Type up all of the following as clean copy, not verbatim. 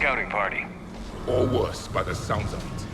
scouting party. Or worse, by the sounds of it.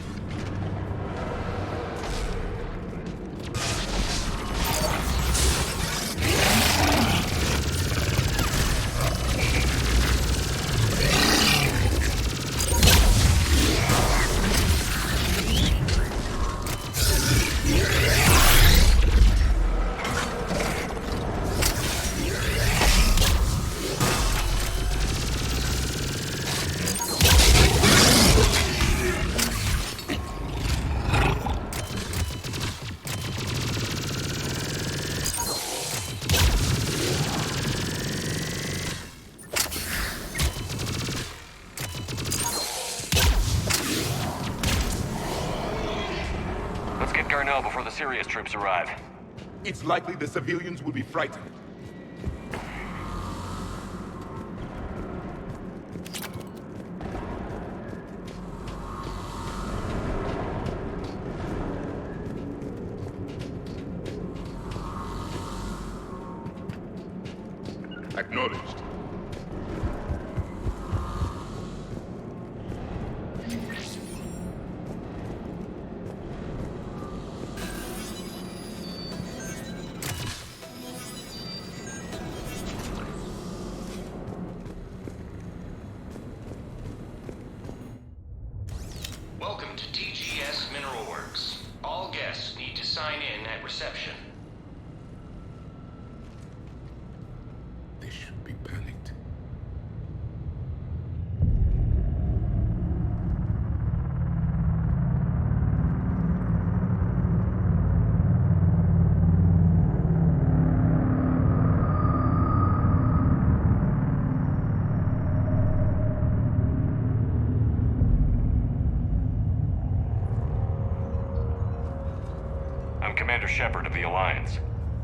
Before the serious troops arrive. It's likely the civilians will be frightened. Acknowledged. Welcome to TGS Mineral Works. All guests need to sign in at reception. They should be panicked. I'm Commander Shepard of the Alliance.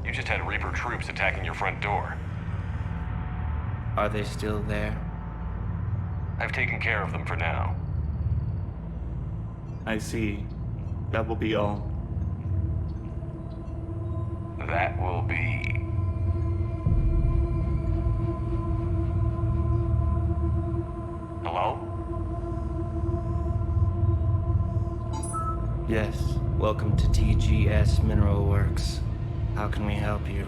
You just had Reaper troops attacking your front door. Are they still there? I've taken care of them for now. I see. That will be all. That will be... Hello? Yes. Welcome to TGS Mineral Works. How can we help you?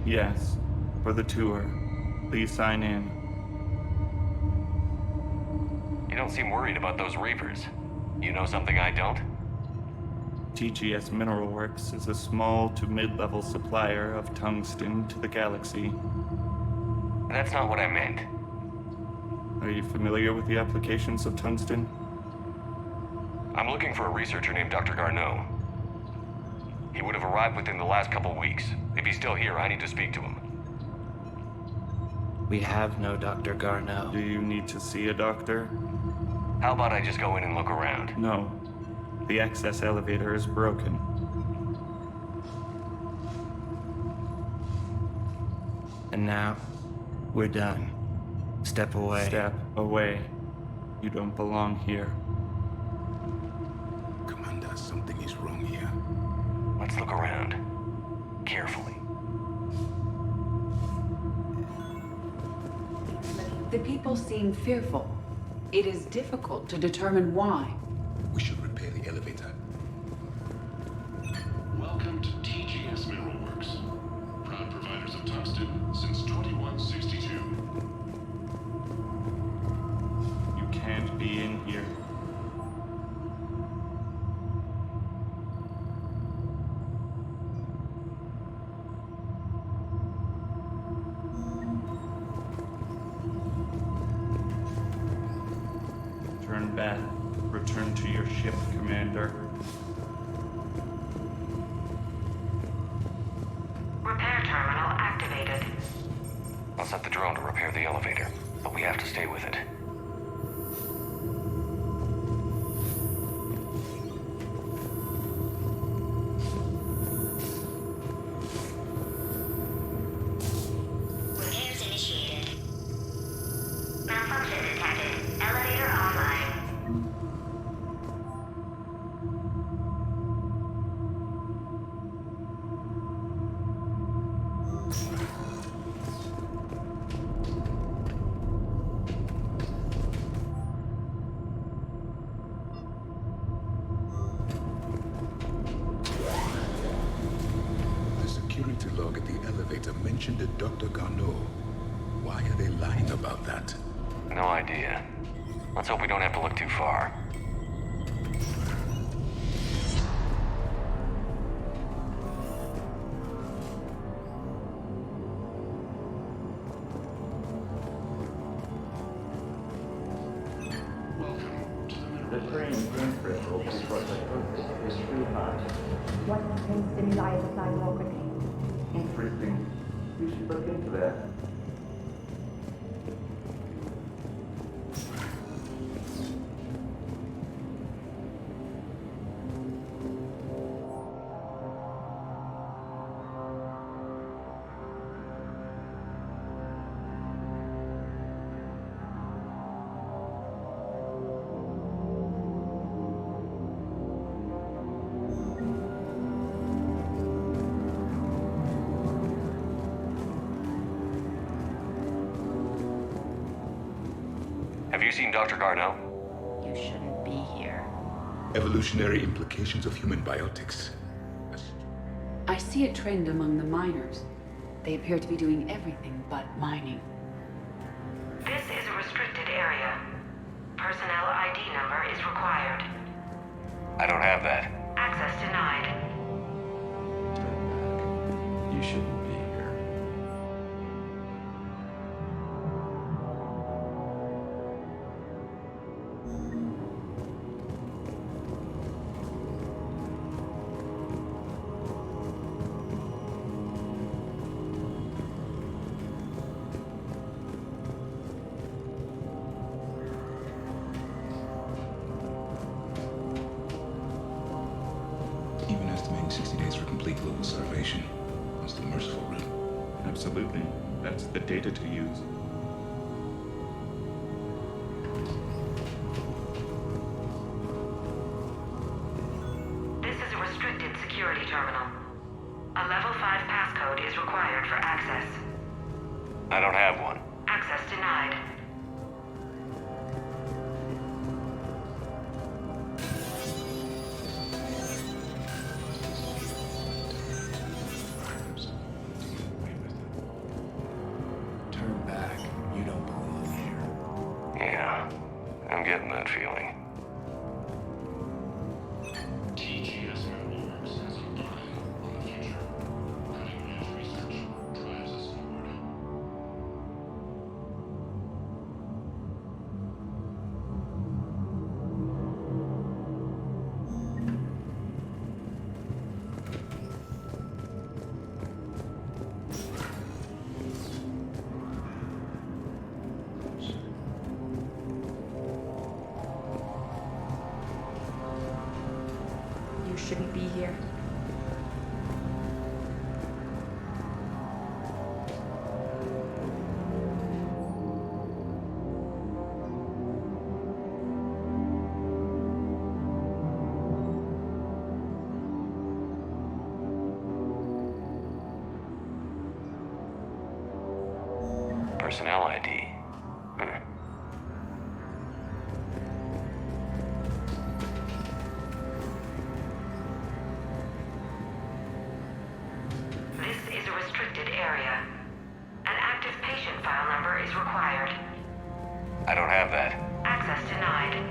Yes, for the tour. Please sign in. You don't seem worried about those Reapers. You know something I don't? TGS Mineral Works is a small to mid-level supplier of tungsten to the galaxy. That's not what I meant. Are you familiar with the applications of tungsten? I'm looking for a researcher named Dr. Garneau. He would have arrived within the last couple weeks. If he's still here, I need to speak to him. We have no Dr. Garneau. Do you need to see a doctor? How about I just go in and look around? No. The access elevator is broken. And now, we're done. Step away. Step away. You don't belong here. Commander, something is wrong here. Let's look around. Carefully. The people seem fearful. It is difficult to determine why. We should repair the elevator. Welcome to TGS Mineral Works. Proud providers of tungsten since 2162. You can't be in here. Turn back. Return to your ship, Commander. Repair terminal activated. I'll set the drone to repair the elevator, but we have to stay with it. Repairs initiated. Malfunction detected. Elevator offline. mentioned a Dr. Garneau. Why are they lying about that? No idea. Let's hope we don't have to look too far. Welcome to the The mineral train temperature before the surface is too hot. What pain stimuli is applying more quickly? Interesting. You should look into that. Have you seen Dr. Garneau? You shouldn't be here. Evolutionary implications of human biotics. I see a trend among the miners. They appear to be doing everything but mining. This is a restricted area. Personnel ID number is required. I don't have that. Access denied. You shouldn't be here. Even estimating 60 days for complete global starvation. That's the merciful route. Absolutely. That's the data to use. This is a restricted security terminal. A level 5 passcode is required for access. I don't have one. Access denied. Turn back. You don't belong here. Yeah, I'm getting that feeling. TGS Mineral Works has an eye on the future. Cutting-edge research drives us forward. You shouldn't be here. Personnel ID. This is a restricted area. An active patient file number is required. I don't have that. Access denied.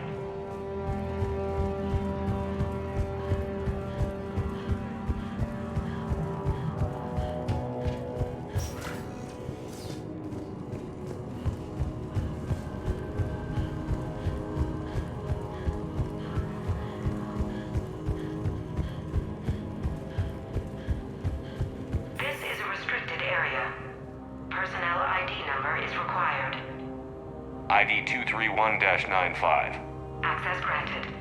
This is a restricted area. Personnel ID number is required. ID 231-95. Access granted.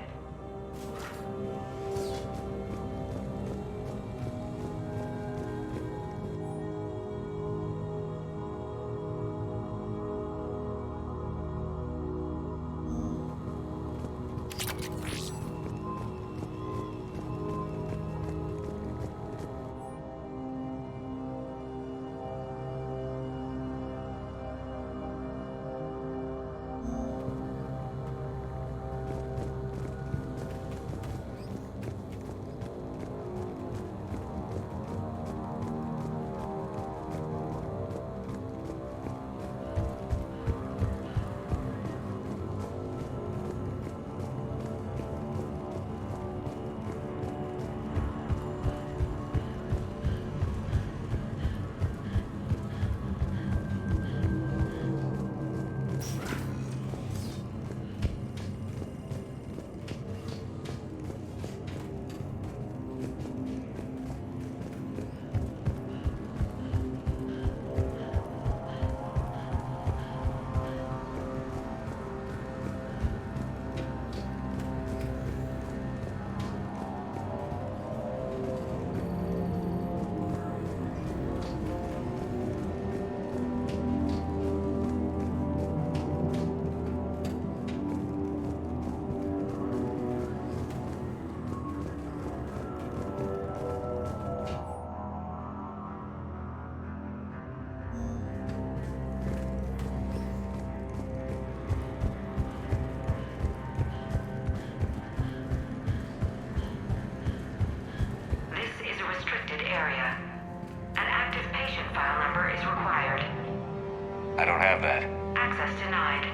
I don't have that. Access denied.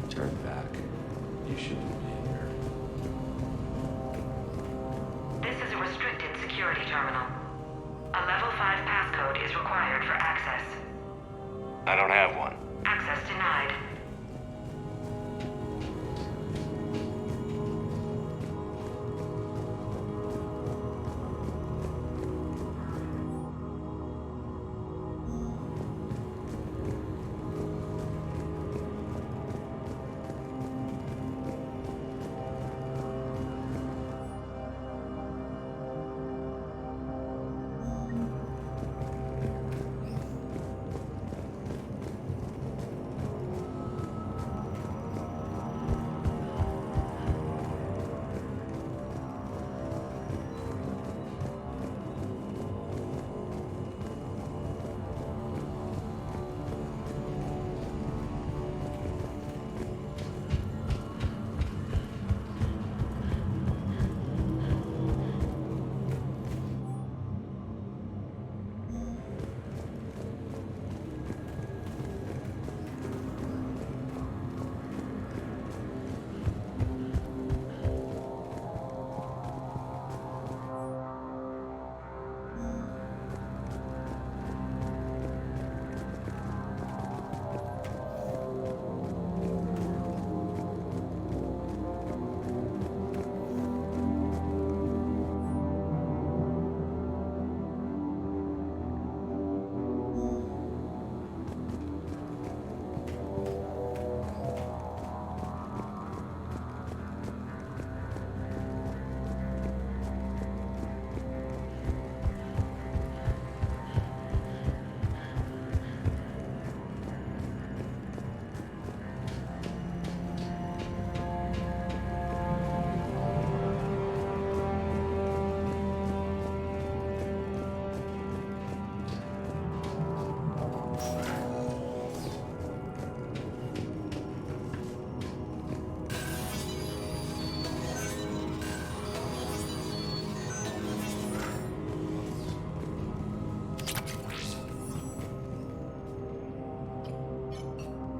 Turn back. You shouldn't be here. This is a restricted security terminal. A level 5 passcode is required for access. I don't have one. Access denied.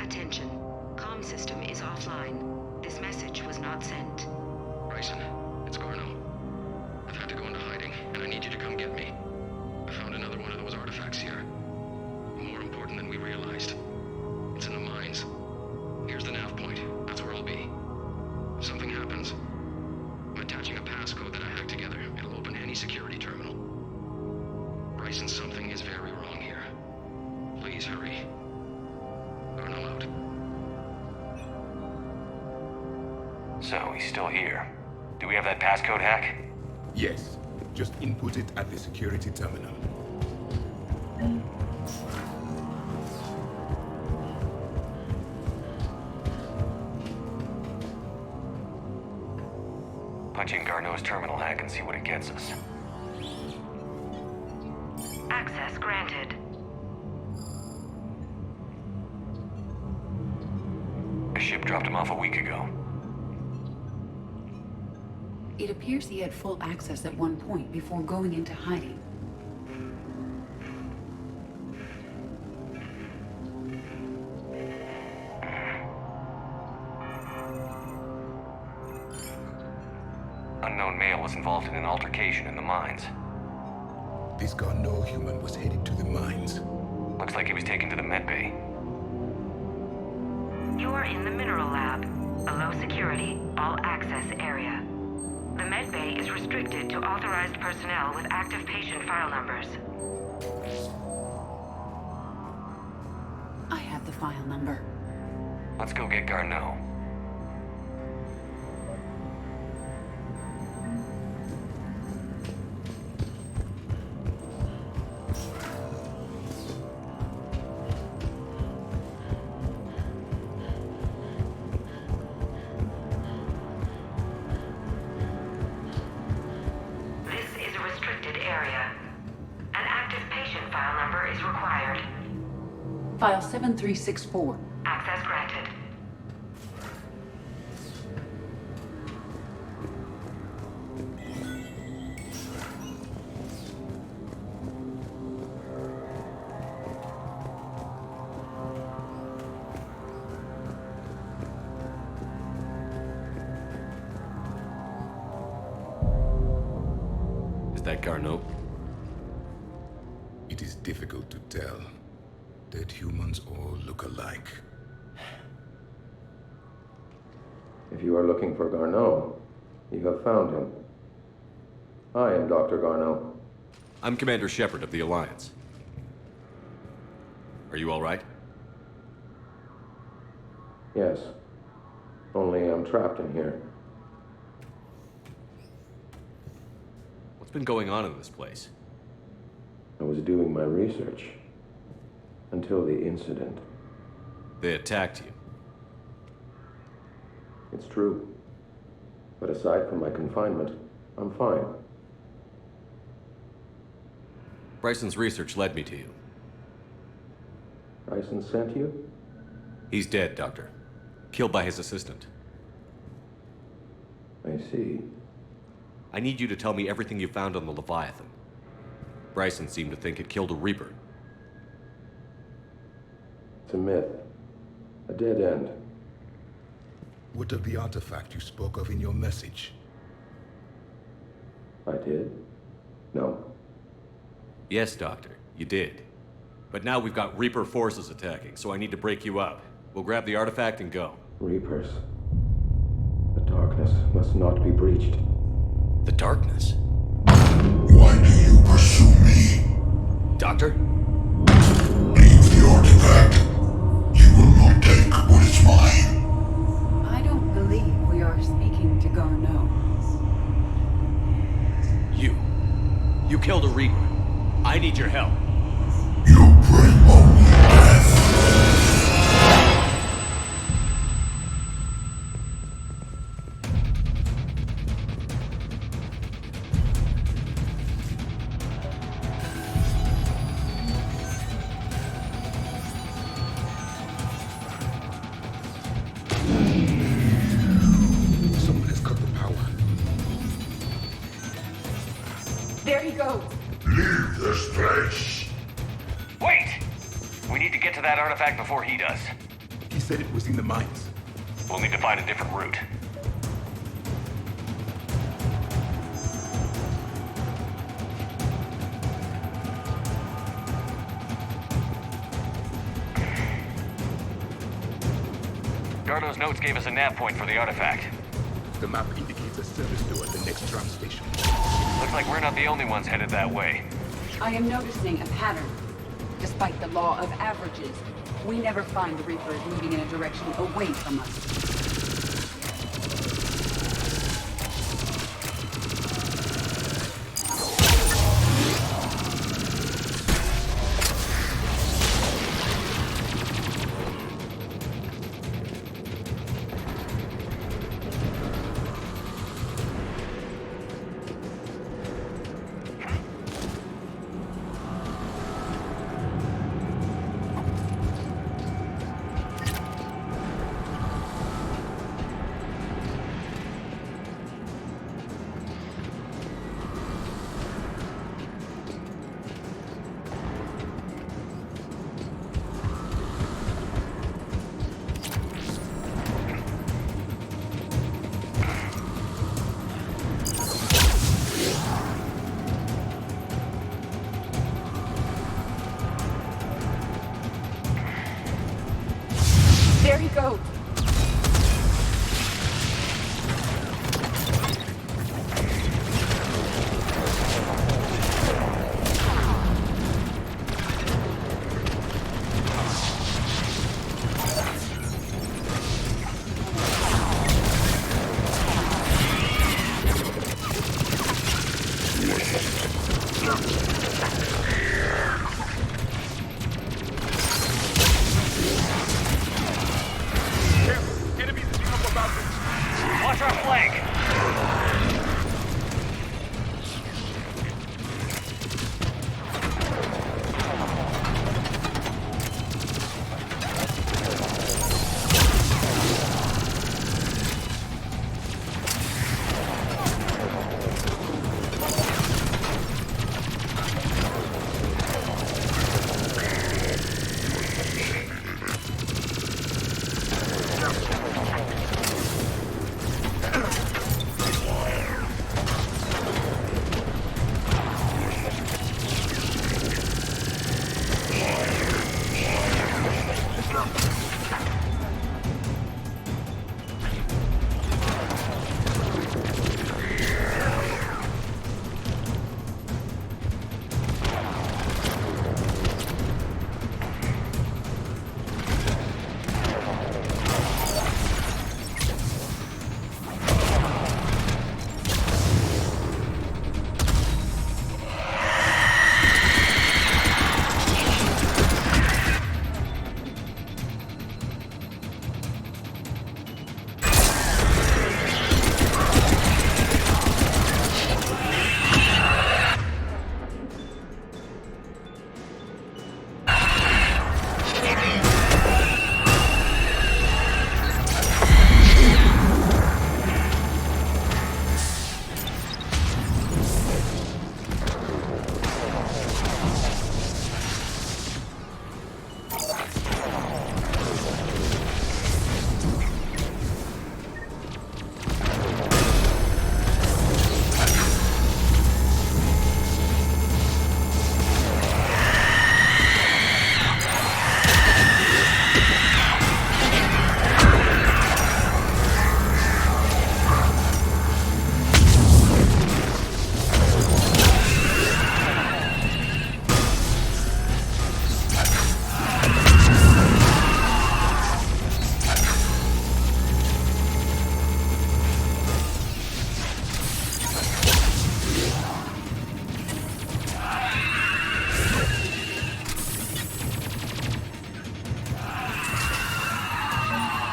Attention. Comm system is offline. This message was not sent. Bryson, it's Garno. I've had to go into hiding, and I need you to come get me. I found another one of those artifacts here. More important than we realized. It's in the mines. Here's the nav point. That's where I'll be. If something happens, I'm attaching a passcode that I hacked together. It'll open any security terminal. Bryson, something is very wrong here. Please hurry. Garno out. So, he's still here. Do we have that passcode hack? Yes. Just input it at the security terminal. Punch in Garneau's terminal hack and see what it gets us. Access granted. A ship dropped him off a week ago. It appears he had full access at one point before going into hiding. Unknown male was involved in an altercation in the mines. This Garneau human was headed to the mines. Looks like he was taken to the med bay. You are in the mineral lab, a low security, all access area. The med bay is restricted to authorized personnel with active patient file numbers. I have the file number. Let's go get Garneau. This is a restricted area. An active patient file number is is required. File 7364. Access granted. Is that Garneau? It is difficult to tell. Dead humans all look alike. If you are looking for Garneau, you have found him. I am Dr. Garneau. I'm Commander Shepard of the Alliance. Are you all right? Yes. Only I'm trapped in here. What's been going on in this place? I was doing my research. Until the incident. They attacked you. It's true. But aside from my confinement, I'm fine. Bryson's research led me to you. Bryson sent you? He's dead, Doctor. Killed by his assistant. I see. I need you to tell me everything you found on the Leviathan. Bryson seemed to think it killed a Reaper. It's a myth. A dead end. What of the artifact you spoke of in your message? I did? No. Yes, Doctor, you did. But now we've got Reaper forces attacking, so I need to break you up. We'll grab the artifact and go. Reapers. The darkness must not be breached. The darkness? Why do you pursue me? Doctor? Leave the artifact. You will not take what is mine. I don't believe we are speaking to Garneau. You killed a Reaper. I need your help. You bring only death. Someone has cut the power. There he goes! Leave this place. Wait! We need to get to that artifact before he does. He said it was in the mines. We'll need to find a different route. Garneau's notes gave us a nav point for the artifact. The map indicates a service door at the next tram station. Looks like we're not the only ones headed that way. I am noticing a pattern. Despite the law of averages, we never find the Reapers moving in a direction away from us.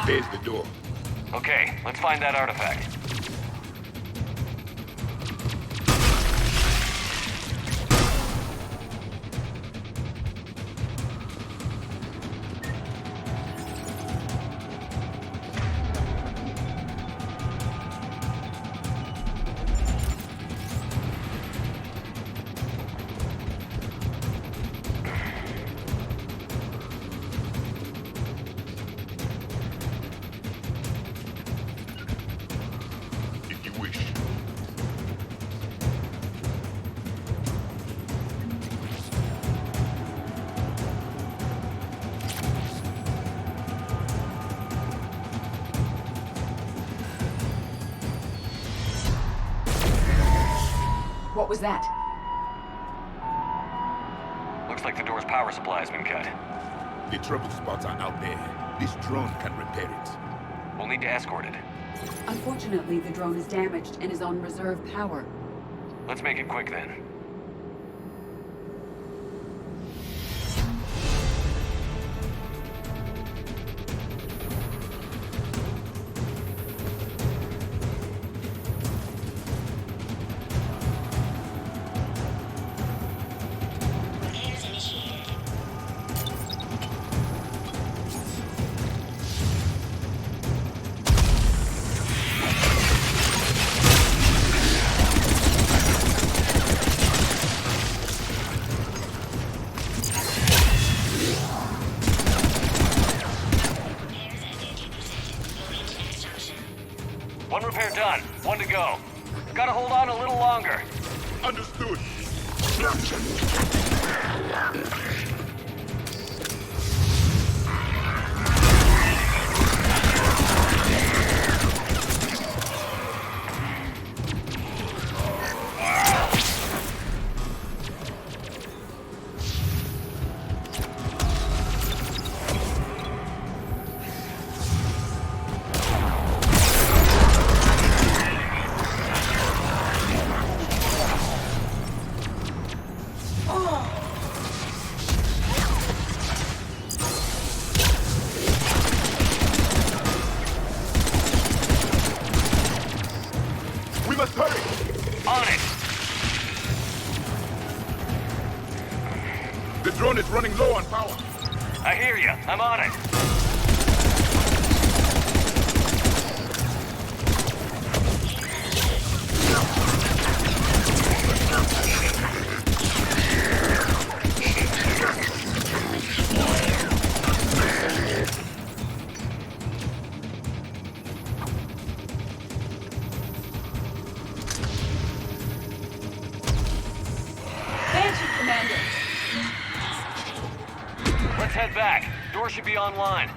There's the door. Okay, let's find that artifact. If you wish. What was that? Looks like the door's power supply has been cut. The trouble spots are out there. This drone can repair it. We'll need to escort it. Unfortunately, the drone is damaged and is on reserve power. Let's make it quick then. One repair done. One to go. Gotta hold on a little longer. Understood. We must hurry. On it! The drone is running low on power. I hear you. I'm on it. Banshee, Commander! Let's head back. Door should be online.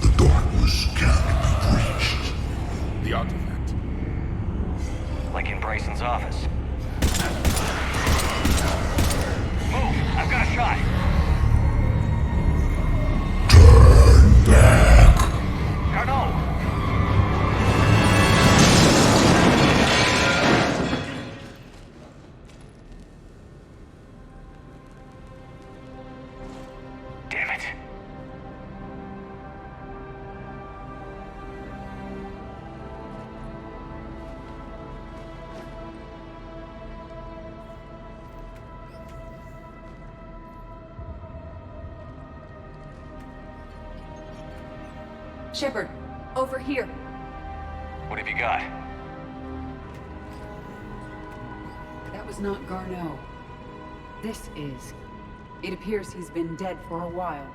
The darkness can't be reached. The artifact. Like in Bryson's office. Move! I've got a shot! Turn back. Carnot! Damn it. Shepard, over here. What have you got? That was not Garneau. This is. It appears he's been dead for a while.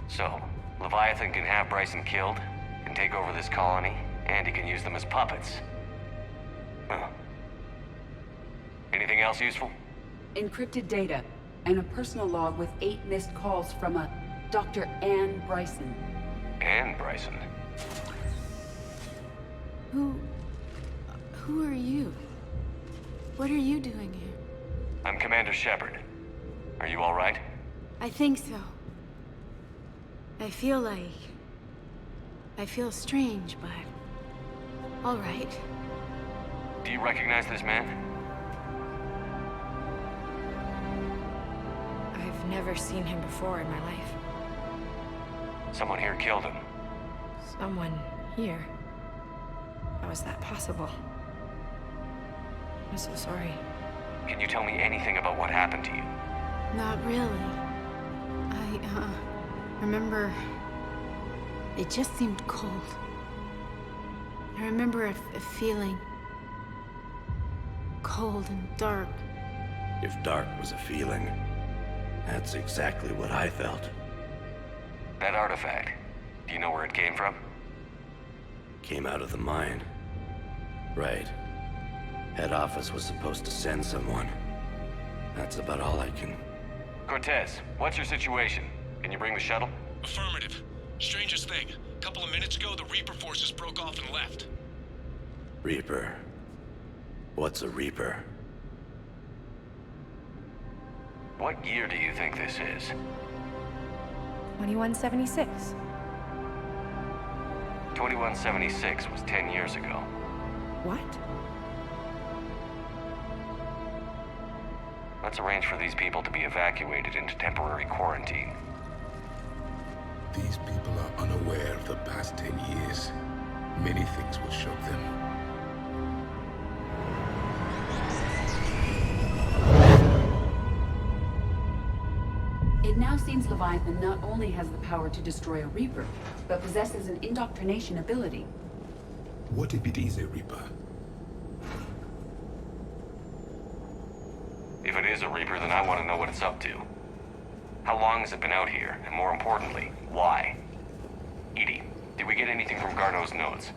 So, Leviathan can have Bryson killed, can take over this colony, and he can use them as puppets. Huh. Anything else useful? Encrypted data, and a personal log with 8 missed calls from a Dr. Ann Bryson. Ann Bryson? Who are you? What are you doing here? I'm Commander Shepard. Are you all right? I think so. I feel strange, but all right. Do you recognize this man? I've never seen him before in my life. Someone here killed him. Someone here? How is that possible? I'm so sorry. Can you tell me anything about what happened to you? Not really. I remember... It just seemed cold. I remember a feeling... cold and dark. If dark was a feeling, that's exactly what I felt. That artifact, do you know where it came from? Came out of the mine. Right. Head office was supposed to send someone. That's about all I can... Cortez, what's your situation? Can you bring the shuttle? Affirmative. Strangest thing. A couple of minutes ago, the Reaper forces broke off and left. Reaper. What's a Reaper? What year do you think this is? 2176. 2176 was 10 years ago. What? Let's arrange for these people to be evacuated into temporary quarantine. These people are unaware of the past 10 years. Many things will shock them. It now seems Leviathan not only has the power to destroy a Reaper, but possesses an indoctrination ability. What if it is a Reaper? If it is a Reaper, then I want to know what it's up to. How long has it been out here? And more importantly, why? Edie, did we get anything from Garneau's notes?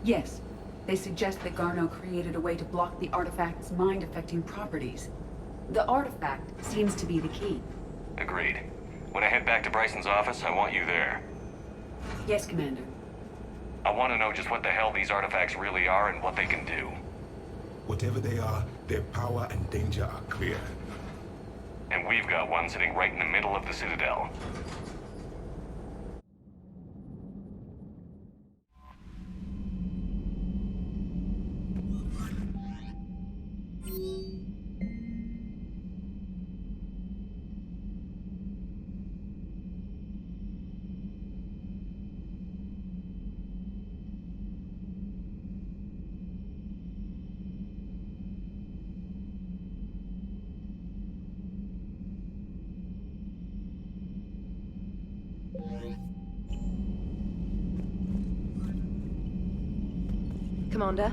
Yes. They suggest that Garneau created a way to block the artifact's mind-affecting properties. The artifact seems to be the key. Agreed. When I head back to Bryson's office, I want you there. Yes, Commander. I want to know just what the hell these artifacts really are and what they can do. Whatever they are, their power and danger are clear. And we've got one sitting right in the middle of the Citadel. Commander?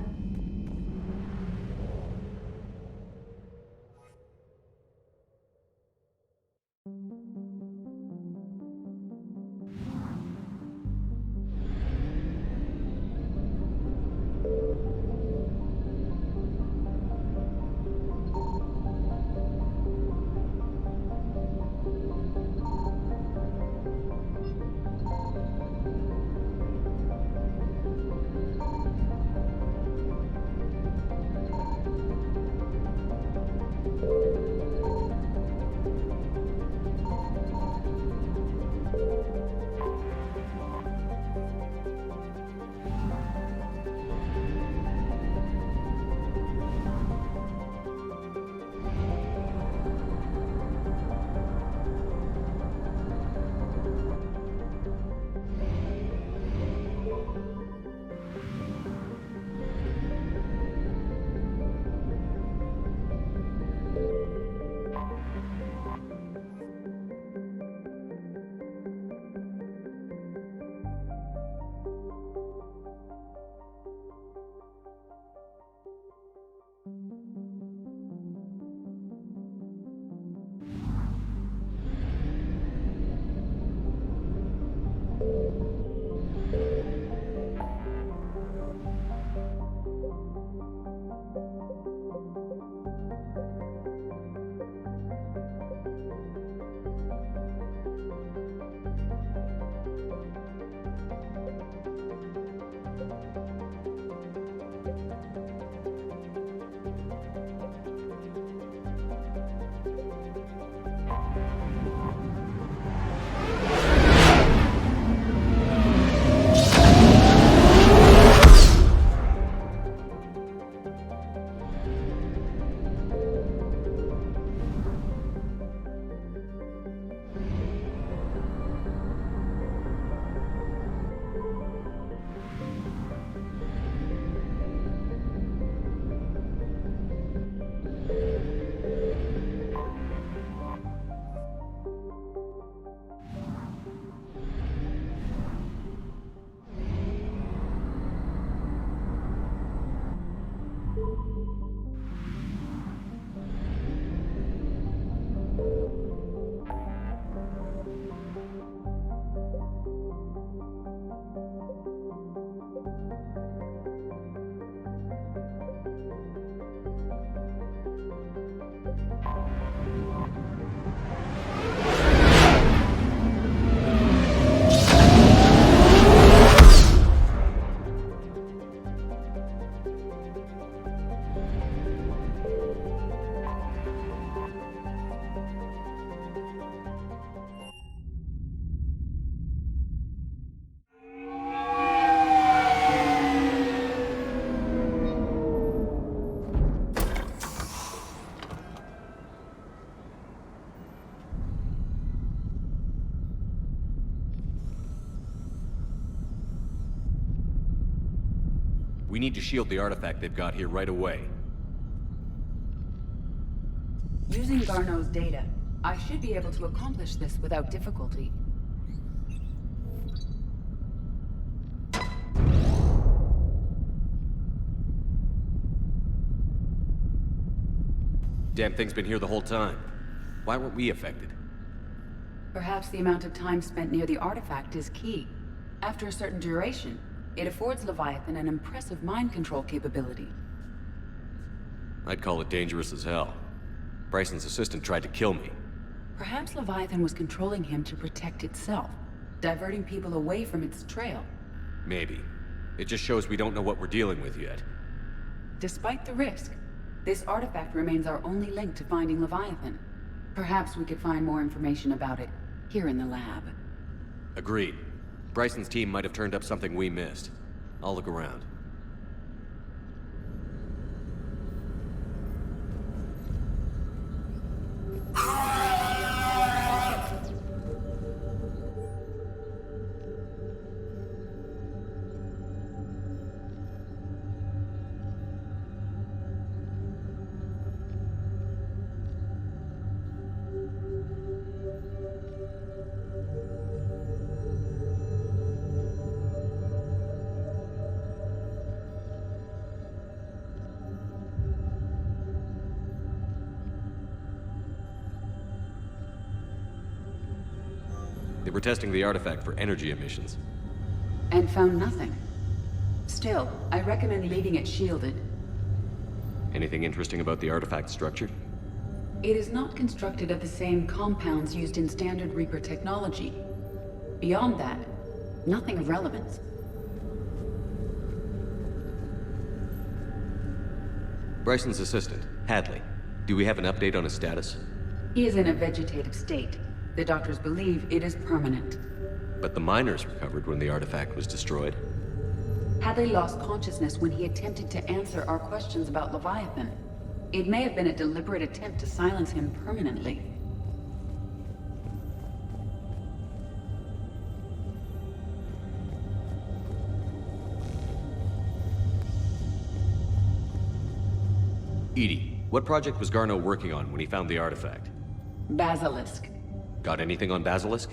We need to shield the artifact they've got here right away. Using Garneau's data, I should be able to accomplish this without difficulty. Damn thing's been here the whole time. Why weren't we affected? Perhaps the amount of time spent near the artifact is key. After a certain duration, it affords Leviathan an impressive mind control capability. I'd call it dangerous as hell. Bryson's assistant tried to kill me. Perhaps Leviathan was controlling him to protect itself, diverting people away from its trail. Maybe. It just shows we don't know what we're dealing with yet. Despite the risk, this artifact remains our only link to finding Leviathan. Perhaps we could find more information about it here in the lab. Agreed. Bryson's team might have turned up something we missed. I'll look around. They were testing the artifact for energy emissions. And found nothing. Still, I recommend leaving it shielded. Anything interesting about the artifact structure? It is not constructed of the same compounds used in standard Reaper technology. Beyond that, nothing of relevance. Bryson's assistant, Hadley. Do we have an update on his status? He is in a vegetative state. The doctors believe it is permanent. But the miners recovered when the artifact was destroyed. Hadley lost consciousness when he attempted to answer our questions about Leviathan. It may have been a deliberate attempt to silence him permanently. Edie, what project was Garneau working on when he found the artifact? Basilisk. Got anything on Basilisk?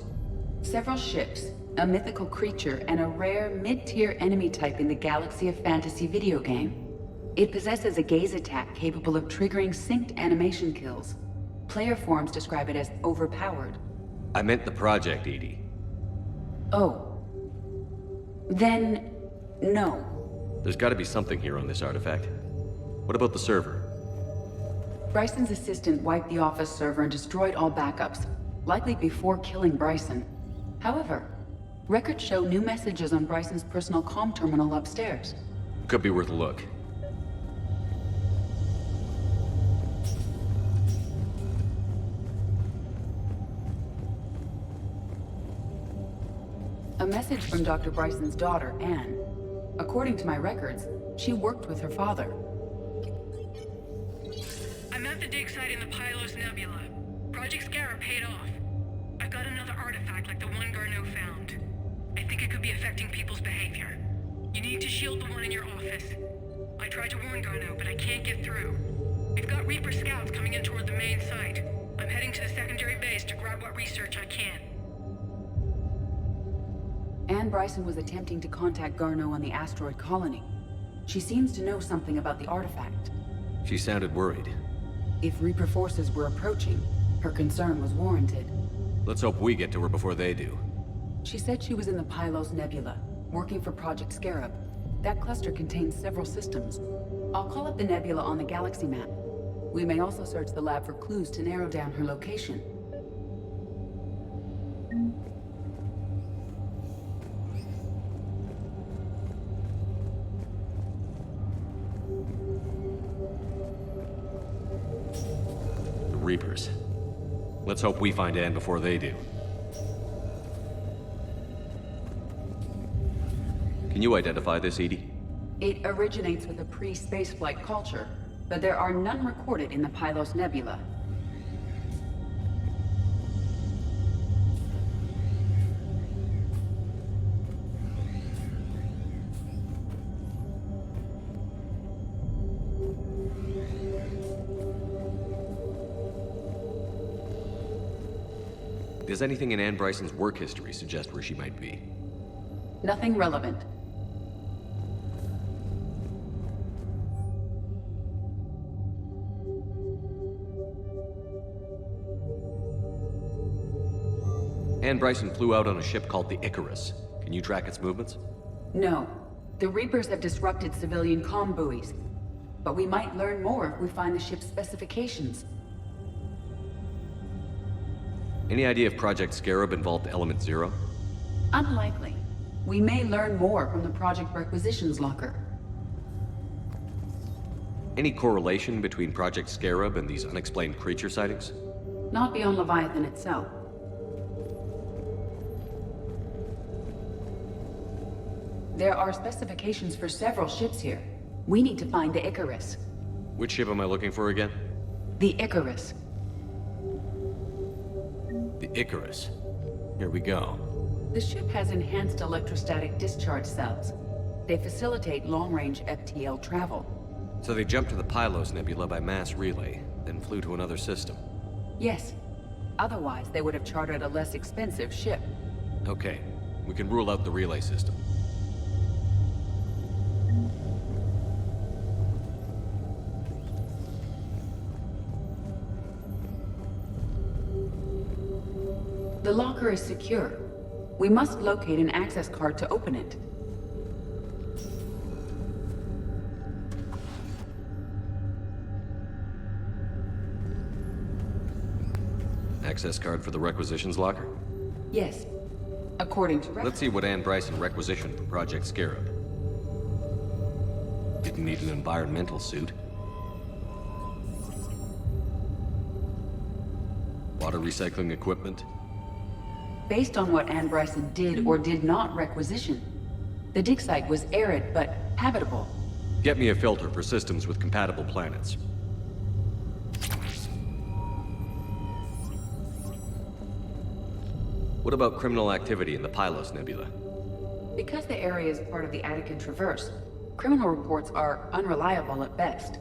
Several ships, a mythical creature, and a rare mid-tier enemy type in the Galaxy of Fantasy video game. It possesses a gaze attack capable of triggering synced animation kills. Player forums describe it as overpowered. I meant the project, Edie. Oh. Then, no. There's gotta be something here on this artifact. What about the server? Bryson's assistant wiped the office server and destroyed all backups, likely before killing Bryson. However, records show new messages on Bryson's personal comm terminal upstairs. Could be worth a look. A message from Dr. Bryson's daughter, Anne. According to my records, she worked with her father. I'm at the dig site in the Pylos Nebula. Project Scarab paid off. I've got another artifact like the one Garneau found. I think it could be affecting people's behavior. You need to shield the one in your office. I tried to warn Garneau, but I can't get through. We've got Reaper scouts coming in toward the main site. I'm heading to the secondary base to grab what research I can. Anne Bryson was attempting to contact Garneau on the asteroid colony. She seems to know something about the artifact. She sounded worried. If Reaper forces were approaching, her concern was warranted. Let's hope we get to her before they do. She said she was in the Pylos Nebula, working for Project Scarab. That cluster contains several systems. I'll call up the nebula on the galaxy map. We may also search the lab for clues to narrow down her location. The Reapers. Let's hope we find Anne before they do. Can you identify this, Edie? It originates with a pre-spaceflight culture, but there are none recorded in the Pylos Nebula. Does anything in Anne Bryson's work history suggest where she might be? Nothing relevant. Anne Bryson flew out on a ship called the Icarus. Can you track its movements? No. The Reapers have disrupted civilian comm buoys. But we might learn more if we find the ship's specifications. Any idea if Project Scarab involved Element Zero? Unlikely. We may learn more from the Project Requisitions Locker. Any correlation between Project Scarab and these unexplained creature sightings? Not beyond Leviathan itself. There are specifications for several ships here. We need to find the Icarus. Which ship am I looking for again? The Icarus. The Icarus. Here we go. The ship has enhanced electrostatic discharge cells. They facilitate long-range FTL travel. So they jumped to the Pylos Nebula by mass relay, then flew to another system. Yes. Otherwise, they would have chartered a less expensive ship. Okay, we can rule out the relay system. The locker is secure. We must locate an access card to open it. Access card for the Requisitions Locker? Yes. According to Let's see what Anne Bryson requisitioned for Project Scarab. Didn't need an environmental suit. Water recycling equipment. Based on what Anne Bryson did or did not requisition, the dig site was arid but habitable. Get me a filter for systems with compatible planets. What about criminal activity in the Pylos Nebula? Because the area is part of the Attican Traverse, criminal reports are unreliable at best.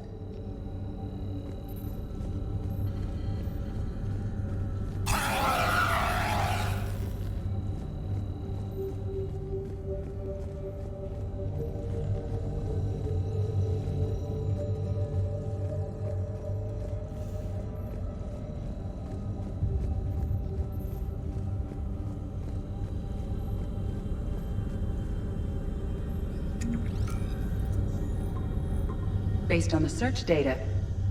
Based on the search data,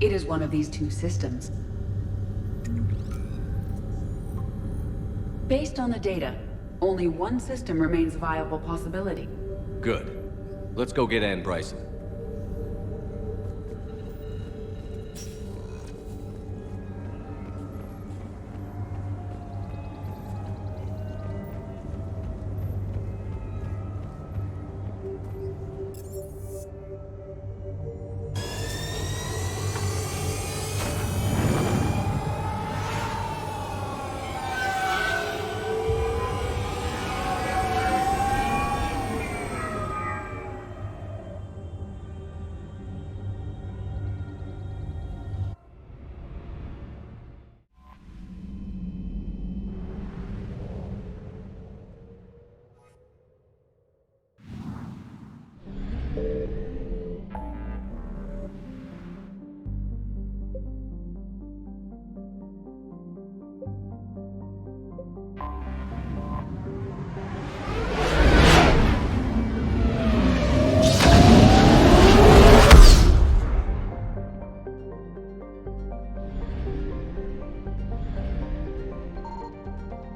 it is one of these two systems. Based on the data, only one system remains a viable possibility. Good. Let's go get Anne Bryson.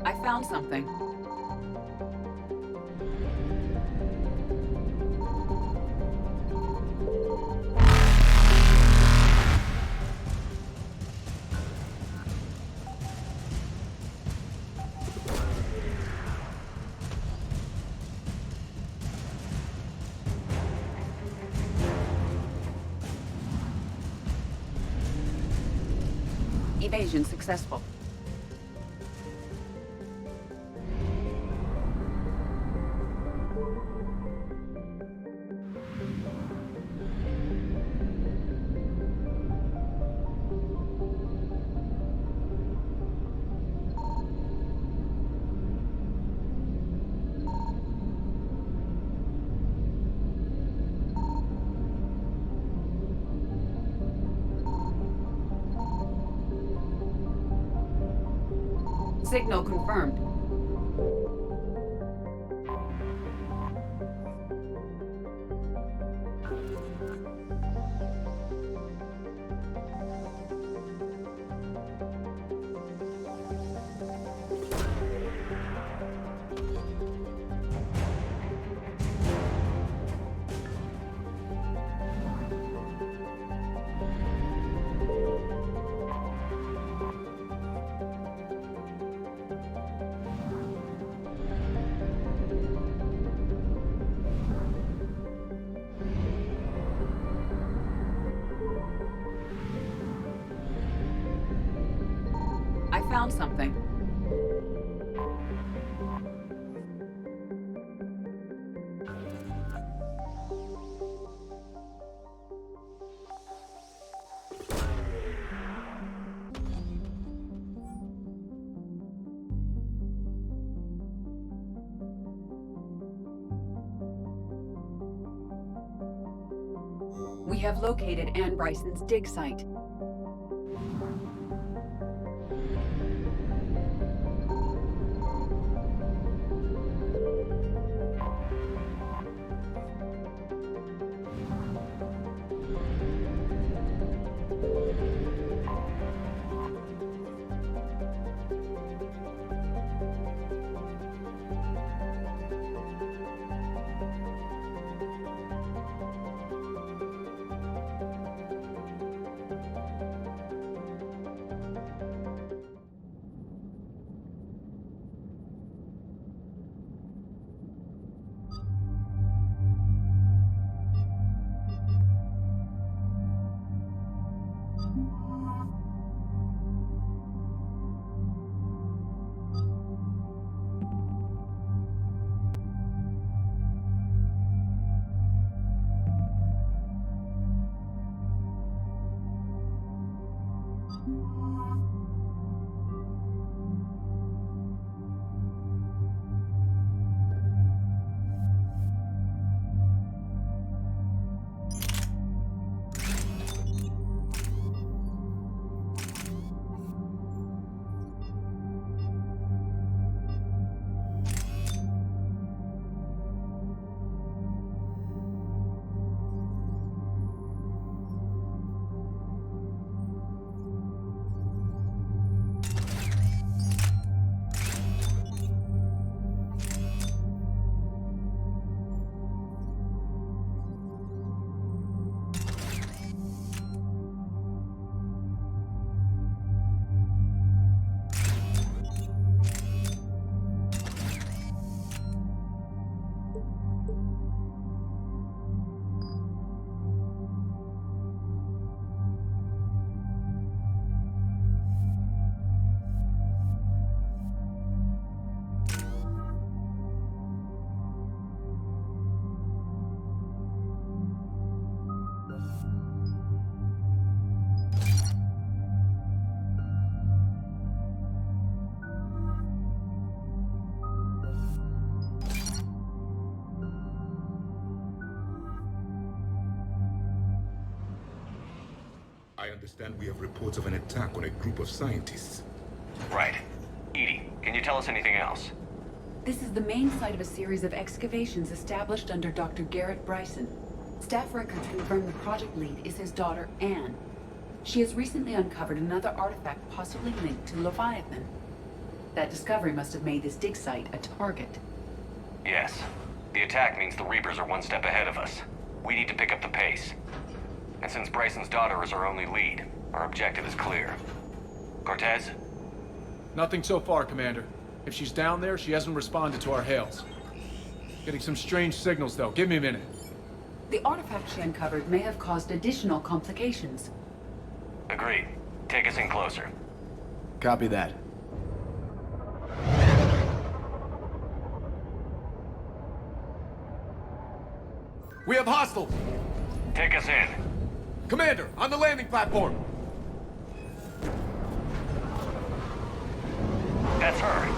I found something. Evasion successful. Signal confirmed. I found something. We have located Anne Bryson's dig site. I understand we have reports of an attack on a group of scientists. Right. Edie, can you tell us anything else? This is the main site of a series of excavations established under Dr. Garrett Bryson. Staff records confirm the project lead is his daughter, Anne. She has recently uncovered another artifact possibly linked to Leviathan. That discovery must have made this dig site a target. Yes. The attack means the Reapers are one step ahead of us. We need to pick up the pace. And since Bryson's daughter is our only lead, our objective is clear. Cortez? Nothing so far, Commander. If she's down there, she hasn't responded to our hails. Getting some strange signals, though. Give me a minute. The artifact she uncovered may have caused additional complications. Agreed. Take us in closer. Copy that. We have hostiles! Take us in. Commander, on the landing platform! That's her.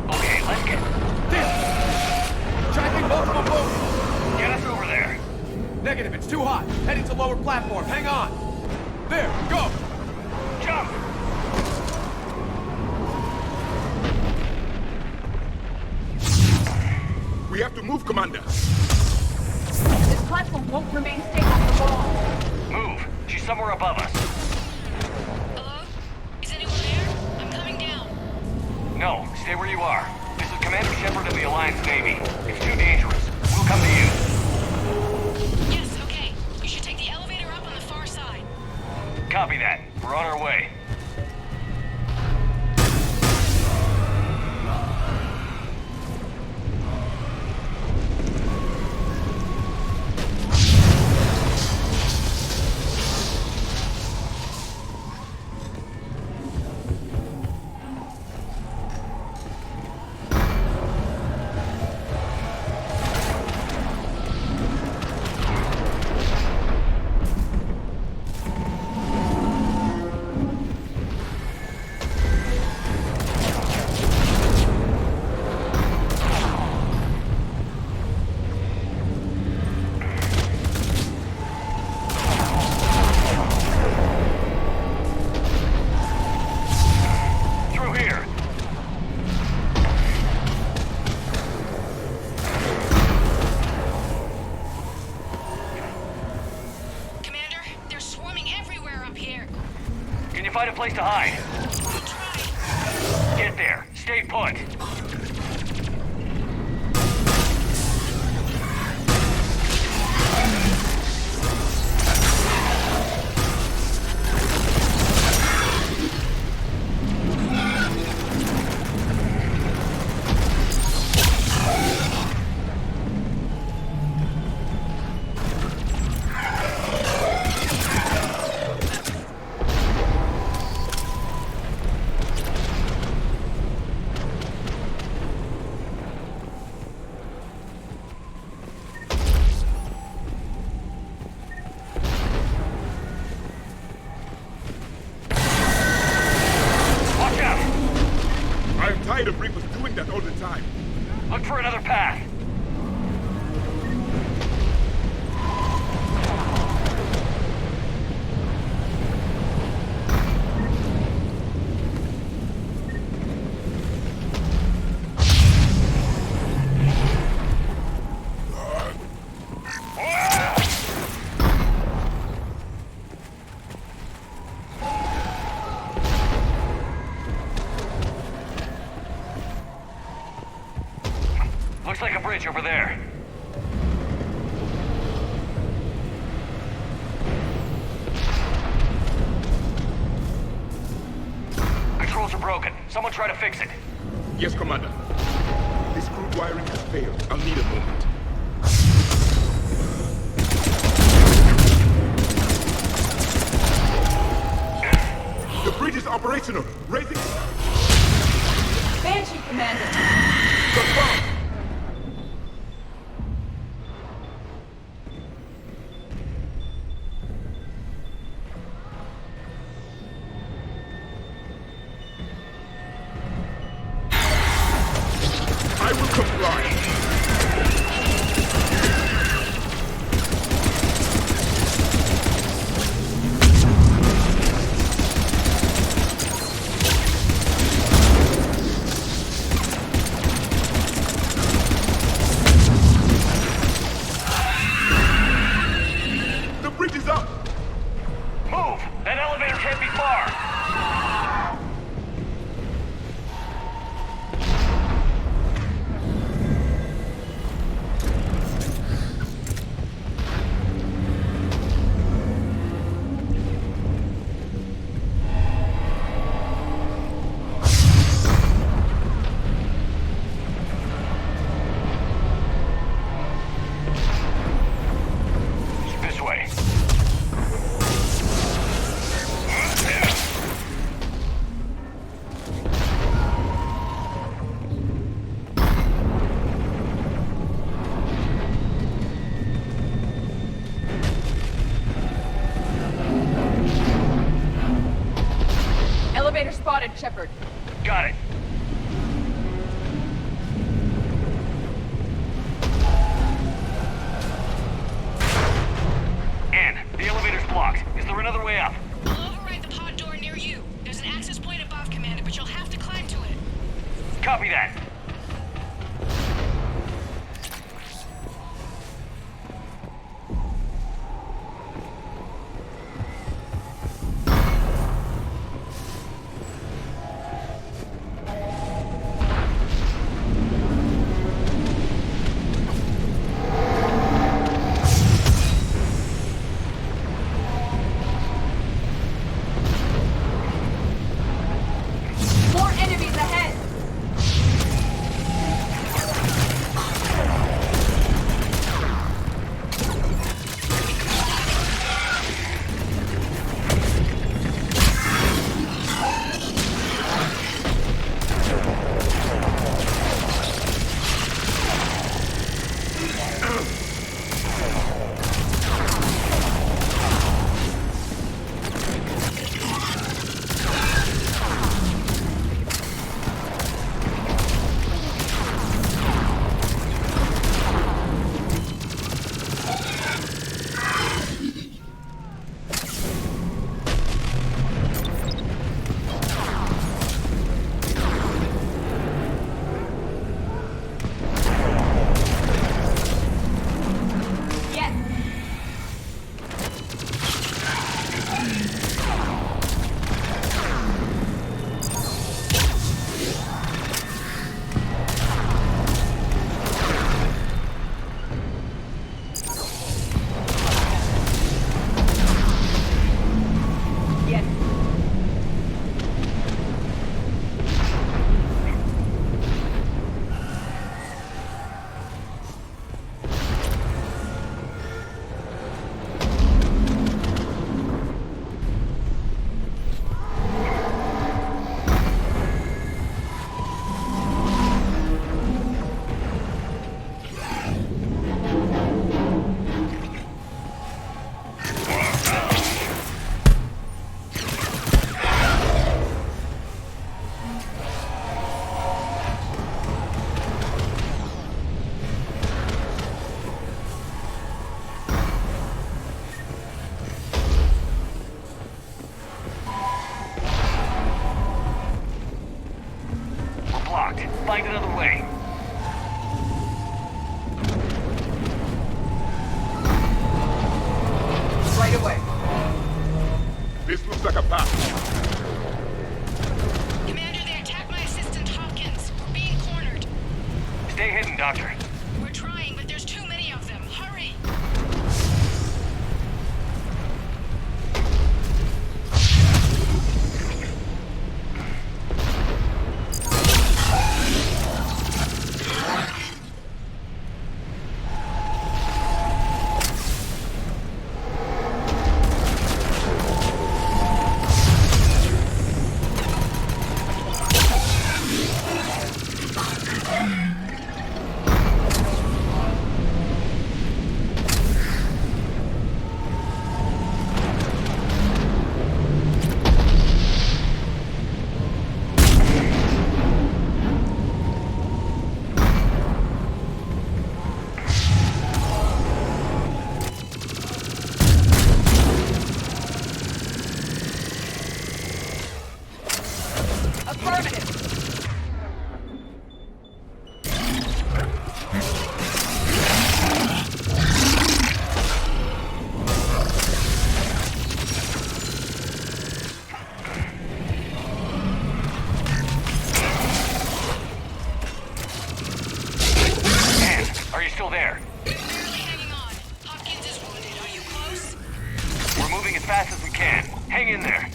Okay, let's get... Tracking multiple boats! Get us over there. Negative, it's too hot. Heading to lower platform. Hang on. There, go! Move, Commander! This platform won't remain stable for long. Move! She's somewhere above us. Hello? Is anyone there? I'm coming down. No, stay where you are. This is Commander Shepard of the Alliance Navy. It's too dangerous. We'll come to you. Yes, okay. You should take the elevator up on the far side. Copy that. We're on our way. Find a place to hide. Get there. Stay put. tired of Reapers doing that all the time. Look for another path. Looks like a bridge over there. Controls are broken. Someone try to fix it. Yes, Commander. This crude wiring has failed. I'll need a moment. The bridge is operational. Raising... Banshee, Commander. Confirmed. I will comply. The bridge is up. Move! That elevator can't be far. This way. Elevator spotted, Shepard. Got it. Ann, the elevator's blocked. Is there another way up? I'll override the pod door near you. There's an access point above, Commander, but you'll have to climb to it. Copy that. find another way. Right away. This looks like a path. Commander, they attacked my assistant Hopkins. We're being cornered. Stay hidden, Doctor. We're trying, but there's too many of them. Hurry! Still there. Barely hanging on. Hopkins is wounded. Are you close? We're moving as fast as we can. Hang in there.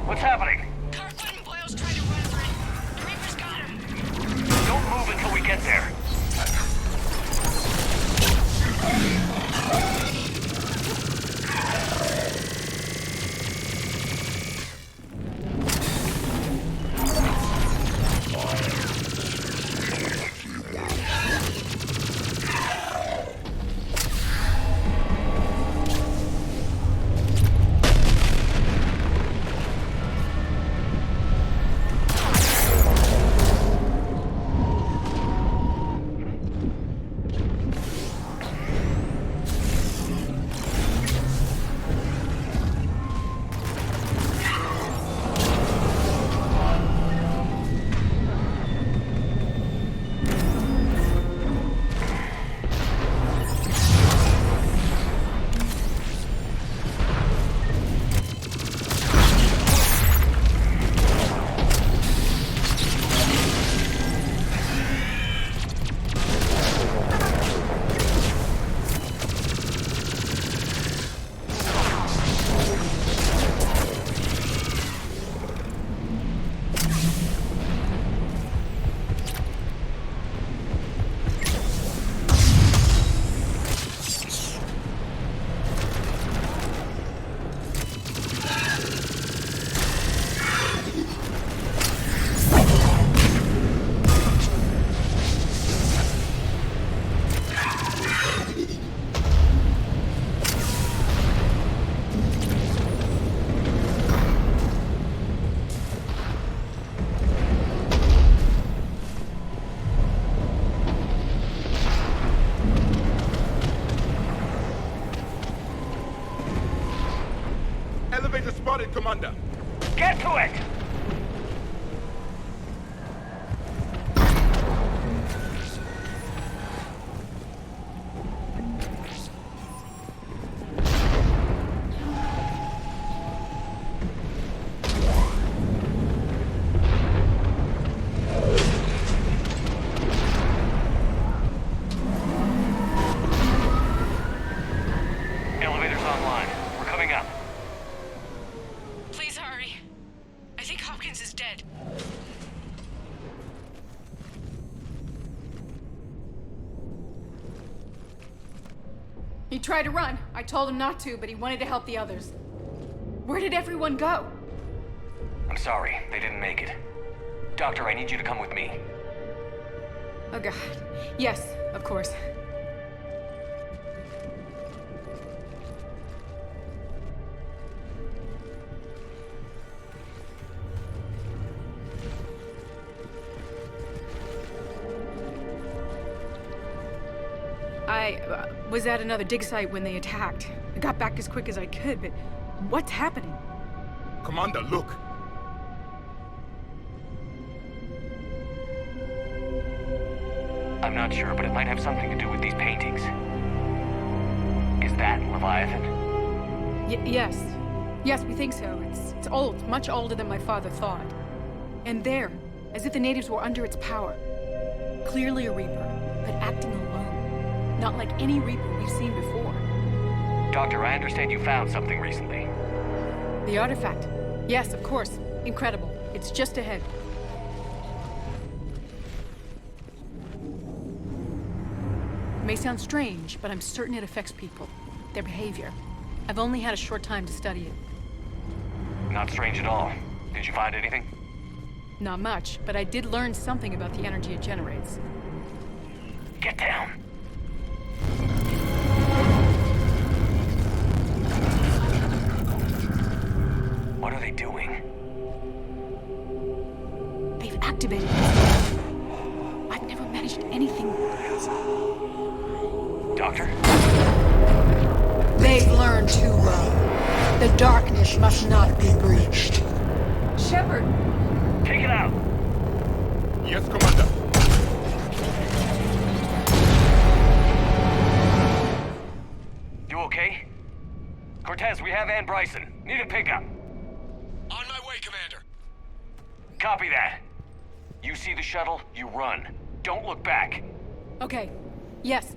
What's happening? Kirkwood and Boyle's trying to run for it. The Reaper's got him. Don't move until we get there. Elevator spotted, Commander. Get to it! Elevator's online. We're coming up. Please hurry. I He tried to run. I told him not to, but he wanted to help the others. Where did everyone go? I'm sorry, they didn't make it. Doctor, I need you to come with me. Oh god. Yes, of course. I was at another dig site when they attacked. I got back as quick as I could, but what's happening? Commander, look! I'm not sure, but it might have something to do with these paintings. Is that Leviathan? Yes. Yes, we think so. It's old, much older than my father thought. And there, as if the natives were under its power. Clearly a Reaper, but acting alone. Not like any Reaper we've seen before. Doctor, I understand you found something recently. The artifact. Yes, of course. Incredible. It's just ahead. It may sound strange, but I'm certain it affects people. Their behavior. I've only had a short time to study it. Not strange at all. Did you find anything? Not much, but I did learn something about the energy it generates. Get down. What are they doing? They've activated it. I've never managed anything. Doctor? They've learned too well. The darkness must not be breached. Shepard! Take it out! Yes, Commander. You okay? Cortez, we have Ann Bryson. Need a pickup. On my way, Commander. Copy that. You see the shuttle, you run. Don't look back. Okay. Yes.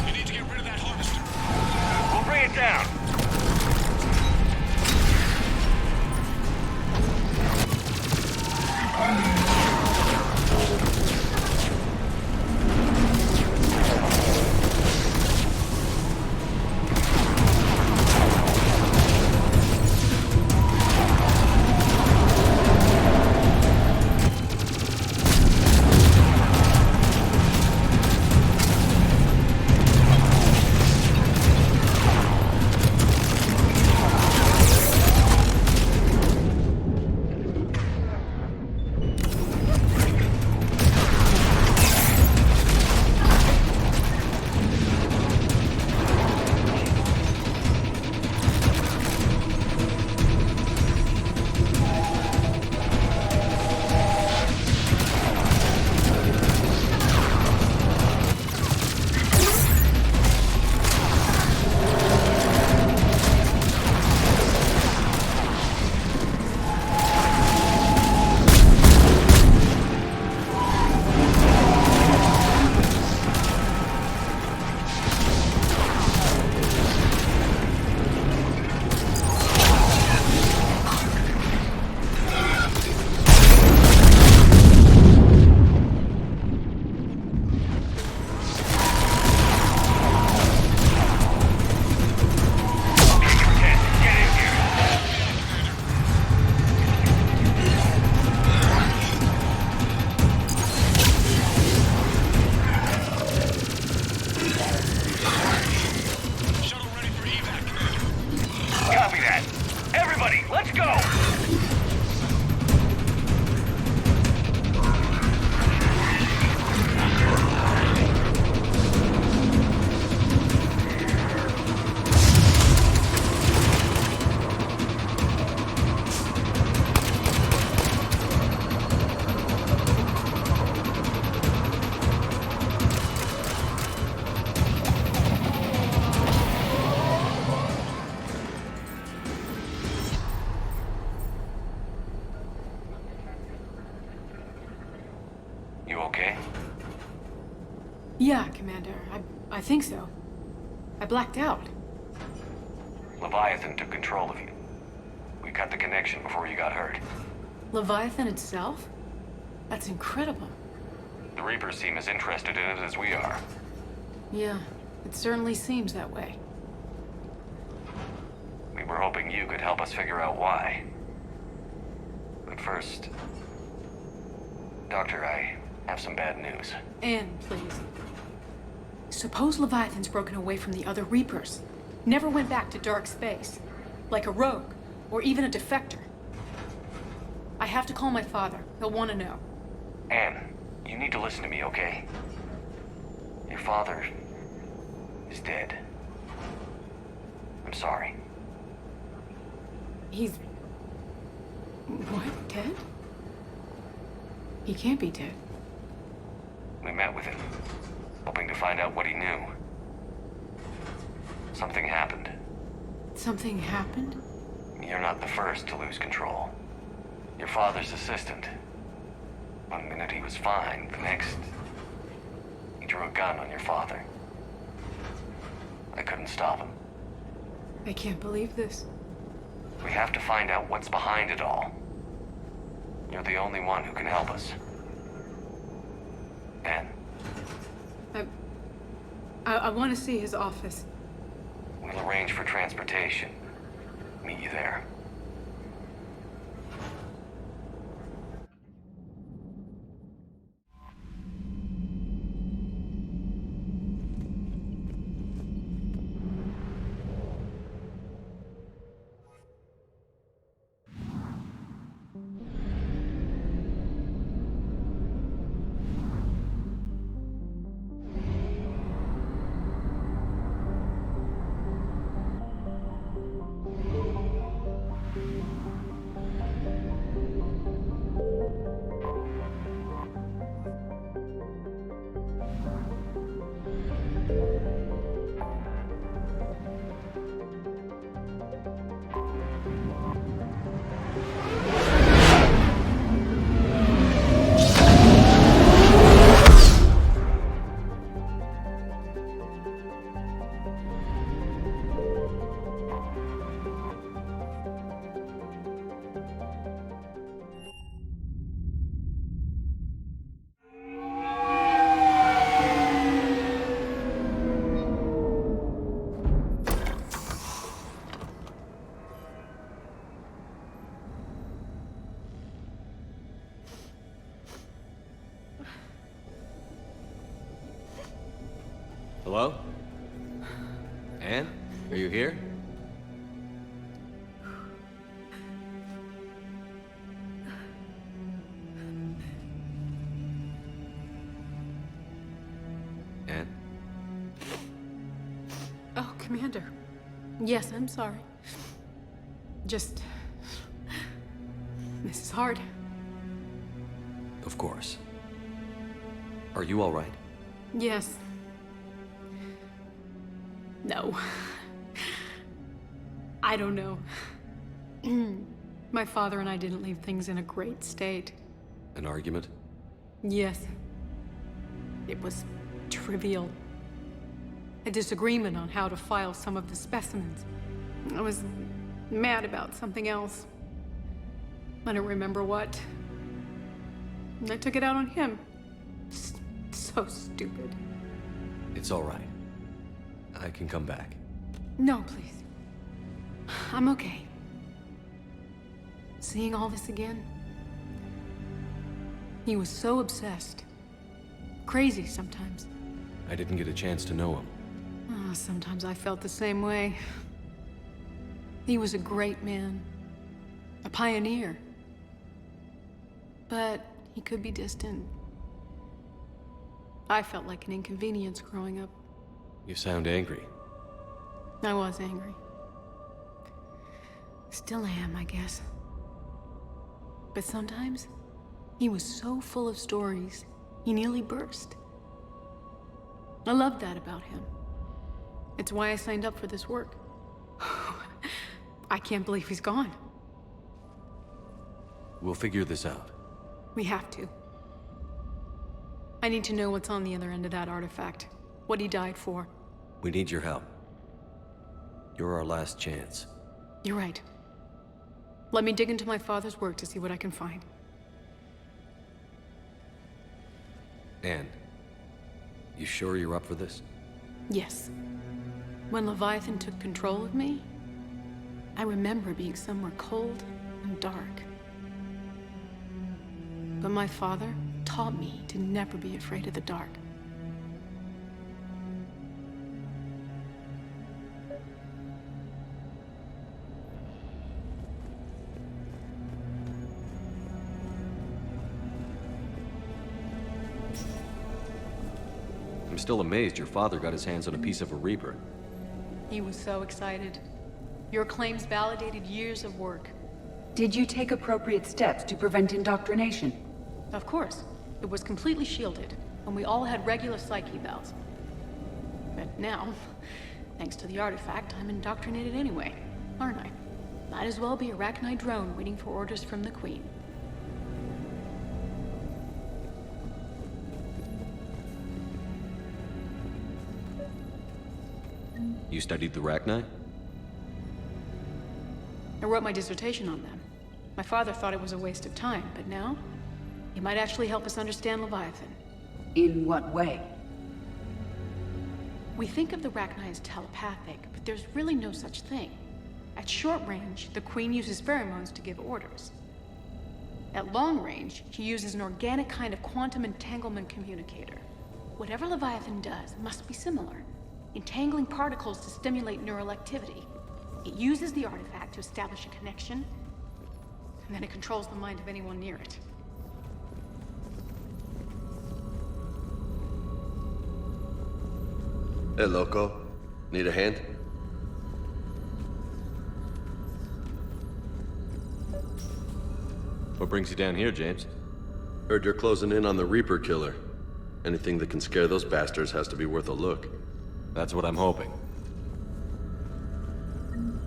You need to get rid of that harvester. We'll bring it down. Yeah, Commander. I think so. I blacked out. Leviathan took control of you. We cut the connection before you got hurt. Leviathan itself? That's incredible. The Reapers seem as interested in it as we are. Yeah, it certainly seems that way. We were hoping you could help us figure out why. But first... Doctor, I have some bad news. Anne, please. Suppose Leviathan's broken away from the other Reapers. Never went back to dark space. Like a rogue, or even a defector. I have to call my father. He'll want to know. Anne, you need to listen to me, okay? Your father is dead. I'm sorry. He's... what? Dead? He can't be dead. We met with him, hoping to find out what he knew. Something happened. Something happened? You're not the first to lose control. Your father's assistant. One minute he was fine, the next... he drew a gun on your father. I couldn't stop him. I can't believe this. We have to find out what's behind it all. You're the only one who can help us. Anne. I want to see his office. We'll arrange for transportation. Meet you there. Hello? Anne? Are you here? Anne? Oh, Commander. Yes, I'm sorry. Just... this is hard. Of course. Are you all right? Yes. No. I don't know. My father and I didn't leave things in a great state. An argument? Yes. It was trivial. A disagreement on how to file some of the specimens. I was mad about something else. I don't remember what. And I took it out on him. So stupid. It's all right. I can come back. No, please. I'm okay. Seeing all this again? He was so obsessed. Crazy sometimes. I didn't get a chance to know him. Oh, sometimes I felt the same way. He was a great man. A pioneer. But he could be distant. I felt like an inconvenience growing up. You sound angry. I was angry. Still am, I guess. But sometimes, he was so full of stories, he nearly burst. I loved that about him. It's why I signed up for this work. I can't believe he's gone. We'll figure this out. We have to. I need to know what's on the other end of that artifact. What he died for. We need your help. You're our last chance. You're right. Let me dig into my father's work to see what I can find. Anne, you sure you're up for this? Yes. When Leviathan took control of me, I remember being somewhere cold and dark. But my father taught me to never be afraid of the dark. I'm still amazed your father got his hands on a piece of a Reaper. He was so excited. Your claims validated years of work. Did you take appropriate steps to prevent indoctrination? Of course. It was completely shielded, and we all had regular psych evals. But now, thanks to the artifact, I'm indoctrinated anyway, aren't I? Might as well be a Arachnite drone waiting for orders from the Queen. You studied the Arachnite? I wrote my dissertation on them. My father thought it was a waste of time, but now, it might actually help us understand Leviathan. In what way? We think of the Arachnite as telepathic, but there's really no such thing. At short range, the Queen uses pheromones to give orders. At long range, she uses an organic kind of quantum entanglement communicator. Whatever Leviathan does must be similar, entangling particles to stimulate neural activity. It uses the artifact to establish a connection, and then it controls the mind of anyone near it. Hey, Loco. Need a hand? What brings you down here, James? Heard you're closing in on the Reaper killer. Anything that can scare those bastards has to be worth a look. That's what I'm hoping.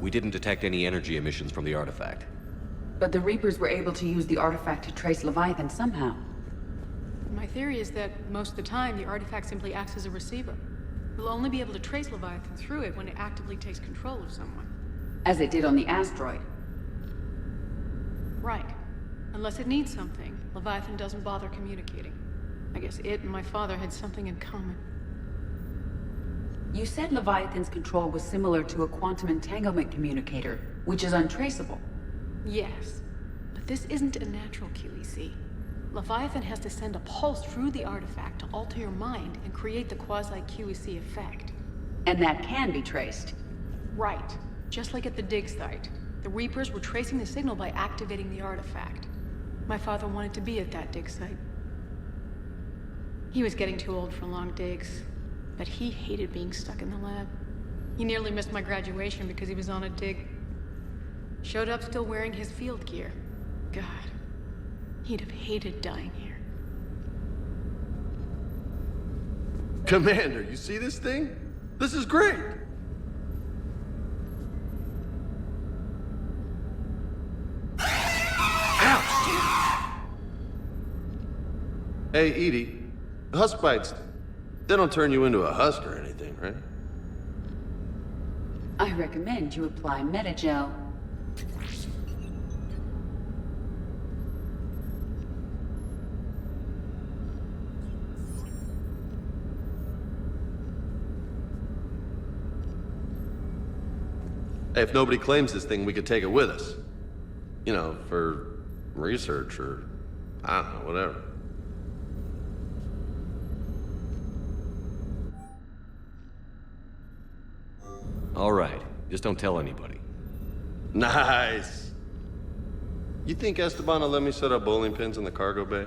We didn't detect any energy emissions from the artifact. But the Reapers were able to use the artifact to trace Leviathan somehow. My theory is that most of the time, the artifact simply acts as a receiver. We'll only be able to trace Leviathan through it when it actively takes control of someone. As it did on the asteroid. Right. Unless it needs something, Leviathan doesn't bother communicating. I guess it and my father had something in common. You said Leviathan's control was similar to a quantum entanglement communicator, which is untraceable. Yes, but this isn't a natural QEC. Leviathan has to send a pulse through the artifact to alter your mind and create the quasi-QEC effect. And that can be traced. Right. Just like at the dig site. The Reapers were tracing the signal by activating the artifact. My father wanted to be at that dig site. He was getting too old for long digs, but he hated being stuck in the lab. He nearly missed my graduation because he was on a dig. Showed up still wearing his field gear. God, he'd have hated dying here. Commander, you see this thing? This is great! Hey, Edie, husk bites, they don't turn you into a husk or anything, right? I recommend you apply Metagel. Hey, if nobody claims this thing, we could take it with us. You know, for research or, I don't know, whatever. All right, just don't tell anybody. Nice! You think Esteban will let me set up bowling pins in the cargo bay?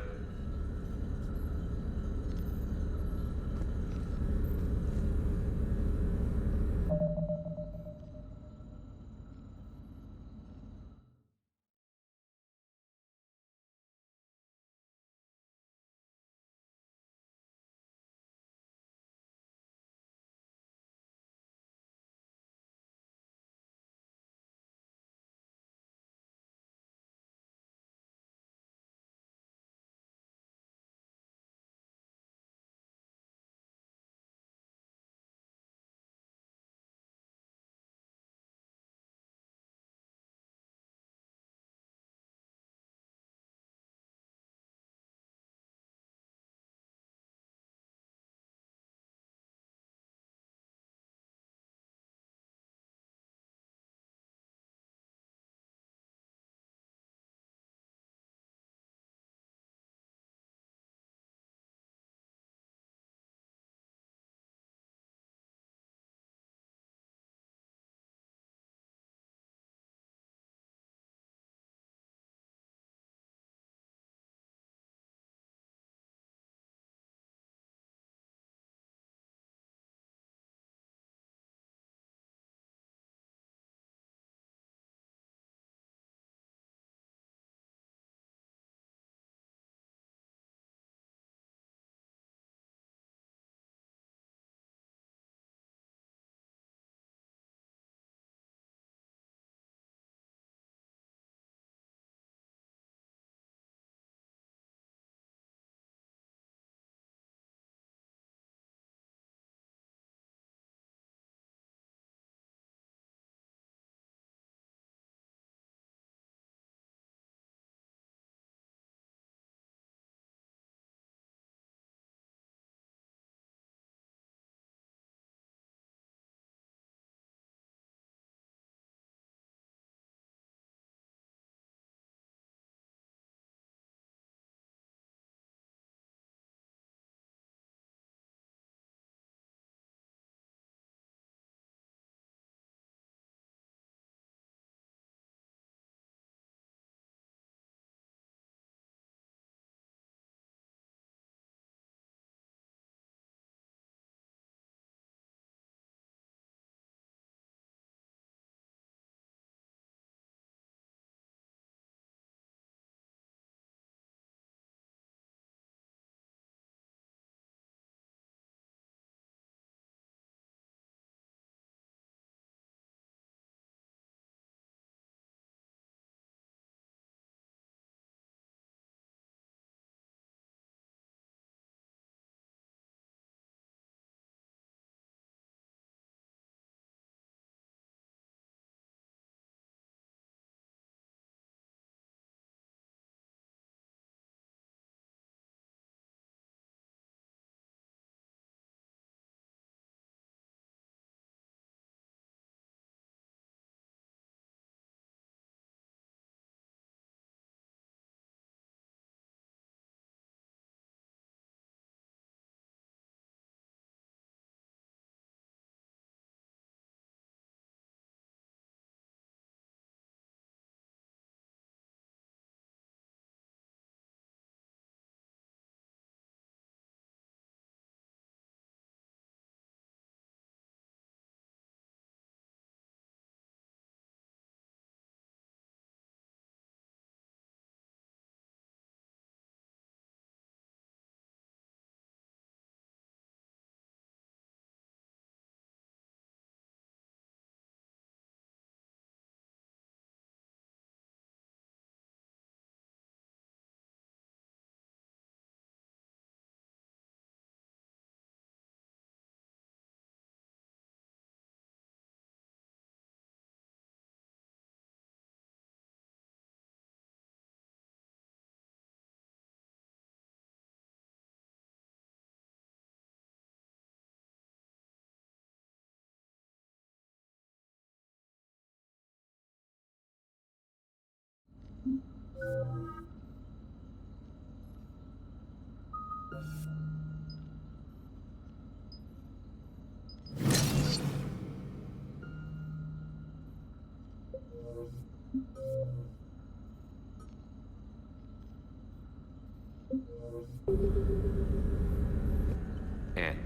Anne,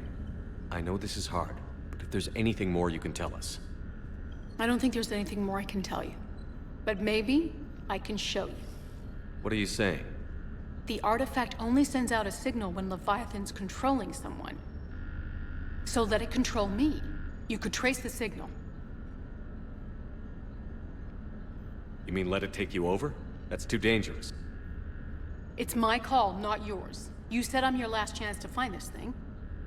I know this is hard, but if there's anything more you can tell us. I don't think there's anything more I can tell you. But maybe I can show you. What are you saying? The artifact only sends out a signal when Leviathan's controlling someone. So let it control me. You could trace the signal. You mean let it take you over? That's too dangerous. It's my call, not yours. You said I'm your last chance to find this thing.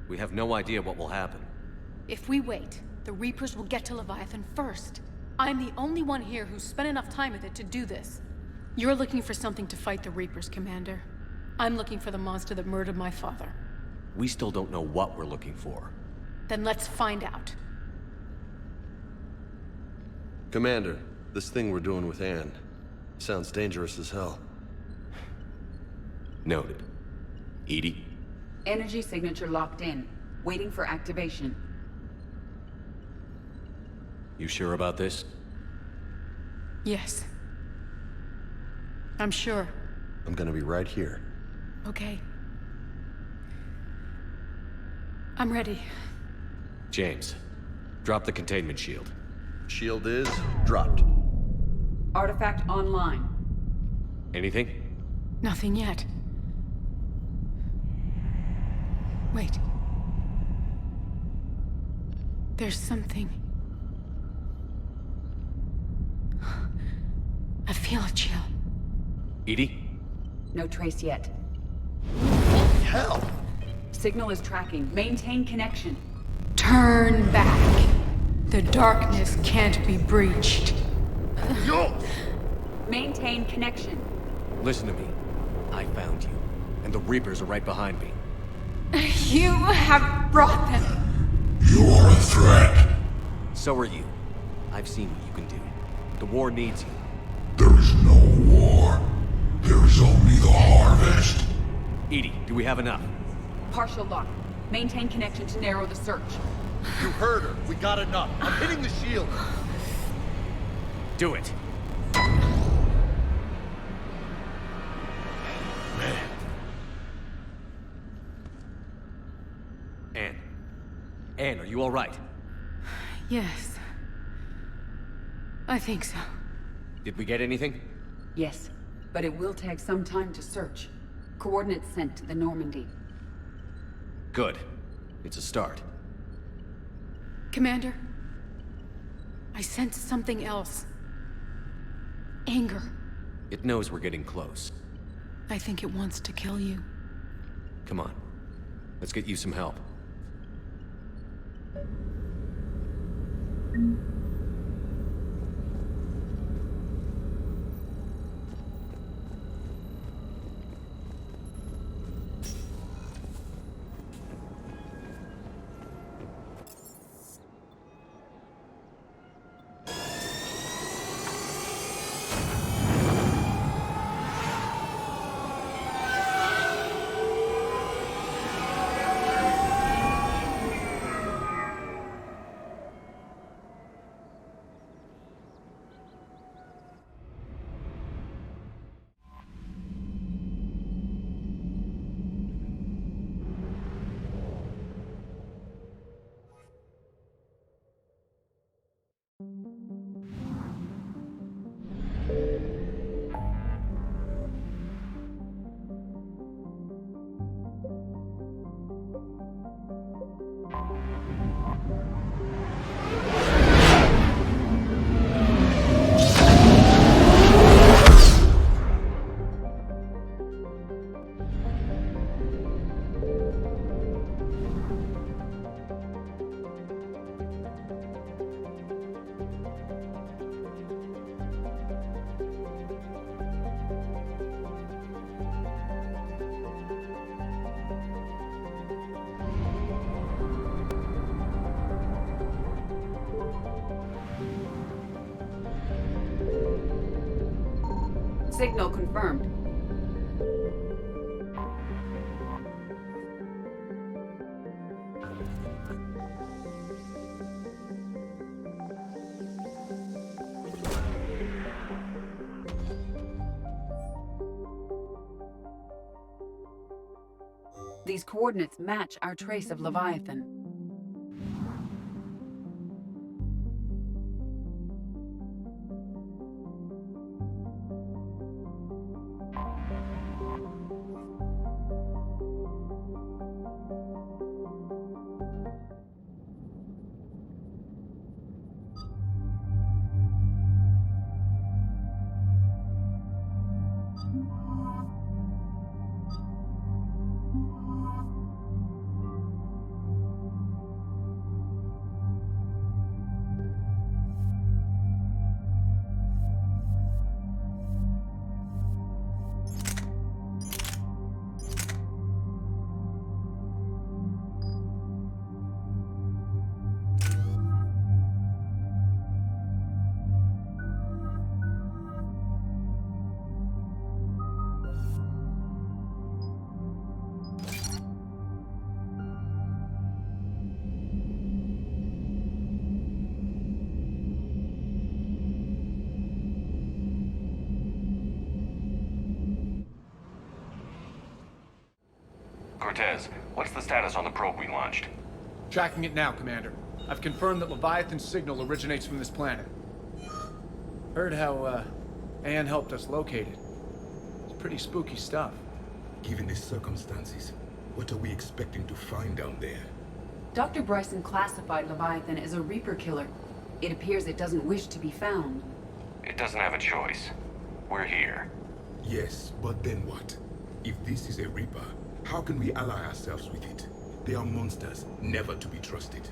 We have no idea what will happen. If we wait, the Reapers will get to Leviathan first. I'm the only one here who's spent enough time with it to do this. You're looking for something to fight the Reapers, Commander. I'm looking for the monster that murdered my father. We still don't know what we're looking for. Then let's find out. Commander, this thing we're doing with Anne sounds dangerous as hell. Noted. Edie? Energy signature locked in. Waiting for activation. You sure about this? Yes. I'm sure. I'm gonna be right here. Okay. I'm ready. James, drop the containment shield. Shield is dropped. Artifact online. Anything? Nothing yet. Wait. There's something. I feel a chill. Edie? No trace yet. Hell! Signal is tracking. Maintain connection. Turn back. The darkness can't be breached. Yo! Maintain connection. Listen to me. I found you, and the Reapers are right behind me. You have brought them. You are a threat. So are you. I've seen what you can do. The war needs you. There is no war. There is only the harvest. Edie, do we have enough? Partial lock. Maintain connection to narrow the search. You heard her. We got enough. I'm hitting the shield. Do it. Man. Anne. Anne, are you all right? Yes. I think so. Did we get anything? Yes, but it will take some time to search. Coordinates sent to the Normandy. Good. It's a start. Commander, I sense something else. Anger. It knows we're getting close. I think it wants to kill you. Come on. Let's get you some help. Signal confirmed. These coordinates match our trace of Leviathan. Cortez, what's the status on the probe we launched? Tracking it now, Commander. I've confirmed that Leviathan's signal originates from this planet. Heard how, Anne helped us locate it. It's pretty spooky stuff. Given the circumstances, what are we expecting to find down there? Dr. Bryson classified Leviathan as a Reaper killer. It appears it doesn't wish to be found. It doesn't have a choice. We're here. Yes, but then what? If this is a Reaper, how can we ally ourselves with it? They are monsters, never to be trusted.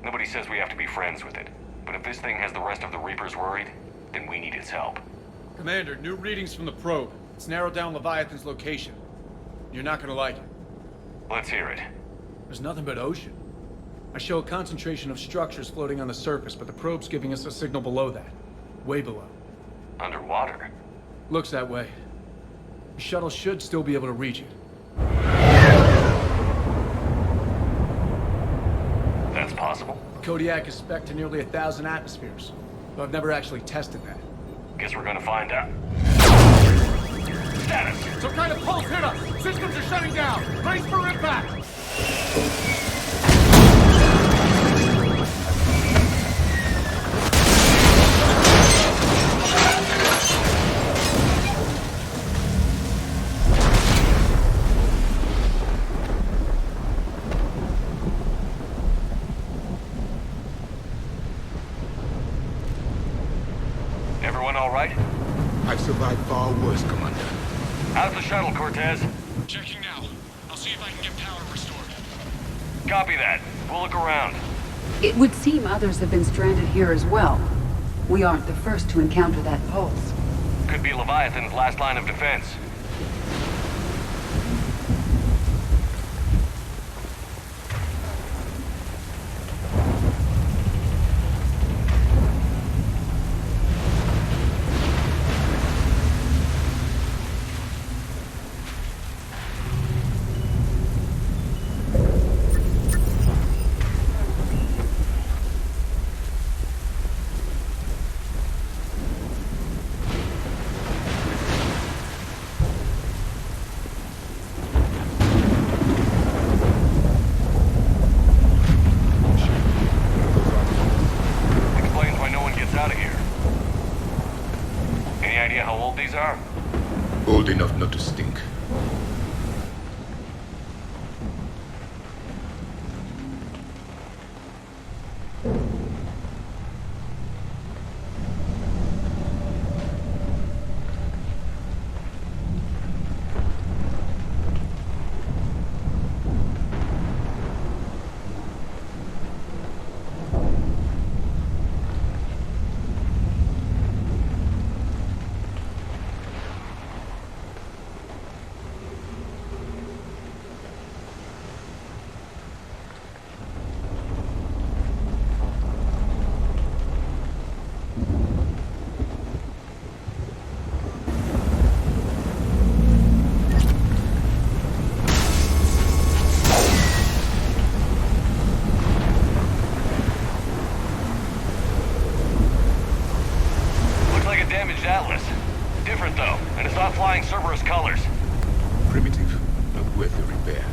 Nobody says we have to be friends with it. But if this thing has the rest of the Reapers worried, then we need its help. Commander, new readings from the probe. It's narrowed down Leviathan's location. You're not gonna like it. Let's hear it. There's nothing but ocean. I show a concentration of structures floating on the surface, but the probe's giving us a signal below that. Way below. Underwater? Looks that way. The shuttle should still be able to reach it. That's possible? Kodiak is spec'd to nearly 1,000 atmospheres, but I've never actually tested that. Guess we're gonna find out. Status! Some kind of pulse hit us! Systems are shutting down! Brace for impact! Everyone all right? I've survived far worse, Commander. How's the shuttle, Cortez? Checking now. I'll see if I can get power restored. Copy that. We'll look around. It would seem others have been stranded here as well. We aren't the first to encounter that pulse. Could be Leviathan's last line of defense. Old enough not to stink. Atlas. Different though, and it's not flying Cerberus colors. Primitive. A worth the repair.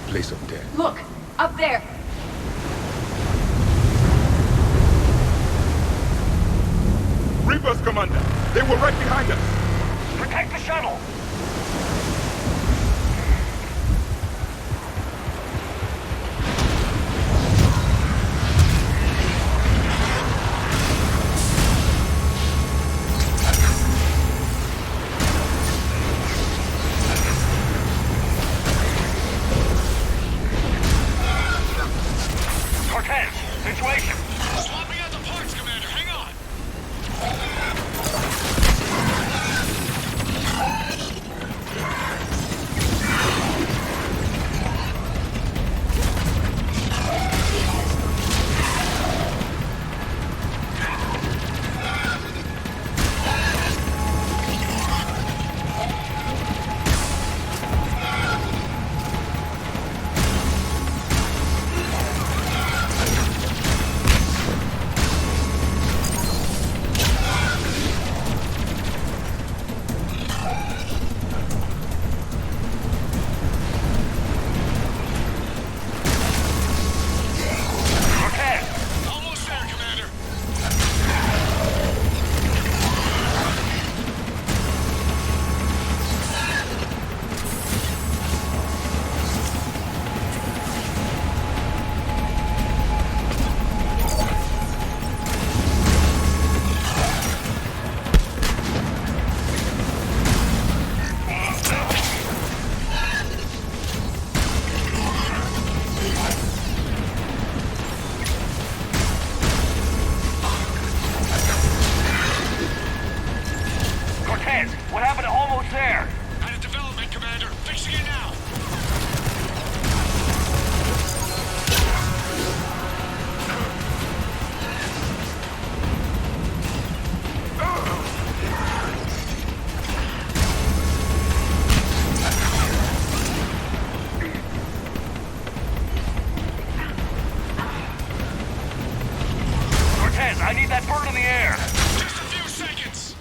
Place up there. Look! Up there! Reapers, Commander! They were right behind us! Protect the shuttle! Situation! Swapping out the parts, Commander. Hang on! in the air. Just a few seconds.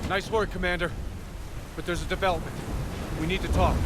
Nice work, Commander. But there's a development. We need to talk.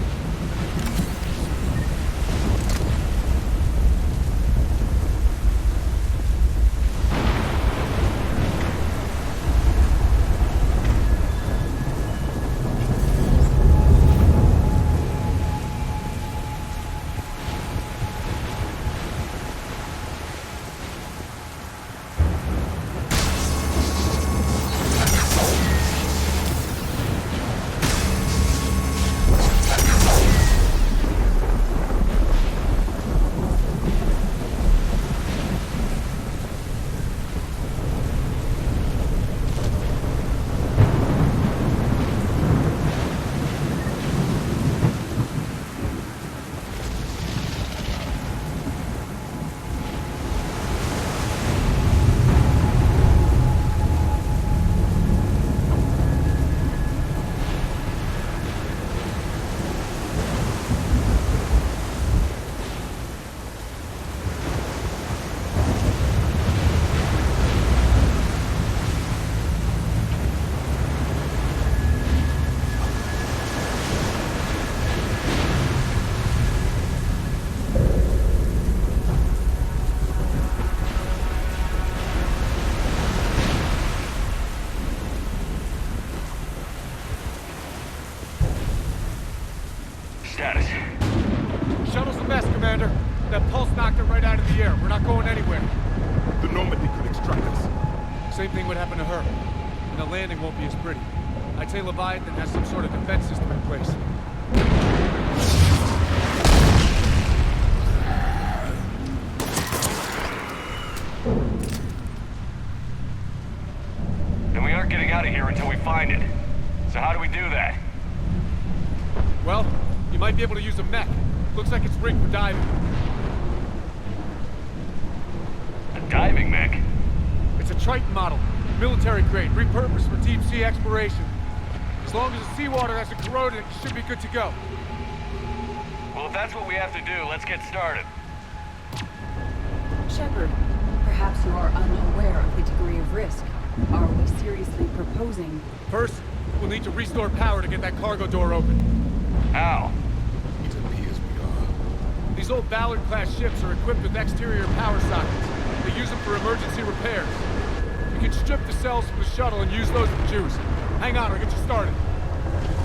Status. Shuttle's the best, Commander. That pulse knocked it right out of the air. We're not going anywhere. The Normandy could extract us. Same thing would happen to her. And the landing won't be as pretty. I'd say Leviathan has some sort of defense system in place. Then we aren't getting out of here until we find it. So how do we do that? Well, you might be able to use a mech. Looks like it's rigged for diving. A diving mech? It's a Triton model. Military grade, repurposed for deep sea exploration. As long as the seawater hasn't corroded, it should be good to go. Well, if that's what we have to do, let's get started. Shepard, perhaps you are unaware of the degree of risk. Are we seriously proposing... First, we'll need to restore power to get that cargo door open. How? It appears we are. These old Ballard-class ships are equipped with exterior power sockets. They use them for emergency repairs. You can strip the cells from the shuttle and use those for juice. Hang on, I'll get you started.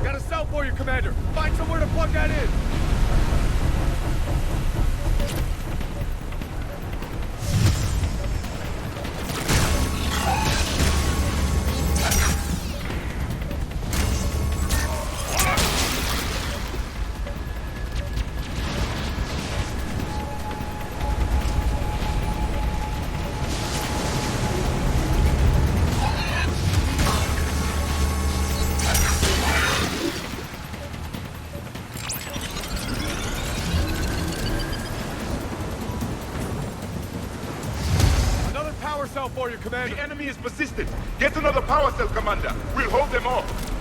Got a cell for you, Commander. Find somewhere to plug that in. Cell for you, Commander. The enemy is persistent. Get another power cell, Commander. We'll hold them off.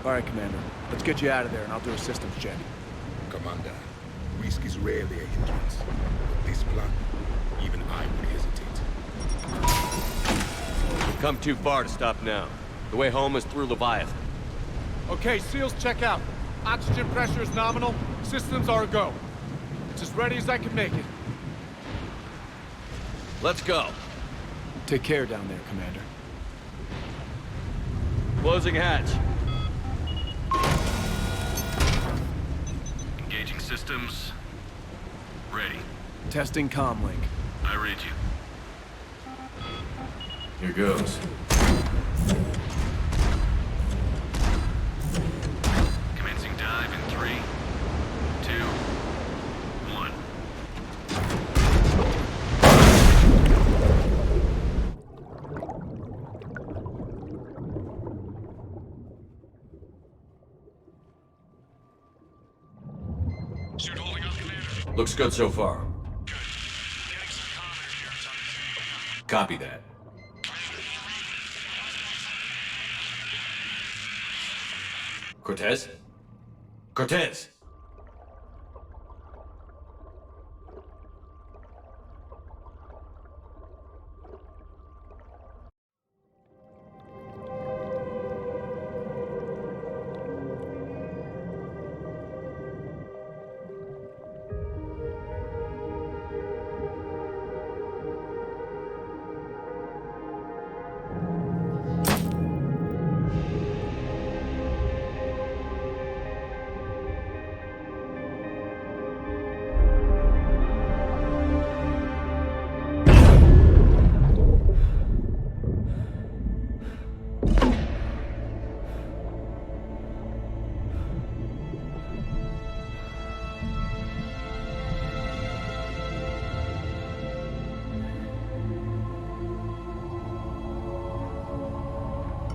All right, Commander. Let's get you out of there, and I'll do a systems check. Commander, risk is rarely a hindrance. But this plan, even I would hesitate. We've come too far to stop now. The way home is through Leviathan. Okay, SEALs check out. Oxygen pressure is nominal. Systems are a go. It's as ready as I can make it. Let's go. Take care down there, Commander. Closing hatch. Engaging systems. Ready. Testing comm link. I read you. Here goes. Commencing dive in 3, 2, 1. Suit holding up, Commander. Looks good so far. Copy that. Cortez? Cortez!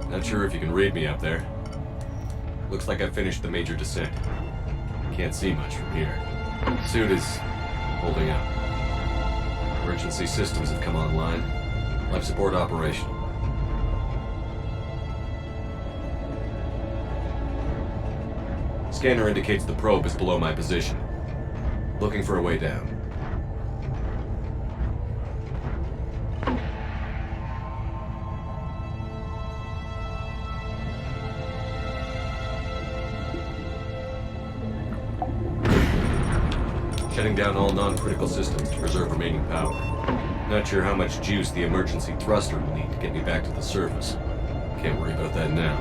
Not sure if you can read me up there. Looks like I've finished the major descent. Can't see much from here. Suit is holding up. Emergency systems have come online. Life support operational. Scanner indicates the probe is below my position. Looking for a way down. Shutting down all non-critical systems to preserve remaining power. Not sure how much juice the emergency thruster will need to get me back to the surface. Can't worry about that now.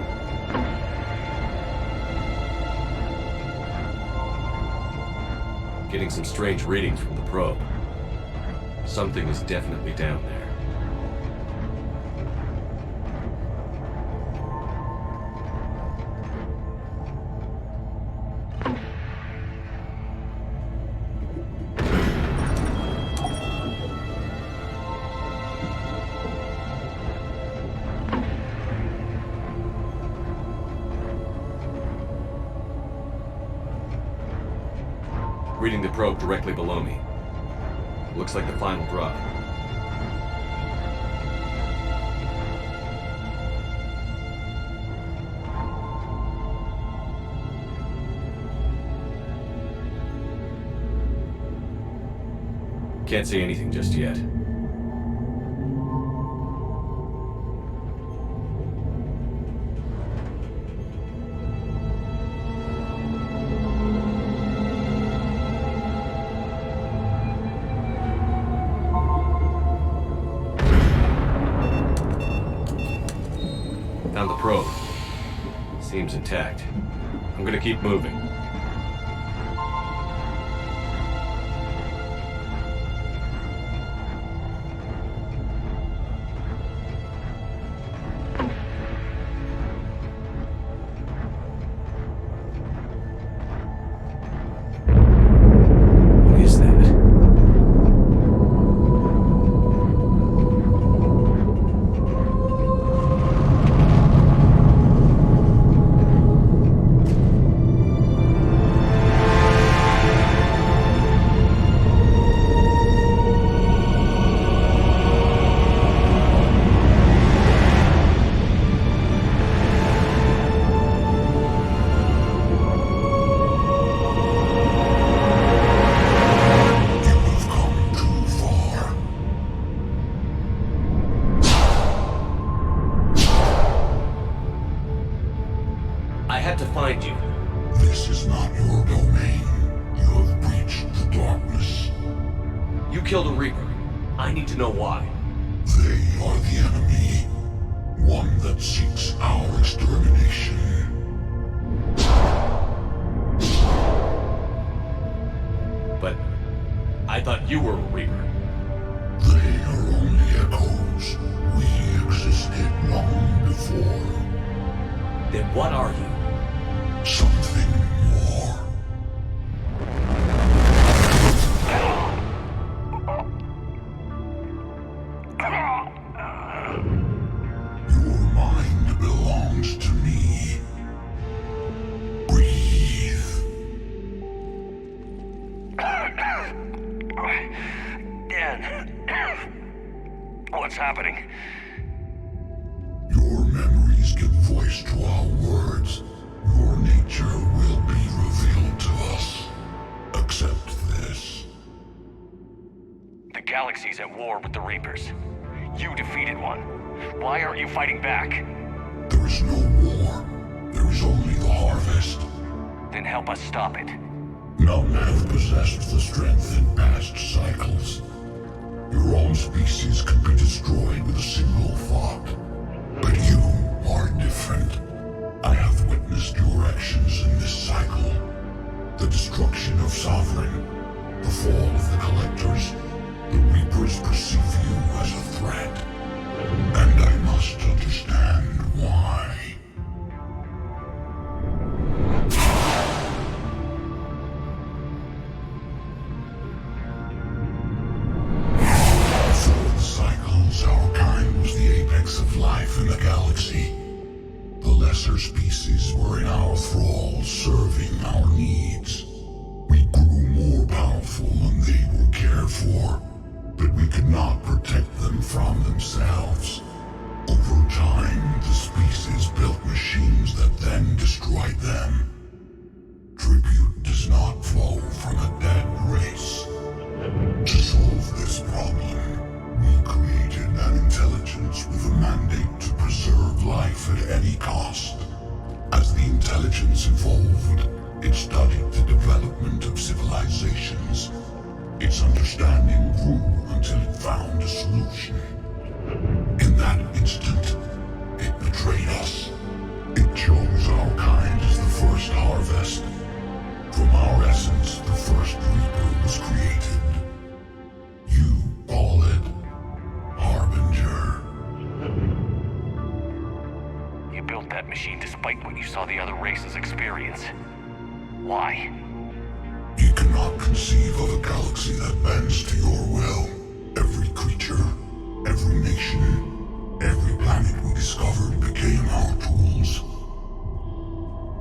Getting some strange readings from the probe. Something is definitely down there. Reading the probe directly below me. Looks like the final drop. Can't see anything just yet. Found the probe. Seems intact. I'm gonna keep moving. What is that? I had to find you. This is not your domain. You have breached the darkness. You killed a Reaper. I need to know why. They are the enemy. One that seeks our extermination. But I thought you were a Reaper. They are only echoes. We existed long before. Then what are you? Something more. Your mind belongs to me. Breathe. Dan. What's happening? Your memories give voice to our words. Your nature will be revealed to us. Accept this. The galaxy's at war with the Reapers. You defeated one. Why aren't you fighting back? There is no war. There is only the harvest. Then help us stop it. None have possessed the strength in past cycles. Your own species could be destroyed with a single thought. But you are different. I have witnessed your actions in this cycle. The destruction of Sovereign, the fall of the Collectors. The Reapers perceive you as a threat. And I must understand why. Before the cycles, our kind was the apex of life in the galaxy. The lesser species were in our thrall, serving our needs. We grew more powerful and they were cared for, but we could not protect them from themselves. Over time, the species built machines that then destroyed them. Tribute does not flow from a dead race. To solve this problem, we created an intelligence with a mandate to preserve life at any cost. As the intelligence evolved, it studied the development of civilizations. Its understanding grew until it found a solution. In that instant, it betrayed us. It chose our kind as the first harvest. From our essence, the first Reaper was created. You call it Harbinger. You built that machine despite what you saw the other races experience. Why? You cannot conceive of a galaxy that bends to your will. Every creature, every nation, every planet we discovered became our tools.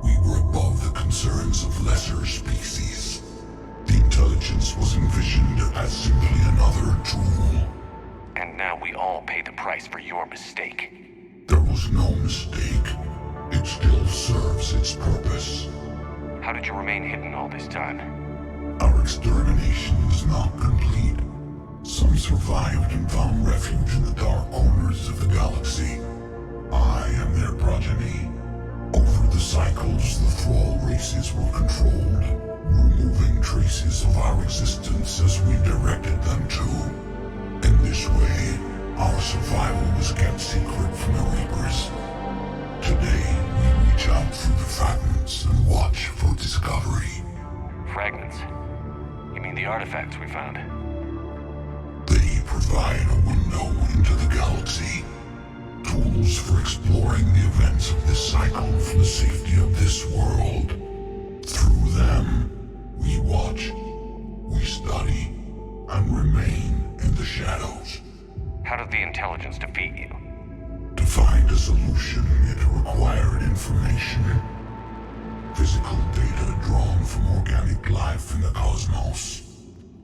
We were above the concerns of lesser species. The intelligence was envisioned as simply another tool. And now we all pay the price for your mistake. There was no mistake. It still serves its purpose. How did you remain hidden all this time? Our extermination is not complete. Some survived and found refuge in the dark corners of the galaxy. I am their progeny. Over the cycles, the thrall races were controlled, removing traces of our existence as we directed them to. In this way, our survival was kept secret from the Reapers. Today, we reach out through the fragments and watch for discovery. Fragments? You mean the artifacts we found? They provide a window into the galaxy. Tools for exploring the events of this cycle for the safety of this world. Through them, we watch, we study, and remain in the shadows. How did the intelligence defeat you? To find a solution, it required information. Physical data drawn from organic life in the cosmos.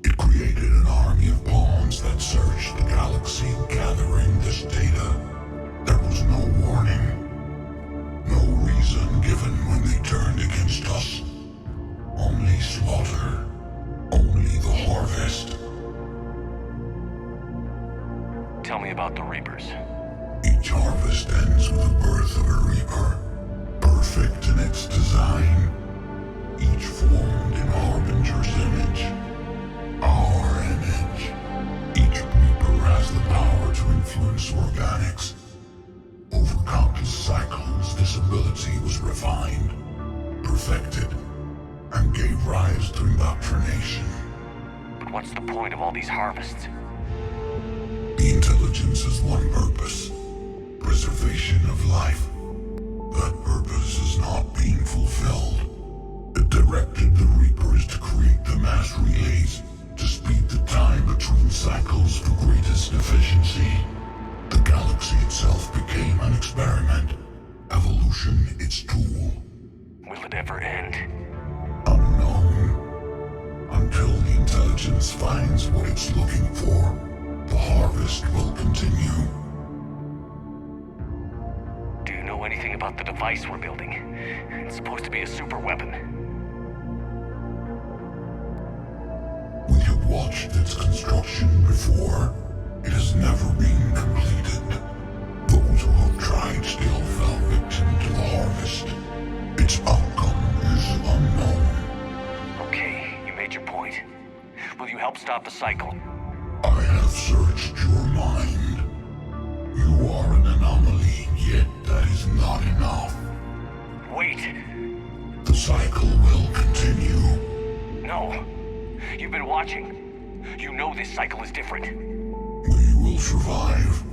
It created an army of pawns that searched the galaxy, gathering this data. There was no warning. No reason given when they turned against us. Only slaughter. Only the harvest. Tell me about the Reapers. Each harvest ends with the birth of a Reaper. Perfect in its design. Each formed in Harbinger's image. Our image. Each Reaper has the power to influence organics. Over countless cycles, this ability was refined, perfected, and gave rise to indoctrination. But what's the point of all these harvests? The intelligence has one purpose: preservation of life. That purpose is not being fulfilled. It directed the Reapers to create the mass relays to speed the time between cycles for greatest efficiency. The galaxy itself became an experiment. Evolution its tool. Will it ever end? Unknown. Until the intelligence finds what it's looking for, the harvest will continue. Do you know anything about the device we're building? It's supposed to be a super weapon. We have watched its construction before. It has never been completed. Those who have tried still fell victim to the harvest. Its outcome is unknown. Okay, you made your point. Will you help stop the cycle? I have searched your mind. You are an anomaly, yet that is not enough. Wait! The cycle will continue. No. You've been watching. You know this cycle is different. We will survive.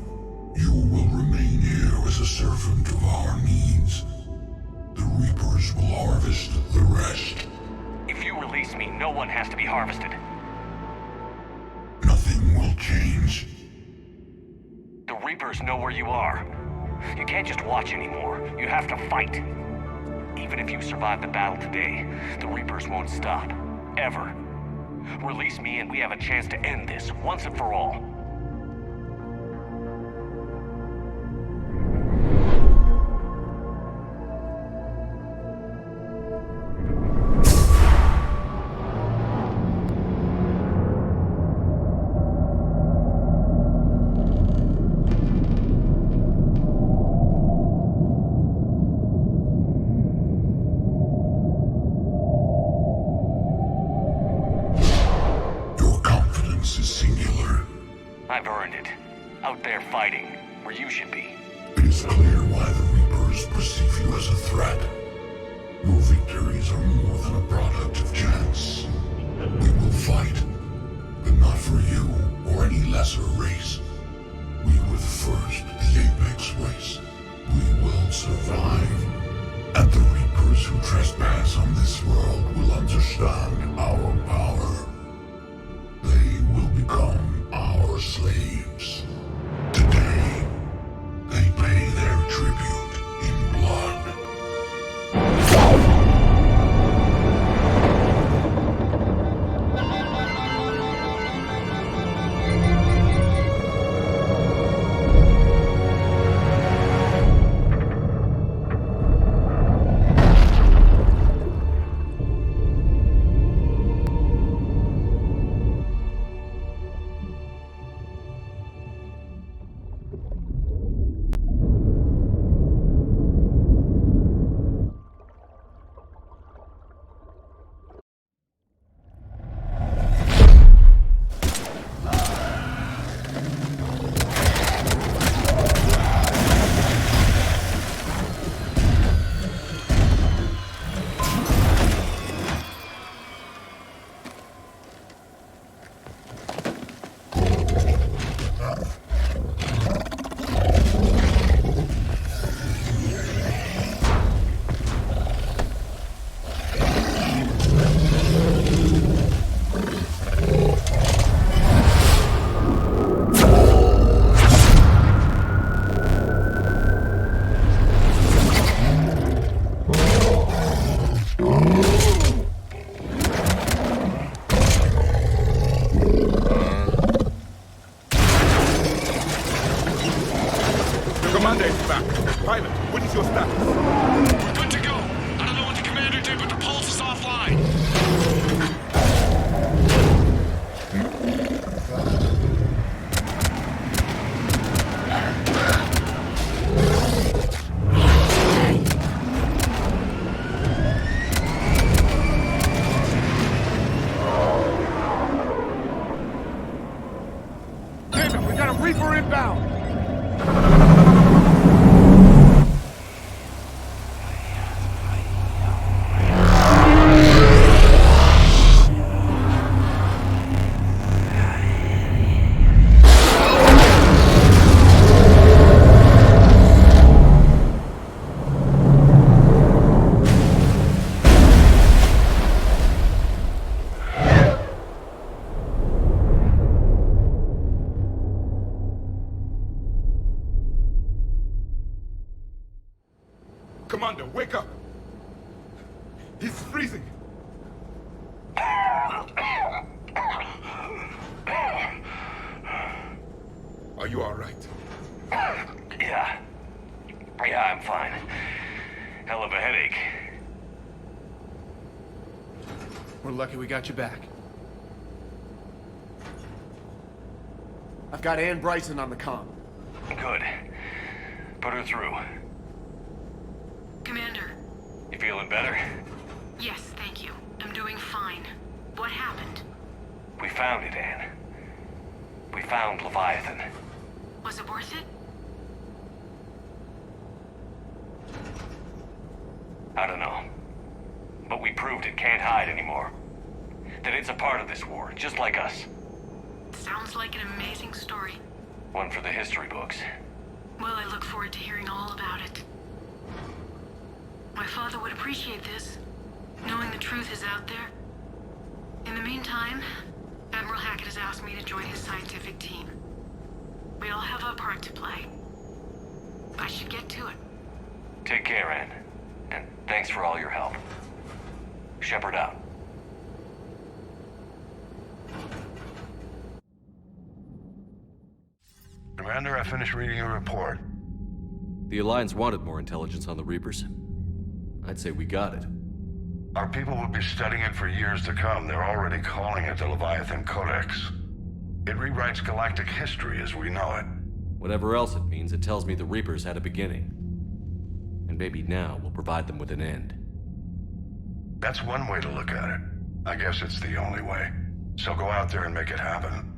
You will remain here as a servant of our needs. The Reapers will harvest the rest. If you release me, no one has to be harvested. Nothing will change. The Reapers know where you are. You can't just watch anymore. You have to fight. Even if you survive the battle today, the Reapers won't stop. Ever. Release me and we have a chance to end this, once and for all. I've earned it. Out there fighting, where you should be. It is clear why the Reapers perceive you as a threat. Your victories are more than a product of chance. We will fight, but not for you or any lesser race. We were the first, the Apex race. We will survive. And the Reapers who trespass on this world will understand our power. They will become our slaves. Today, they pay their tribute in blood. Commander is back. Pilot, what is your status? We're good to go. I don't know what the commander did, but the pulse is offline. Damn it, we got a Reaper inbound! Commander, wake up! He's freezing! Are you all right? Yeah. Yeah, I'm fine. Hell of a headache. We're lucky we got you back. I've got Ann Bryson on the comm. Good. Put her through. Commander. You feeling better? Yes, thank you. I'm doing fine. What happened? We found it, Anne. We found Leviathan. Was it worth it? I don't know. But we proved it can't hide anymore. That it's a part of this war, just like us. Sounds like an amazing story. One for the history books. Well, I look forward to hearing all about it. My father would appreciate this, knowing the truth is out there. In the meantime, Admiral Hackett has asked me to join his scientific team. We all have a part to play. I should get to it. Take care, Anne. And thanks for all your help. Shepard out. Commander, I finished reading your report. The Alliance wanted more intelligence on the Reapers. I'd say we got it. Our people will be studying it for years to come. They're already calling it the Leviathan Codex. It rewrites galactic history as we know it. Whatever else it means, it tells me the Reapers had a beginning. And maybe now we'll provide them with an end. That's one way to look at it. I guess it's the only way. So go out there and make it happen.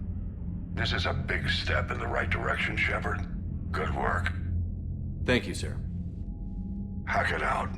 This is a big step in the right direction, Shepard. Good work. Thank you, sir. Hackett out.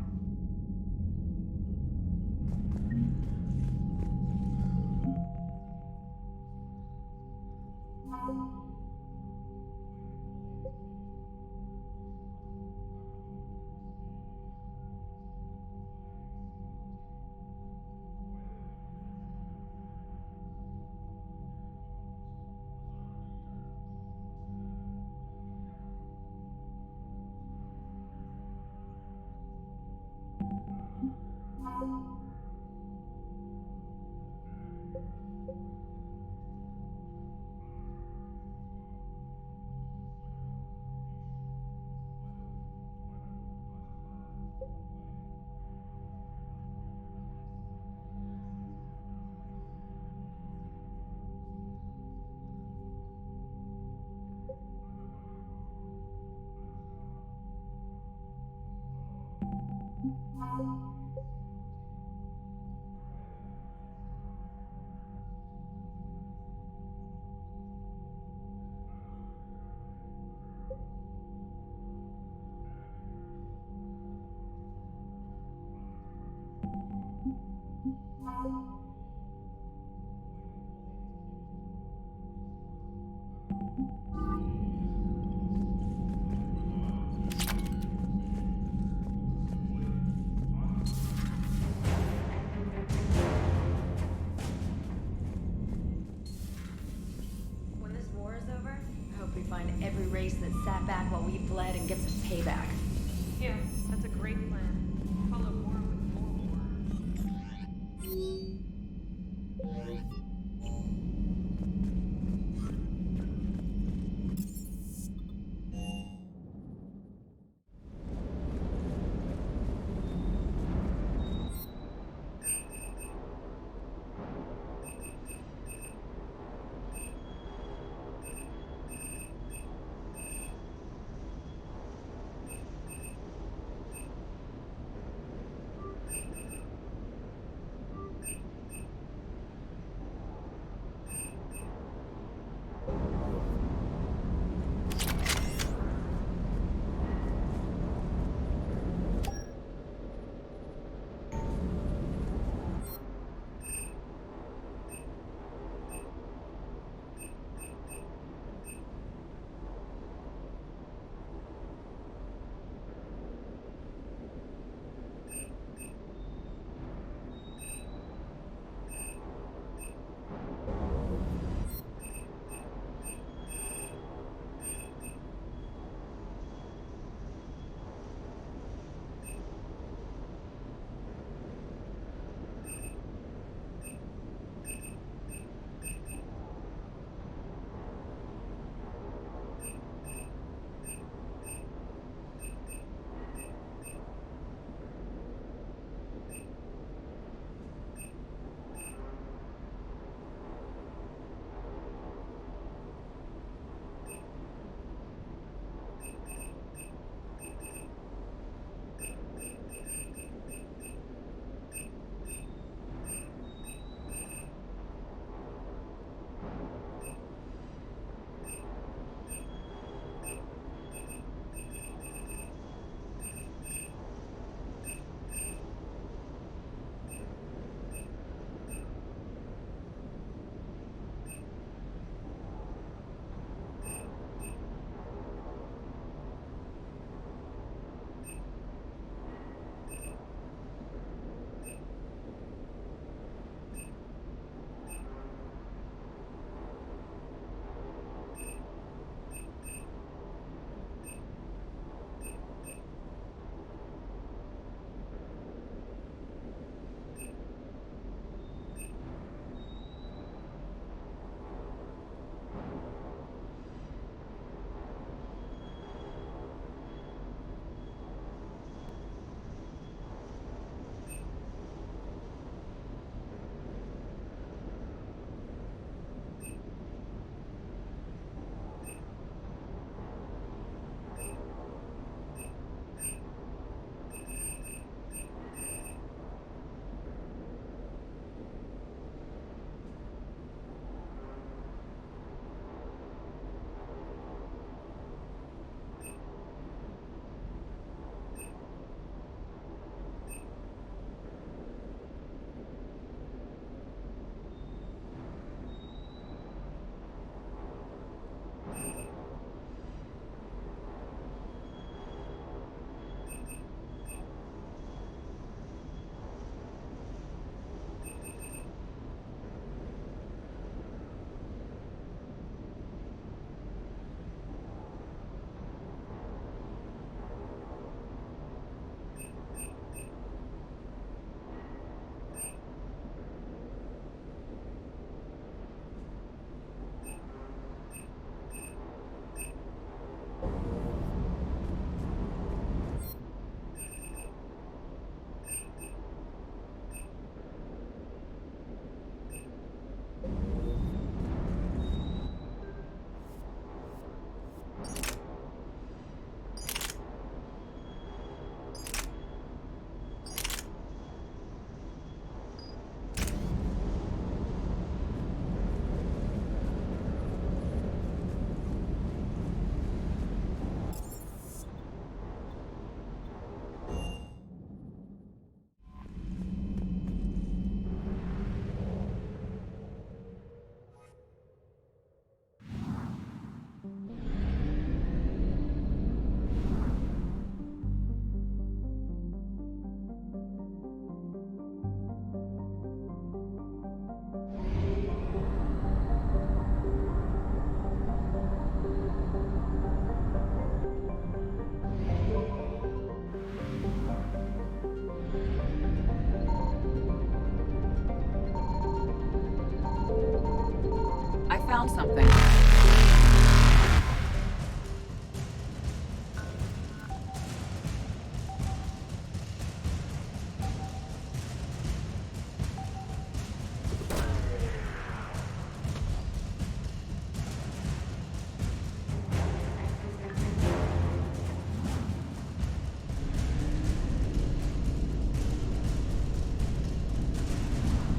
When this war is over, I hope we find every race that sat back while we bled and get some payback. Yeah, that's a great plan. Follow war with more war.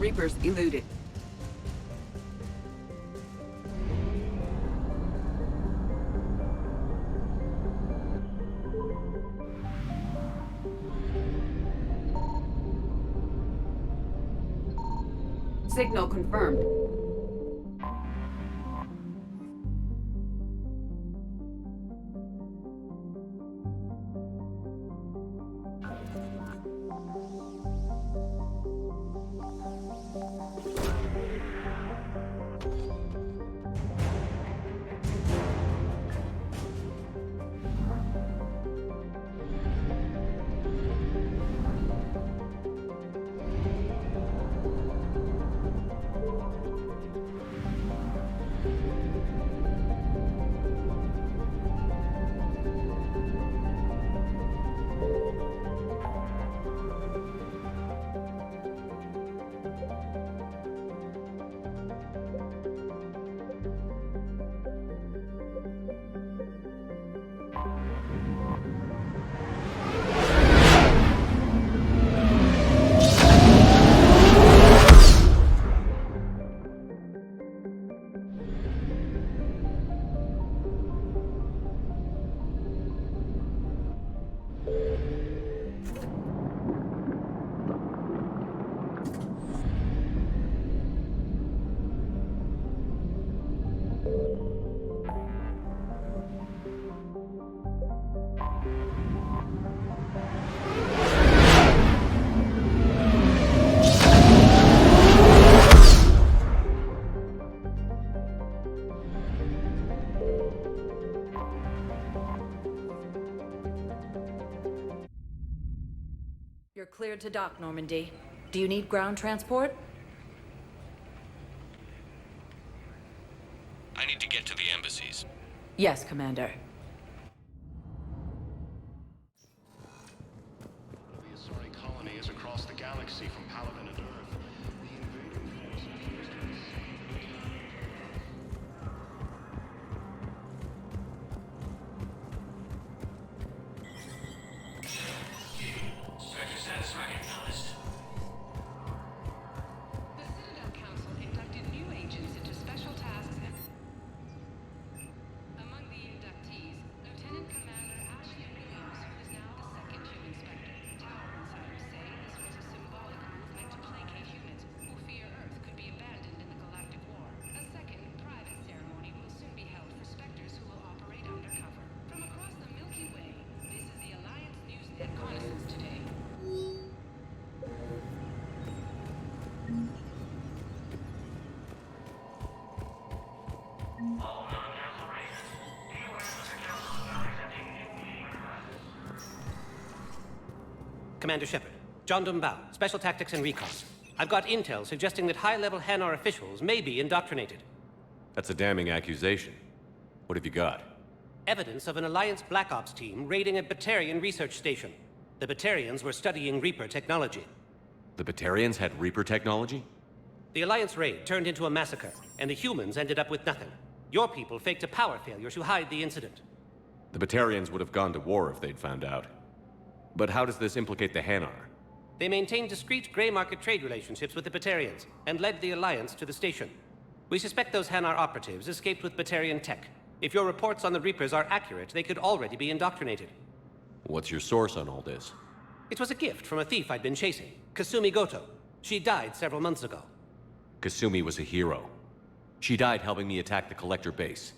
Reapers eluded. Signal confirmed. You're cleared to dock, Normandy. Do you need ground transport? I need to get to the embassies. Yes, Commander. The Asari colony is across the galaxy from Paladin and Earth. The invading force appears to be... Sector status recognized. The Citadel Council inducted new agents into special tasks and... Among the inductees, Lieutenant Commander Ashley Williams, who is now the second human Spectre. Tower insiders say this was a symbolic move meant to placate humans who fear Earth could be abandoned in the galactic war. A second, private ceremony will soon be held for Spectres who will operate undercover. From across the Milky Way, this is the Alliance News Reconnaissance today. Commander Shepard, John Dumbao, Special Tactics and Recon. I've got intel suggesting that high-level Hanar officials may be indoctrinated. That's a damning accusation. What have you got? Evidence of an Alliance Black Ops team raiding a Batarian research station. The Batarians were studying Reaper technology. The Batarians had Reaper technology? The Alliance raid turned into a massacre, and the humans ended up with nothing. Your people faked a power failure to hide the incident. The Batarians would have gone to war if they'd found out. But how does this implicate the Hanar? They maintained discreet gray market trade relationships with the Batarians, and led the Alliance to the station. We suspect those Hanar operatives escaped with Batarian tech. If your reports on the Reapers are accurate, they could already be indoctrinated. What's your source on all this? It was a gift from a thief I'd been chasing, Kasumi Goto. She died several months ago. Kasumi was a hero. She died helping me attack the Collector base.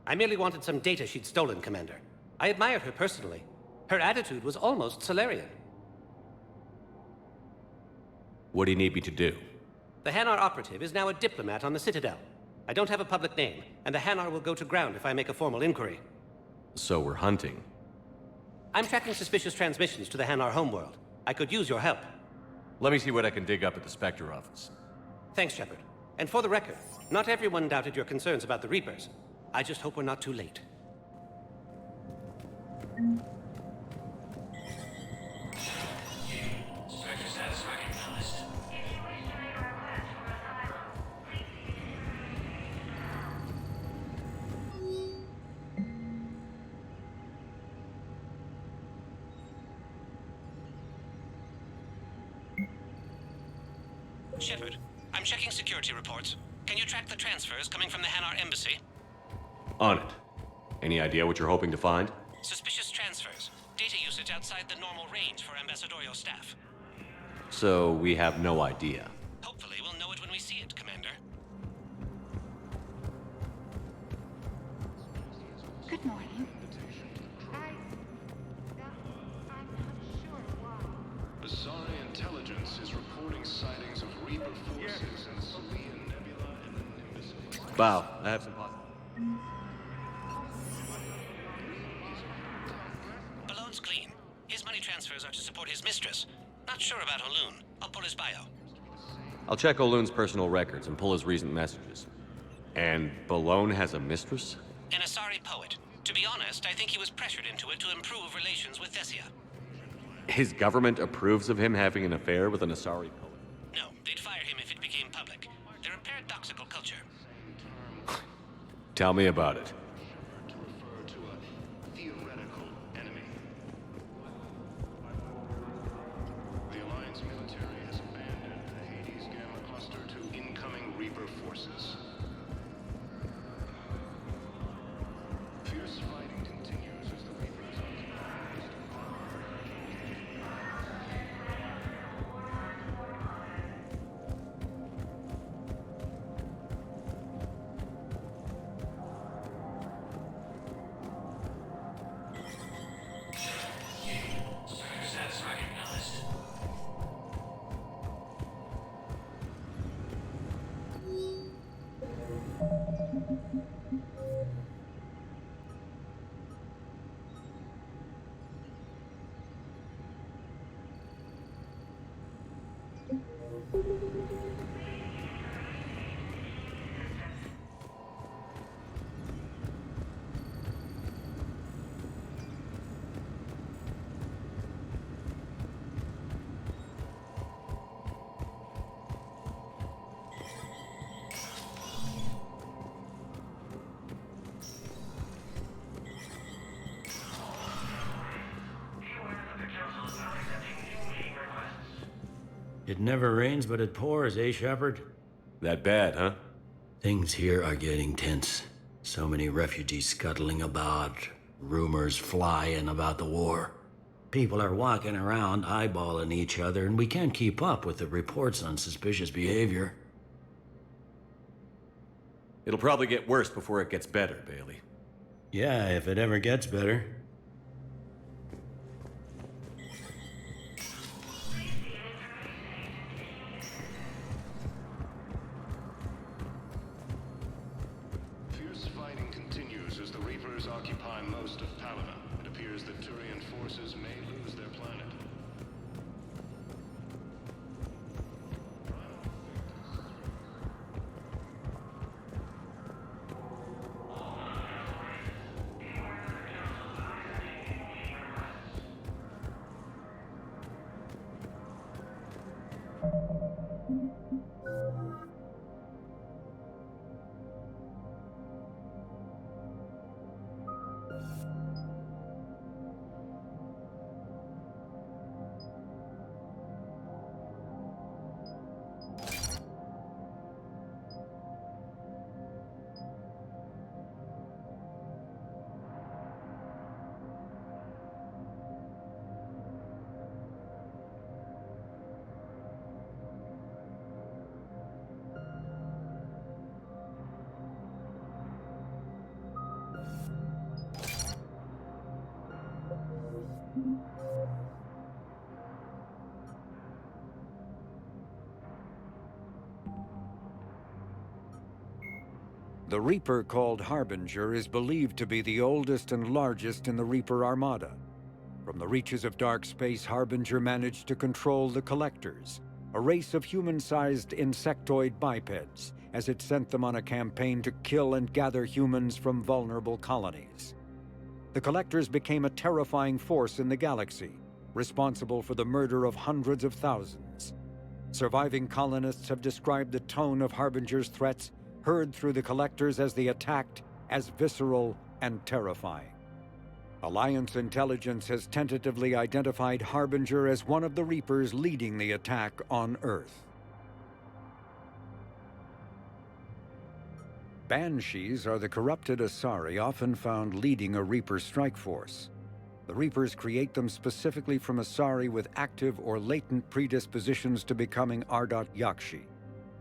I merely wanted some data she'd stolen, Commander. I admired her personally. Her attitude was almost Solarian. What do you need me to do? The Hanar operative is now a diplomat on the Citadel. I don't have a public name, and the Hanar will go to ground if I make a formal inquiry. So we're hunting. I'm tracking suspicious transmissions to the Hanar homeworld. I could use your help. Let me see what I can dig up at the Spectre office. Thanks, Shepard. And for the record, not everyone doubted your concerns about the Reapers. I just hope we're not too late. Sector status recognized. Shepard, I'm checking security reports. Can you track the transfers coming from the Hanar embassy? On it. Any idea what you're hoping to find? Suspicious transfers. Data usage outside the normal range for ambassadorial staff. So we have no idea. Hopefully we'll know it when we see it, Commander. Good morning. Asari intelligence is reporting sightings of Reaper forces in Celia Nebula and the Nimbus. Bow, I have some Balloon's clean. His money transfers are to support his mistress. Not sure about Holoon. I'll pull his bio. I'll check O'Loon's personal records and pull his recent messages. And Balone has a mistress? An Asari poet. To be honest, I think he was pressured into it to improve relations with Thessia. His government approves of him having an affair with an Asari poet? No, they'd fire him if it became public. They're a paradoxical culture. Tell me about it. To refer to a theoretical enemy. The Alliance military has abandoned the Hades Gamma cluster to incoming Reaper forces. Fierce fighting continues as the Reapers Status recognized. It never rains, but it pours, eh, Shepard? That bad, huh? Things here are getting tense. So many refugees scuttling about, rumors flying about the war. People are walking around eyeballing each other, and we can't keep up with the reports on suspicious behavior. It'll probably get worse before it gets better, Bailey. Yeah, if it ever gets better. Fierce fighting continues as the Reapers occupy most of Palana. It appears that Turian forces may lose their planet. The Reaper called Harbinger is believed to be the oldest and largest in the Reaper Armada. From the reaches of dark space, Harbinger managed to control the Collectors, a race of human-sized insectoid bipeds, as it sent them on a campaign to kill and gather humans from vulnerable colonies. The Collectors became a terrifying force in the galaxy, responsible for the murder of hundreds of thousands. Surviving colonists have described the tone of Harbinger's threats heard through the Collectors as they attacked as visceral and terrifying. Alliance intelligence has tentatively identified Harbinger as one of the Reapers leading the attack on Earth. Banshees are the corrupted Asari often found leading a Reaper strike force. The Reapers create them specifically from Asari with active or latent predispositions to becoming Ardat Yakshi,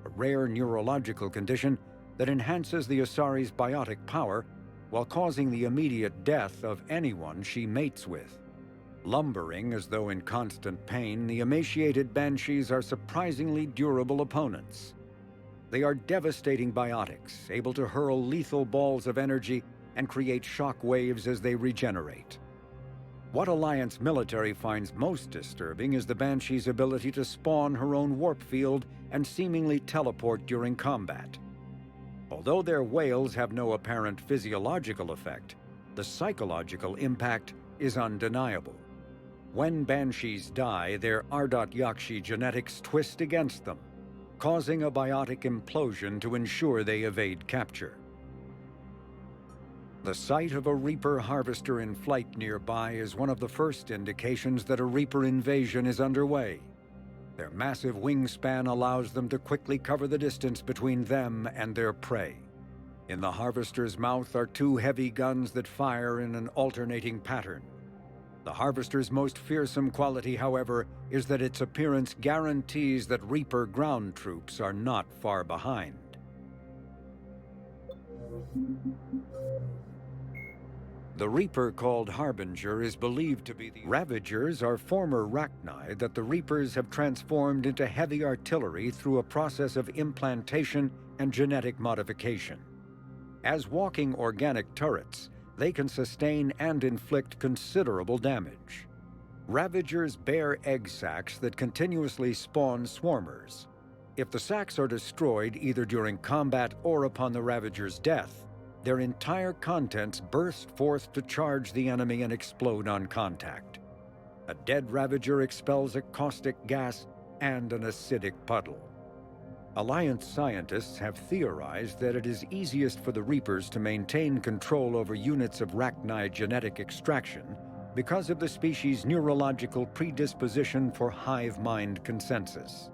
a rare neurological condition that enhances the Asari's biotic power while causing the immediate death of anyone she mates with. Lumbering as though in constant pain, the emaciated Banshees are surprisingly durable opponents. They are devastating biotics, able to hurl lethal balls of energy and create shock waves as they regenerate. What Alliance military finds most disturbing is the Banshee's ability to spawn her own warp field and seemingly teleport during combat. Although their wails have no apparent physiological effect, the psychological impact is undeniable. When Banshees die, their Ardat Yakshi genetics twist against them, causing a biotic implosion to ensure they evade capture. The sight of a Reaper harvester in flight nearby is one of the first indications that a Reaper invasion is underway. Their massive wingspan allows them to quickly cover the distance between them and their prey. In the harvester's mouth are two heavy guns that fire in an alternating pattern. The harvester's most fearsome quality, however, is that its appearance guarantees that Reaper ground troops are not far behind. The Reaper called Harbinger is believed to be the Ravagers are former Rachni that the Reapers have transformed into heavy artillery through a process of implantation and genetic modification. As walking organic turrets, they can sustain and inflict considerable damage. Ravagers bear egg sacs that continuously spawn swarmers. If the sacs are destroyed either during combat or upon the Ravager's death, their entire contents burst forth to charge the enemy and explode on contact. A dead Ravager expels a caustic gas and an acidic puddle. Alliance scientists have theorized that it is easiest for the Reapers to maintain control over units of Rachni genetic extraction because of the species' neurological predisposition for hive mind consensus.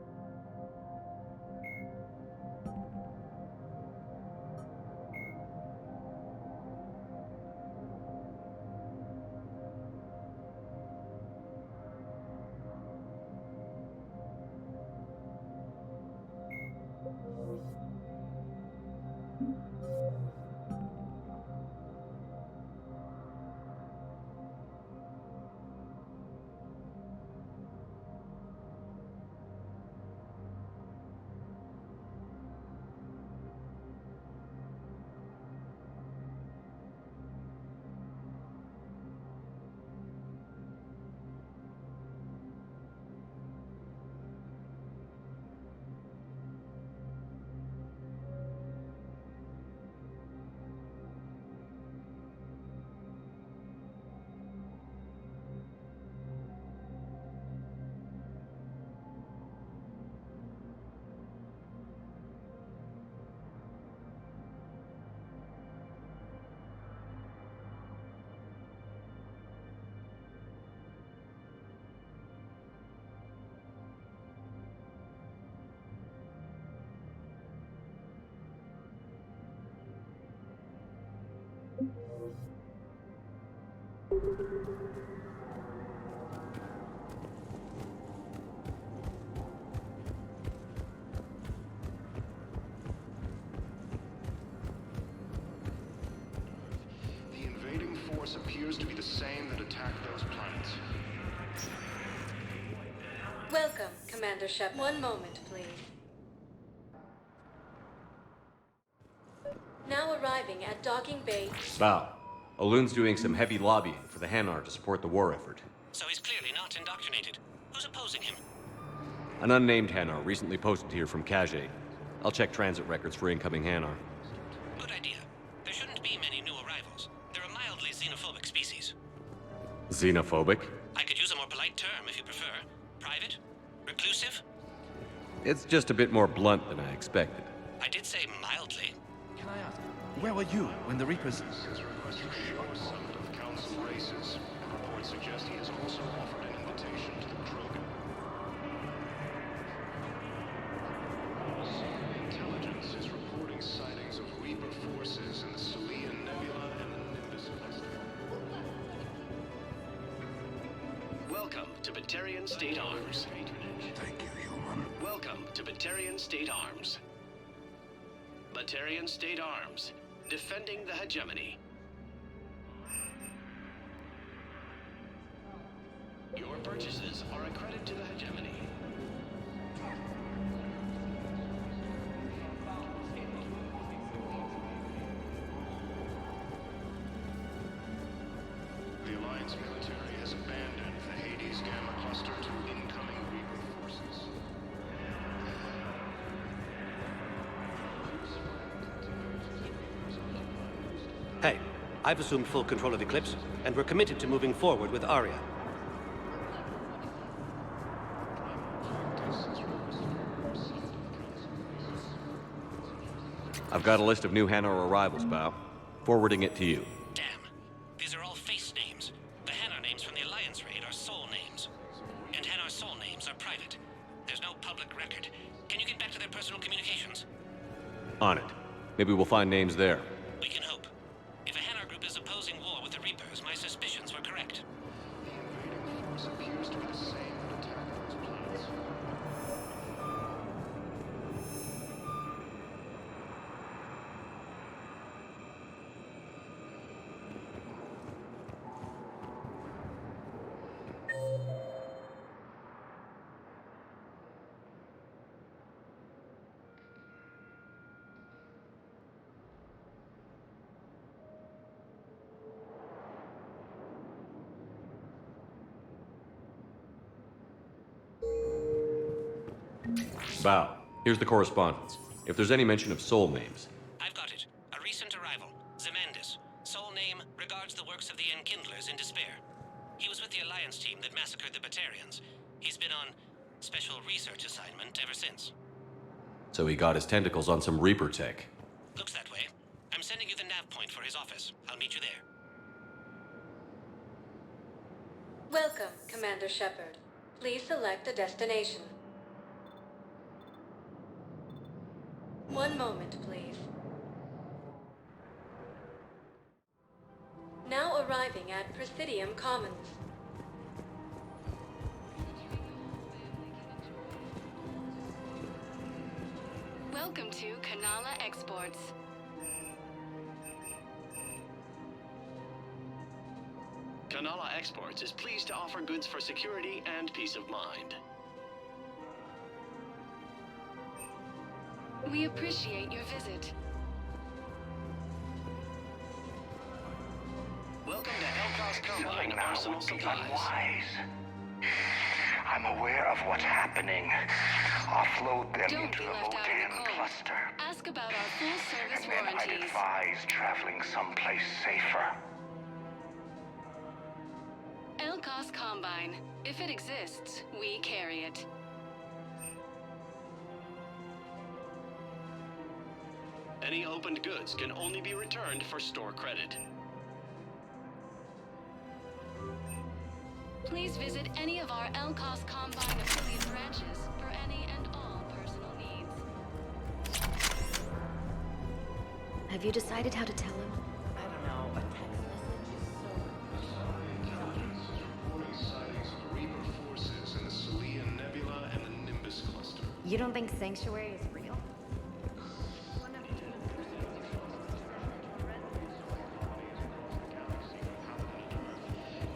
The invading force appears to be the same that attacked those planets. Welcome, Commander Shep. One moment, please. Now arriving at Docking Bay. Val, Olun's doing some heavy lobbying for the Hanar to support the war effort. So he's clearly not indoctrinated. Who's opposing him? An unnamed Hanar recently posted here from Kajay. I'll check transit records for incoming Hanar. Good idea. There shouldn't be many new arrivals. They're a mildly xenophobic species. Xenophobic? I could use a more polite term if you prefer. Private? Reclusive? It's just a bit more blunt than I expected. I did say mildly. Can I ask, where were you when the Reapers... His request to show a summit of council races, and reports suggest he has also offered an invitation to the Krogan. Intelligence is reporting sightings of Reaper Welcome to Batarian State Arms. Thank you, human. Welcome to Batarian State Arms. Batarian State Arms, defending the hegemony. Your purchases are a credit to the hegemony. The Alliance military has abandoned the Hades Gamma cluster to incoming Reaper forces. Hey, I've assumed full control of Eclipse, and we're committed to moving forward with Aria. I've got a list of new Hanar arrivals, Bao. Forwarding it to you. Damn. These are all face names. The Hanar names from the Alliance raid are soul names. And Hanar soul names are private. There's no public record. Can you get back to their personal communications? On it. Maybe we'll find names there. We can hope. If a Hanar group is opposing war with the Reapers, my suspicions were correct. The invading force appears to be the same that attacked those planets. Bao, here's the correspondence. If there's any mention of soul names. I've got it. A recent arrival. Zemandis. Soul name regards the works of the Enkindlers in despair. He was with the Alliance team that massacred the Batarians. He's been on special research assignment ever since. So he got his tentacles on some Reaper tech. Looks that way. I'm sending you the nav point for his office. I'll meet you there. Welcome, Commander Shepard. Please select a destination. One moment, please. Now arriving at Presidium Commons. Welcome to Kanala Exports. Kanala Exports is pleased to offer goods for security and peace of mind. We appreciate your visit. Welcome to Elcos Combine Now Arsenal would be Supplies. unwise. I'm aware of what's happening. Offload them Don't into be the left out in the Votan cold. cluster. Ask about our full service And then I'd warranties. advise traveling someplace safer. Elcos Combine. If it exists, we carry it. Any opened goods can only be returned for store credit. Please visit any of our Elcos Combine affiliate branches for any and all personal needs. Have you decided how to tell him? I don't know. A text Reporting sightings of the Reaper forces in the Celian Nebula and the Nimbus cluster. You don't think Sanctuary is real?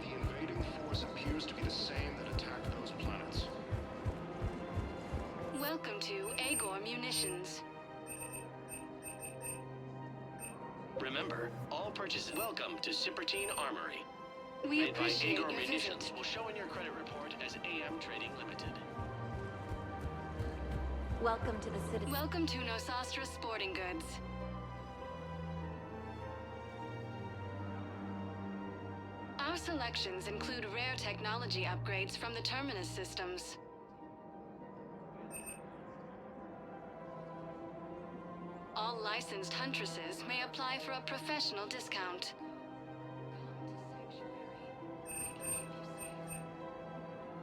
The invading force appears to be the same that attacked those planets. Welcome to Agor Munitions. Remember, all purchases. Welcome to Cipertine Armory. We Made by appreciate Agor your Munitions visit. will show in your credit report as AM Trading Limited. Welcome to the city. Welcome to Nosastra Sporting Goods. Our selections include rare technology upgrades from the Terminus systems. All licensed huntresses may apply for a professional discount.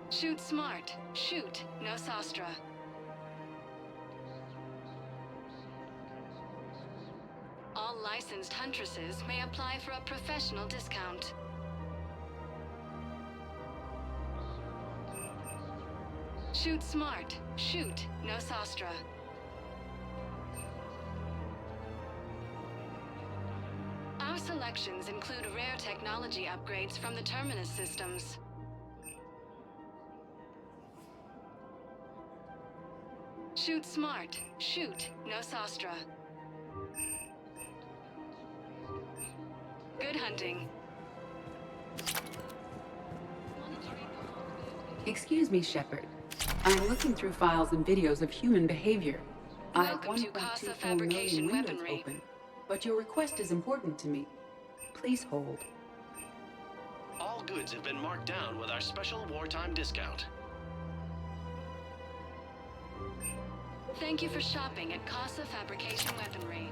Shoot smart. Shoot Nosastra. All licensed huntresses may apply for a professional discount. Shoot smart. Shoot, no sostra. Our selections include rare technology upgrades from the Terminus systems. Shoot smart. Shoot, no sostra. Good hunting. Excuse me, Shepard. I'm looking through files and videos of human behavior. Welcome I to have Casa 1.24 Fabrication million windows Weaponry. open, but your request is important to me. Please hold. All goods have been marked down with our special wartime discount. Thank you for shopping at Casa Fabrication Weaponry.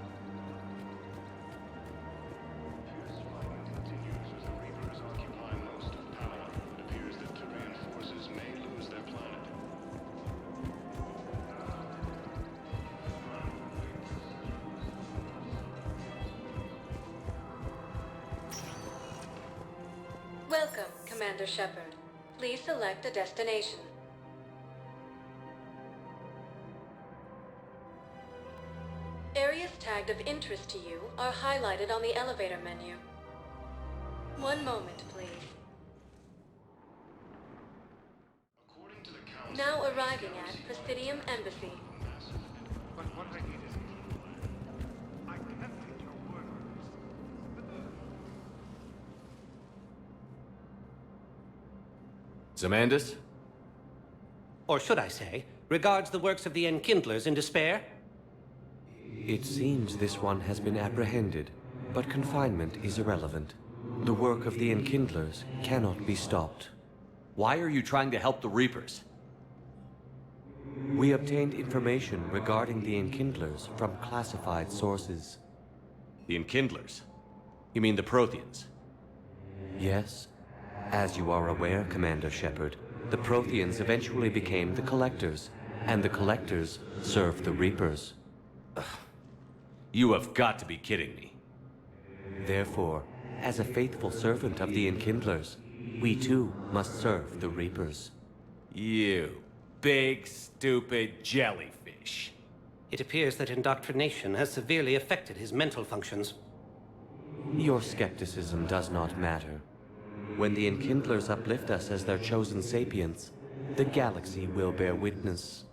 Welcome, Commander Shepard. Please select a destination. Areas tagged of interest to you are highlighted on the elevator menu. One moment, please. Now arriving at Presidium Embassy. But what I need is... I can't take your word. Zamandis? Or should I say, regards the works of the Enkindlers in despair? It seems this one has been apprehended, but confinement is irrelevant. The work of the Enkindlers cannot be stopped. Why are you trying to help the Reapers? We obtained information regarding the Enkindlers from classified sources. The Enkindlers? You mean the Protheans? Yes. As you are aware, Commander Shepard, the Protheans eventually became the Collectors, and the Collectors served the Reapers. You have got to be kidding me. Therefore, as a faithful servant of the Enkindlers, we too must serve the Reapers. You big, stupid jellyfish. It appears that indoctrination has severely affected his mental functions. Your skepticism does not matter. When the Enkindlers uplift us as their chosen sapients, the galaxy will bear witness.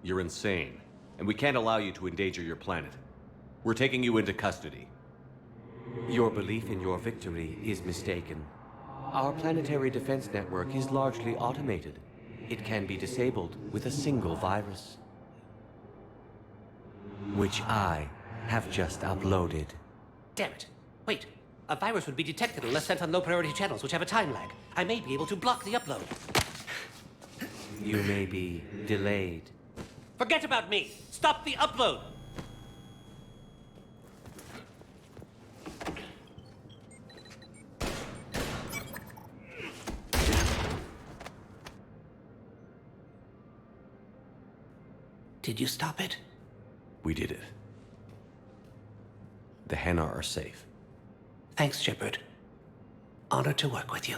You're insane, and we can't allow you to endanger your planet. We're taking you into custody. Your belief in your victory is mistaken. Our planetary defense network is largely automated. It can be disabled with a single virus, which I have just uploaded. Damn it. Wait. A virus would be detected unless sent on low-priority channels, which have a time lag. I may be able to block the upload. You may be delayed. Forget about me! Stop the upload! Did you stop it? We did it. The Hanar are safe. Thanks, Shepard. Honored to work with you.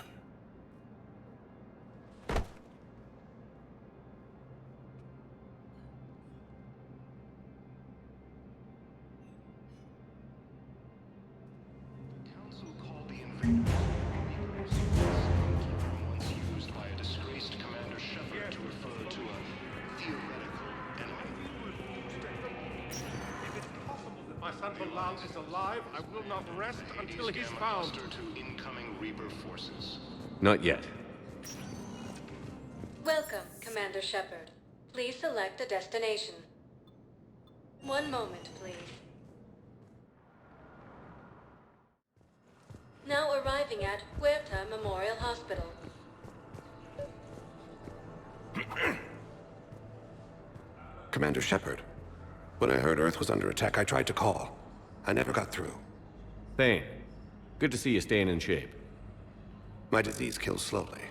Balal is alive, I will not rest until he's found. To incoming Reaper forces. Not yet. Welcome, Commander Shepard. Please select a destination. One moment, please. Now arriving at Huerta Memorial Hospital. Commander Shepard, when I heard Earth was under attack, I tried to call. I never got through. Thane, good to see you staying in shape. My disease kills slowly.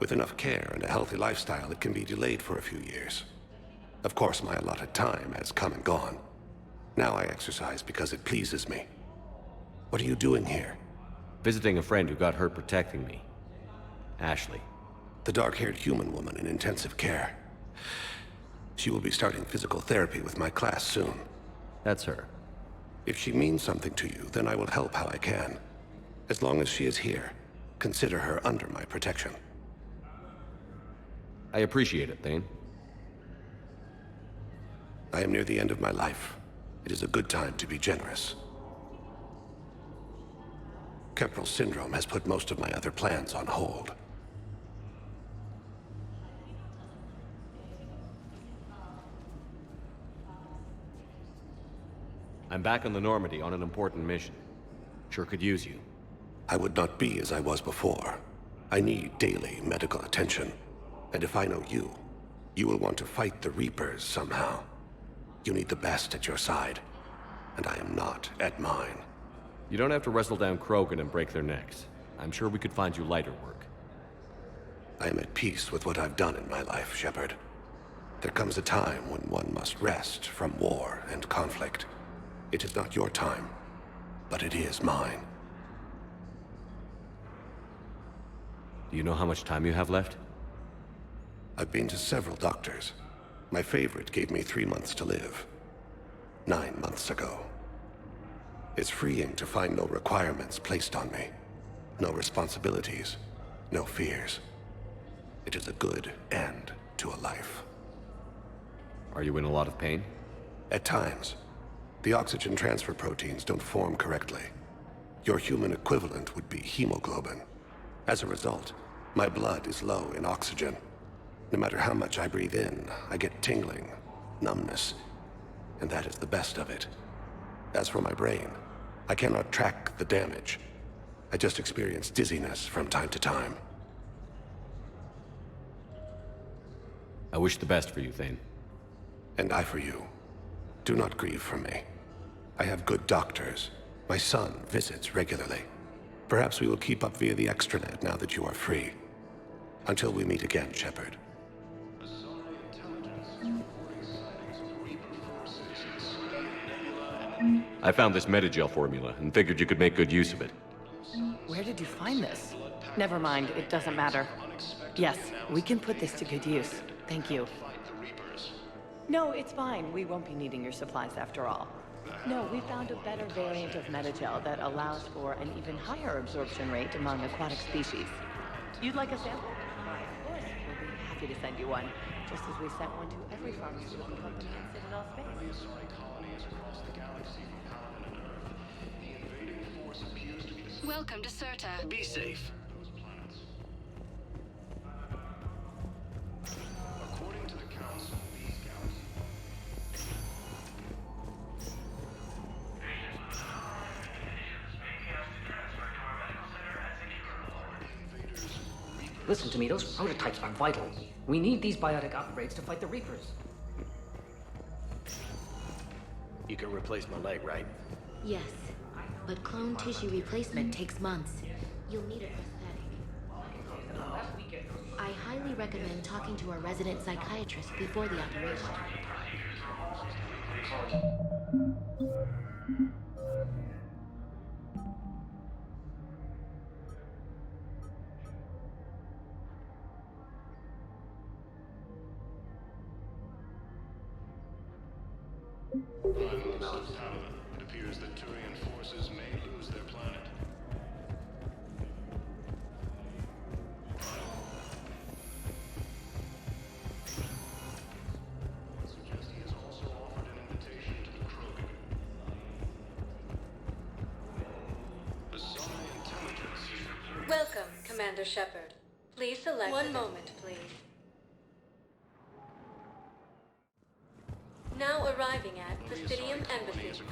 With enough care and a healthy lifestyle, it can be delayed for a few years. Of course, my allotted time has come and gone. Now I exercise because it pleases me. What are you doing here? Visiting a friend who got hurt protecting me. Ashley. The dark-haired human woman in intensive care. She will be starting physical therapy with my class soon. That's her. If she means something to you, then I will help how I can. As long as she is here, consider her under my protection. I appreciate it, Thane. I am near the end of my life. It is a good time to be generous. Kepral syndrome has put most of my other plans on hold. I'm back on the Normandy on an important mission. Sure could use you. I would not be as I was before. I need daily medical attention. And if I know you, you will want to fight the Reapers somehow. You need the best at your side, and I am not at mine. You don't have to wrestle down Krogan and break their necks. I'm sure we could find you lighter work. I am at peace with what I've done in my life, Shepard. There comes a time when one must rest from war and conflict. It is not your time, but it is mine. Do you know how much time you have left? I've been to several doctors. My favorite gave me 3 months to live. 9 months ago. It's freeing to find no requirements placed on me. No responsibilities. No fears. It is a good end to a life. Are you in a lot of pain? At times. The oxygen transfer proteins don't form correctly. Your human equivalent would be hemoglobin. As a result, my blood is low in oxygen. No matter how much I breathe in, I get tingling, numbness, and that is the best of it. As for my brain, I cannot track the damage. I just experience dizziness from time to time. I wish the best for you, Thane. And I for you. Do not grieve for me. I have good doctors. My son visits regularly. Perhaps we will keep up via the extranet now that you are free. Until we meet again, Shepard. I found this Metagel formula and figured you could make good use of it. Where did you find this? Never mind, it doesn't matter. Yes, we can put this to good use. Thank you. No, it's fine. We won't be needing your supplies after all. No, we found a better variant of Metagel that allows for an even higher absorption rate among aquatic species. You'd like a sample? Of course, we'll be happy to send you one. Just as we sent one to every pharmaceutical company in Citadel Space. Welcome to Serta. Be safe. According to the Council, these galaxies... Listen to me, those prototypes are vital. We need these biotic upgrades to fight the Reapers. You can replace my leg, right? Yes, but clone tissue replacement takes months. You'll need a prosthetic. I highly recommend talking to a resident psychiatrist before the operation. It appears that Turian forces may lose their planet. Suggest he has also offered an invitation to the Krogan. Commander Shepard. Please select... One moment, please. Now arriving at Presidium Embassy.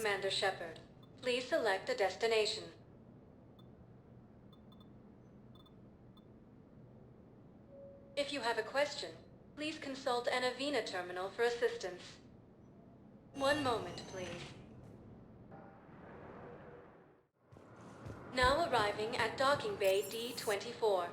Commander Shepard. Please select a destination. If you have a question, please consult an Avena terminal for assistance. One moment, please. Now arriving at Docking Bay D-24.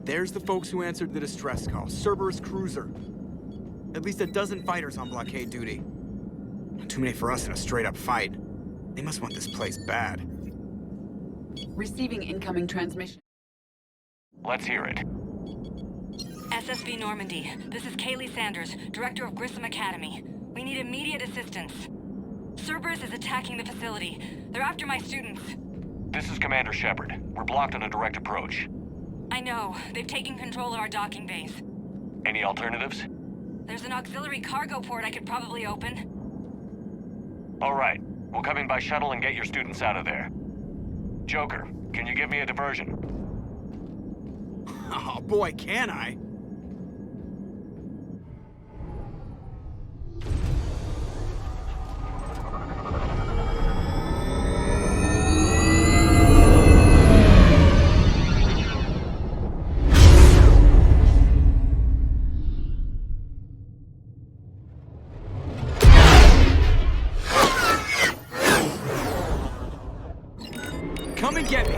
There's the folks who answered the distress call. Cerberus cruiser. At least a dozen fighters on blockade duty. Not too many for us in a straight-up fight. They must want this place bad. Receiving incoming transmission. Let's hear it. SSB Normandy, this is Kaylee Sanders, Director of Grissom Academy. We need immediate assistance. Cerberus is attacking the facility. They're after my students. This is Commander Shepard. We're blocked on a direct approach. I know. They've taken control of our docking base. Any alternatives? There's an auxiliary cargo port I could probably open. All right. We'll come in by shuttle and get your students out of there. Joker, can you give me a diversion? Oh boy, can I? Come and get me!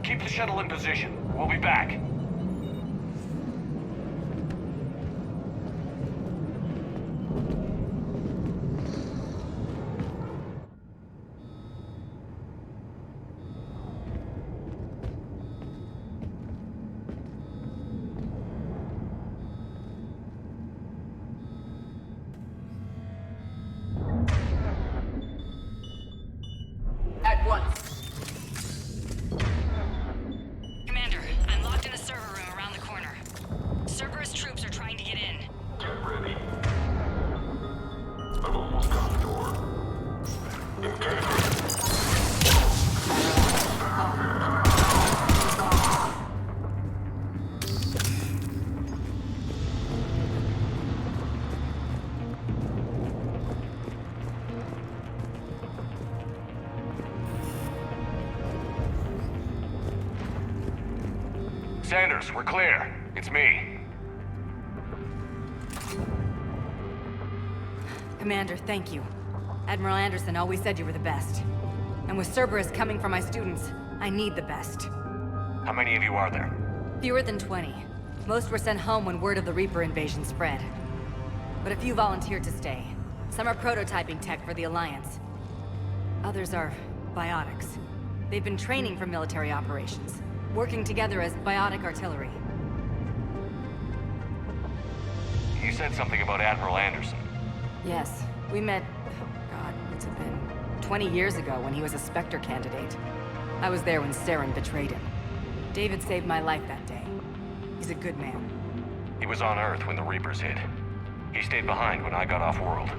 Keep the shuttle in position. We'll be back. At once. Commander, I'm locked in a server room around the corner. Cerberus troops are trying to get in. Get ready. I've almost got the door. Engage. Sanders, we're clear. It's me. Commander, thank you. Admiral Anderson always said you were the best. And with Cerberus coming for my students, I need the best. How many of you are there? Fewer than 20. Most were sent home when word of the Reaper invasion spread. But a few volunteered to stay. Some are prototyping tech for the Alliance. Others are biotics. They've been training for military operations, working together as biotic artillery. You said something about Admiral Anderson. Yes, we met, oh God, what's it been? 20 years ago when he was a Spectre candidate. I was there when Saren betrayed him. David saved my life that day. He's a good man. He was on Earth when the Reapers hit. He stayed behind when I got off-world.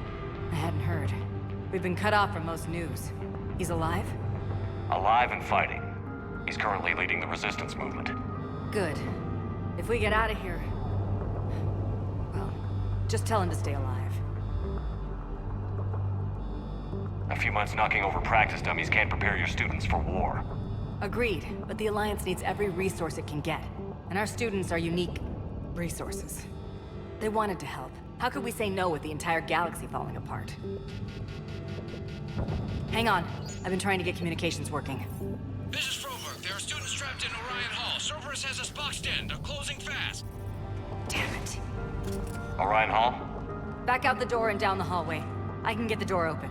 I hadn't heard. We've been cut off from most news. He's alive? Alive and fighting. He's currently leading the resistance movement. Good. If we get out of here... well, just tell him to stay alive. A few months knocking over practice dummies can't prepare your students for war. Agreed, but the Alliance needs every resource it can get. And our students are unique resources. They wanted to help. How could we say no with the entire galaxy falling apart? Hang on. I've been trying to get communications working. This is Froberg. There are students trapped in Orion Hall. Cerberus has us boxed in. They're closing fast. Damn it. Orion Hall? Back out the door and down the hallway. I can get the door open.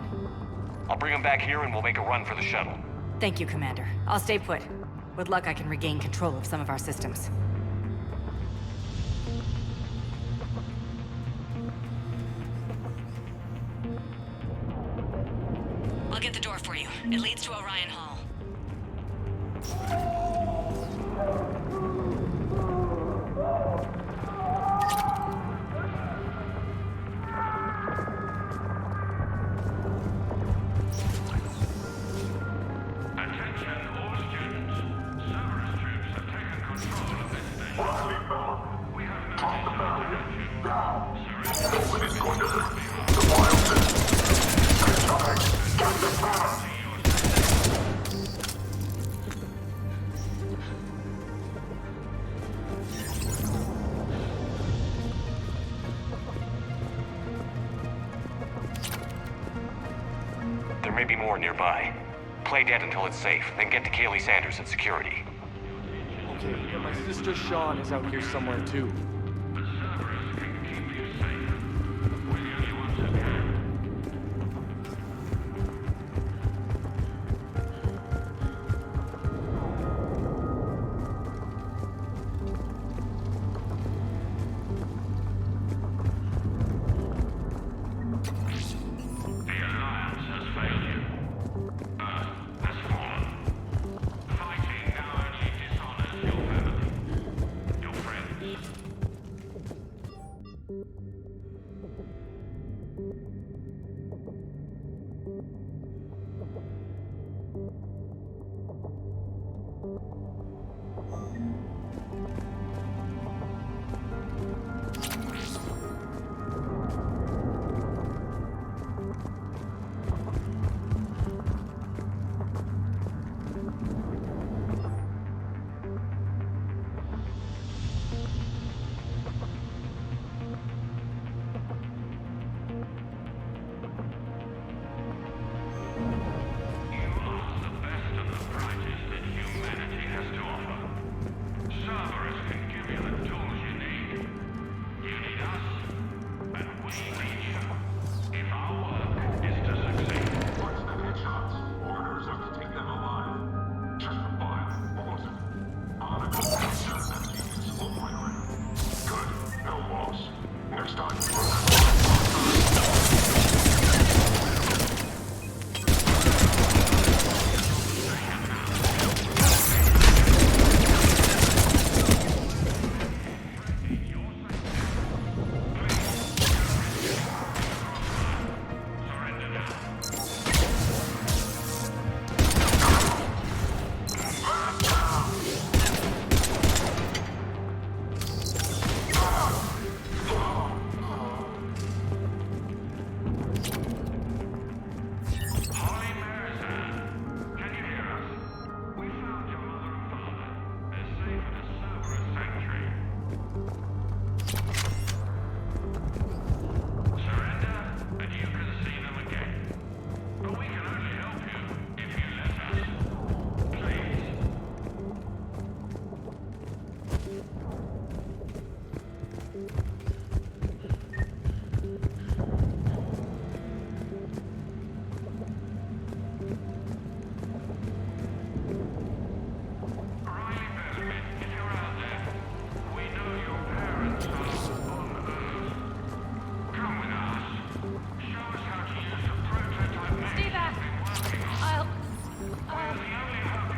I'll bring them back here and we'll make a run for the shuttle. Thank you, Commander. I'll stay put. With luck, I can regain control of some of our systems. I'll get the door for you. It leads to Orion Hall. may be more nearby. Play dead until it's safe, then get to Kaylee Sanders at security. Okay, but my sister Sean is out here somewhere too.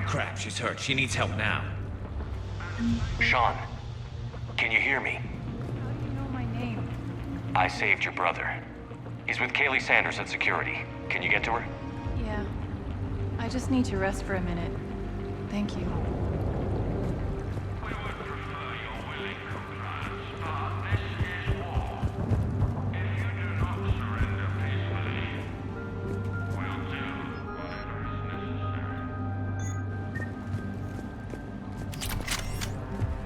Crap, she's hurt. She needs help now. Sean, can you hear me? How do you know my name? I saved your brother. He's with Kaylee Sanders at security. Can you get to her? Yeah. I just need to rest for a minute. Thank you.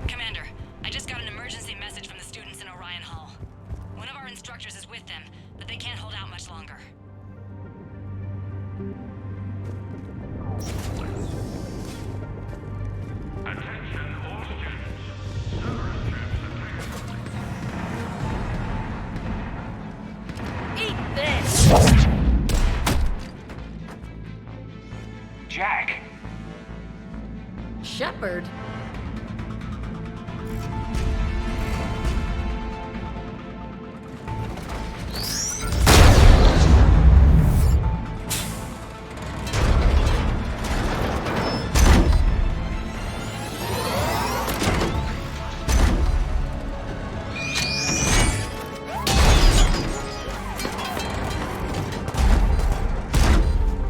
Commander, I just got an emergency message from the students in Orion Hall. One of our instructors is with them, but they can't hold out much longer. Attention all students. Eat this! Jack! Shepard?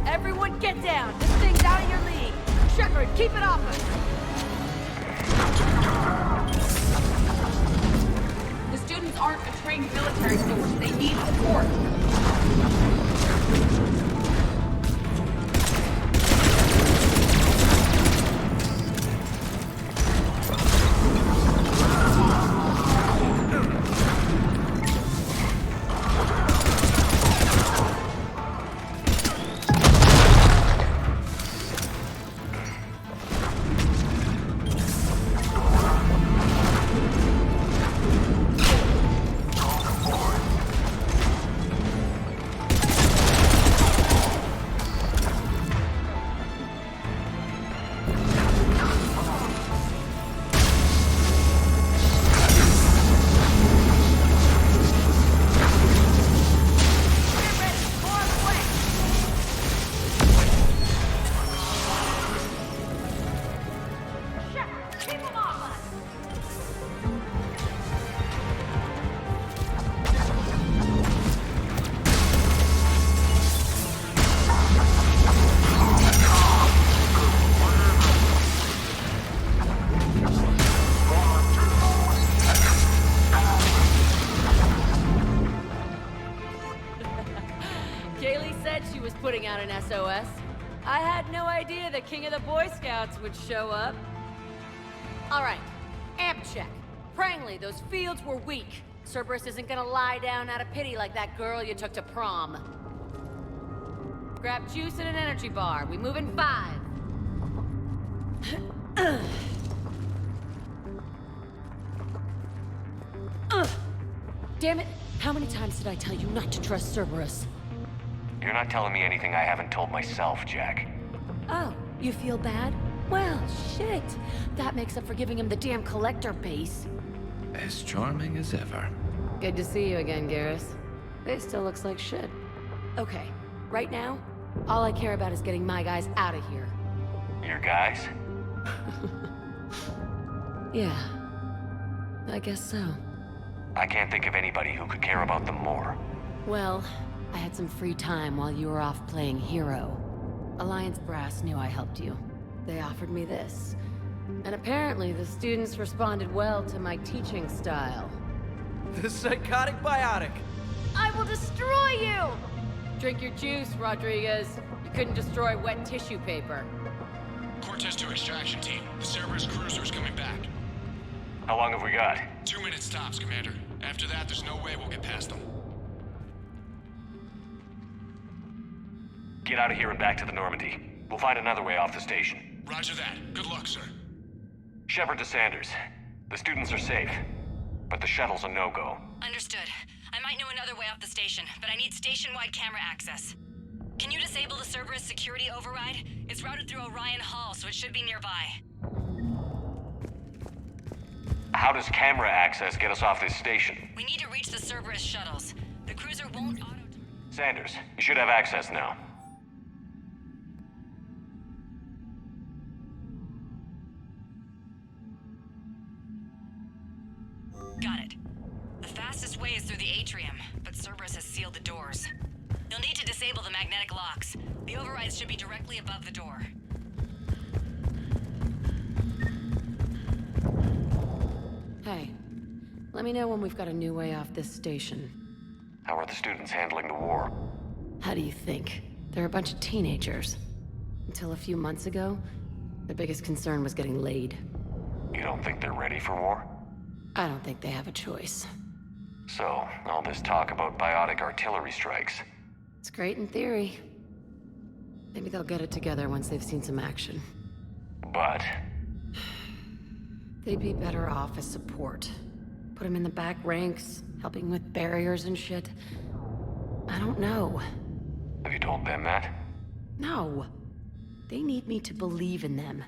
Everyone get down! This thing's out of your league! Shepard, keep it off us! The students aren't a trained military force. They need support. Kaylee said she was putting out an SOS. I had no idea the king of the Boy Scouts would show up. Alright, amp check. Prangley, those fields were weak. Cerberus isn't gonna lie down out of pity like that girl you took to prom. Grab juice and an energy bar. We move in 5. Damn it! How many times did I tell you not to trust Cerberus? You're not telling me anything I haven't told myself, Jack. Oh, you feel bad? Well, shit. That makes up for giving him the damn collector base. As charming as ever. Good to see you again, Garrus. It still looks like shit. Okay, right now, all I care about is getting my guys out of here. Your guys? Yeah, I guess so. I can't think of anybody who could care about them more. Well, I had some free time while you were off playing hero. Alliance Brass knew I helped you. They offered me this. And apparently the students responded well to my teaching style. The psychotic biotic! I will destroy you! Drink your juice, Rodriguez. You couldn't destroy wet tissue paper. Cortez to extraction team. The Cerberus cruiser's coming back. How long have we got? 2 minutes tops, Commander. After that, there's no way we'll get past them. Get out of here and back to the Normandy. We'll find another way off the station. Roger that. Good luck, sir. Shepard to Sanders. The students are safe, but the shuttle's a no-go. Understood. I might know another way off the station, but I need station-wide camera access. Can you disable the Cerberus security override? It's routed through Orion Hall, so it should be nearby. How does camera access get us off this station? We need to reach the Cerberus shuttles. The cruiser won't auto... Sanders, you should have access now. Got it. The fastest way is through the atrium, but Cerberus has sealed the doors. You'll need to disable the magnetic locks. The overrides should be directly above the door. Hey, let me know when we've got a new way off this station. How are the students handling the war? How do you think? They're a bunch of teenagers. Until a few months ago, their biggest concern was getting laid. You don't think they're ready for war? I don't think they have a choice. So, all this talk about biotic artillery strikes. It's great in theory. Maybe they'll get it together once they've seen some action. But... they'd be better off as support. Put them in the back ranks, helping with barriers and shit. I don't know. Have you told them that? No. They need me to believe in them.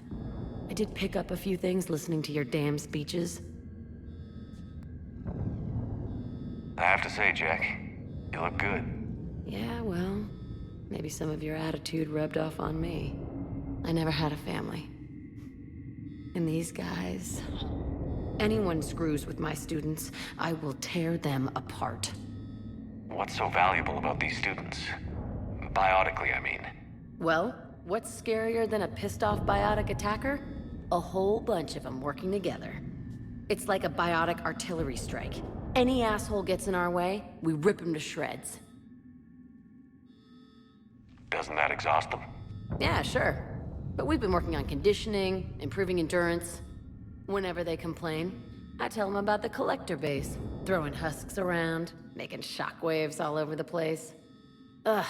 I did pick up a few things listening to your damn speeches. I have to say, Jack, you look good. Yeah, well, maybe some of your attitude rubbed off on me. I never had a family. And these guys... anyone screws with my students, I will tear them apart. What's so valuable about these students? Biotically, I mean. Well, what's scarier than a pissed-off biotic attacker? A whole bunch of them working together. It's like a biotic artillery strike. Any asshole gets in our way, we rip him to shreds. Doesn't that exhaust them? Yeah, sure. But we've been working on conditioning, improving endurance. Whenever they complain, I tell them about the collector base, throwing husks around, making shockwaves all over the place. Ugh,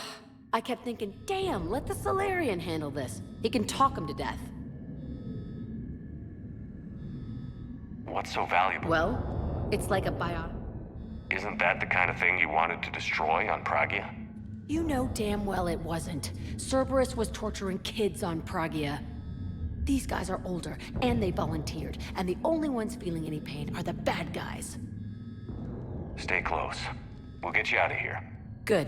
I kept thinking, damn, let the Solarian handle this. He can talk them to death. What's so valuable? Well, it's like a biotic. Isn't that the kind of thing you wanted to destroy on Pragia? You know damn well it wasn't. Cerberus was torturing kids on Pragia. These guys are older, and they volunteered, and the only ones feeling any pain are the bad guys. Stay close. We'll get you out of here. Good.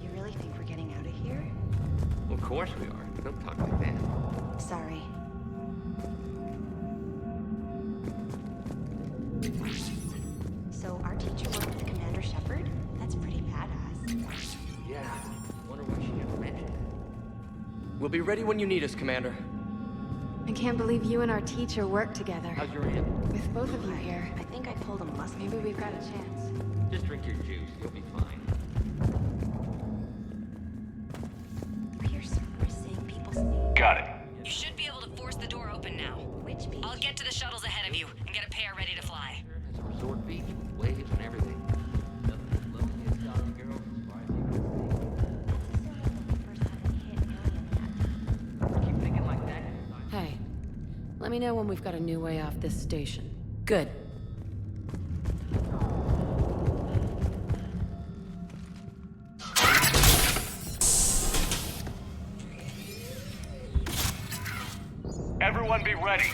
You really think we're getting out of here? Of course we are. Don't talk like that. Sorry. So our teacher worked with Commander Shepard? That's pretty badass. Yeah. Wonder why she never mentioned it. We'll be ready when you need us, Commander. I can't believe you and our teacher work together. How's your aunt? With both of you here, I think I pulled a muscle. Maybe we've got a chance. Just drink your juice. You'll be fine. I hear Cerberus saying people sneeze. Got it. You should be able to force the door open now. Which beach? I'll get to the shuttles ahead of you and get a pair ready to fly. It's a resort beach with waves and everything. Nothing as lovely as Dolly girls as far as you can see. Keep thinking like that. Hey, let me know when we've got a new way off this station. Good. Everyone be ready.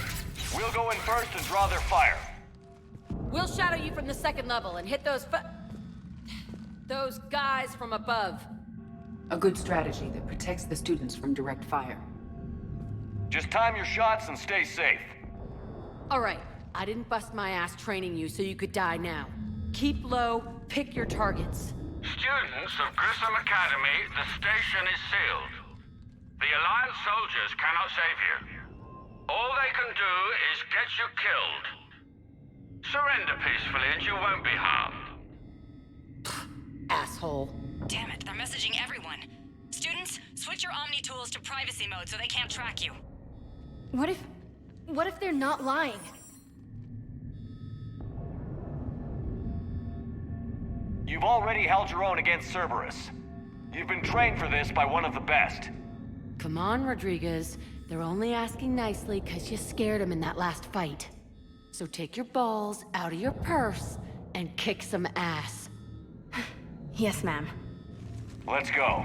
We'll go in first and draw their fire. We'll shadow you from the second level and hit those guys from above. A good strategy that protects the students from direct fire. Just time your shots and stay safe. All right, I didn't bust my ass training you so you could die now. Keep low, pick your targets. Students of Grissom Academy, the station is sealed. The Alliance soldiers cannot save you. All they can do is get you killed. Surrender peacefully and you won't be harmed. Asshole. Damn it, they're messaging everyone. Students, switch your Omni tools to privacy mode so they can't track you. What if they're not lying? You've already held your own against Cerberus. You've been trained for this by one of the best. Come on, Rodriguez. They're only asking nicely because you scared them in that last fight. So take your balls out of your purse and kick some ass. Yes, ma'am. Let's go.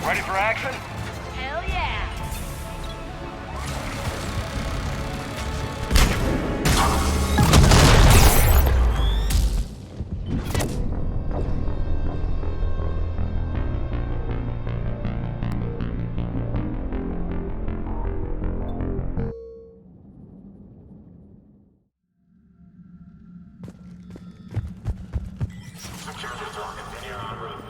Ready for action? Hell yeah! Security door, continue en route.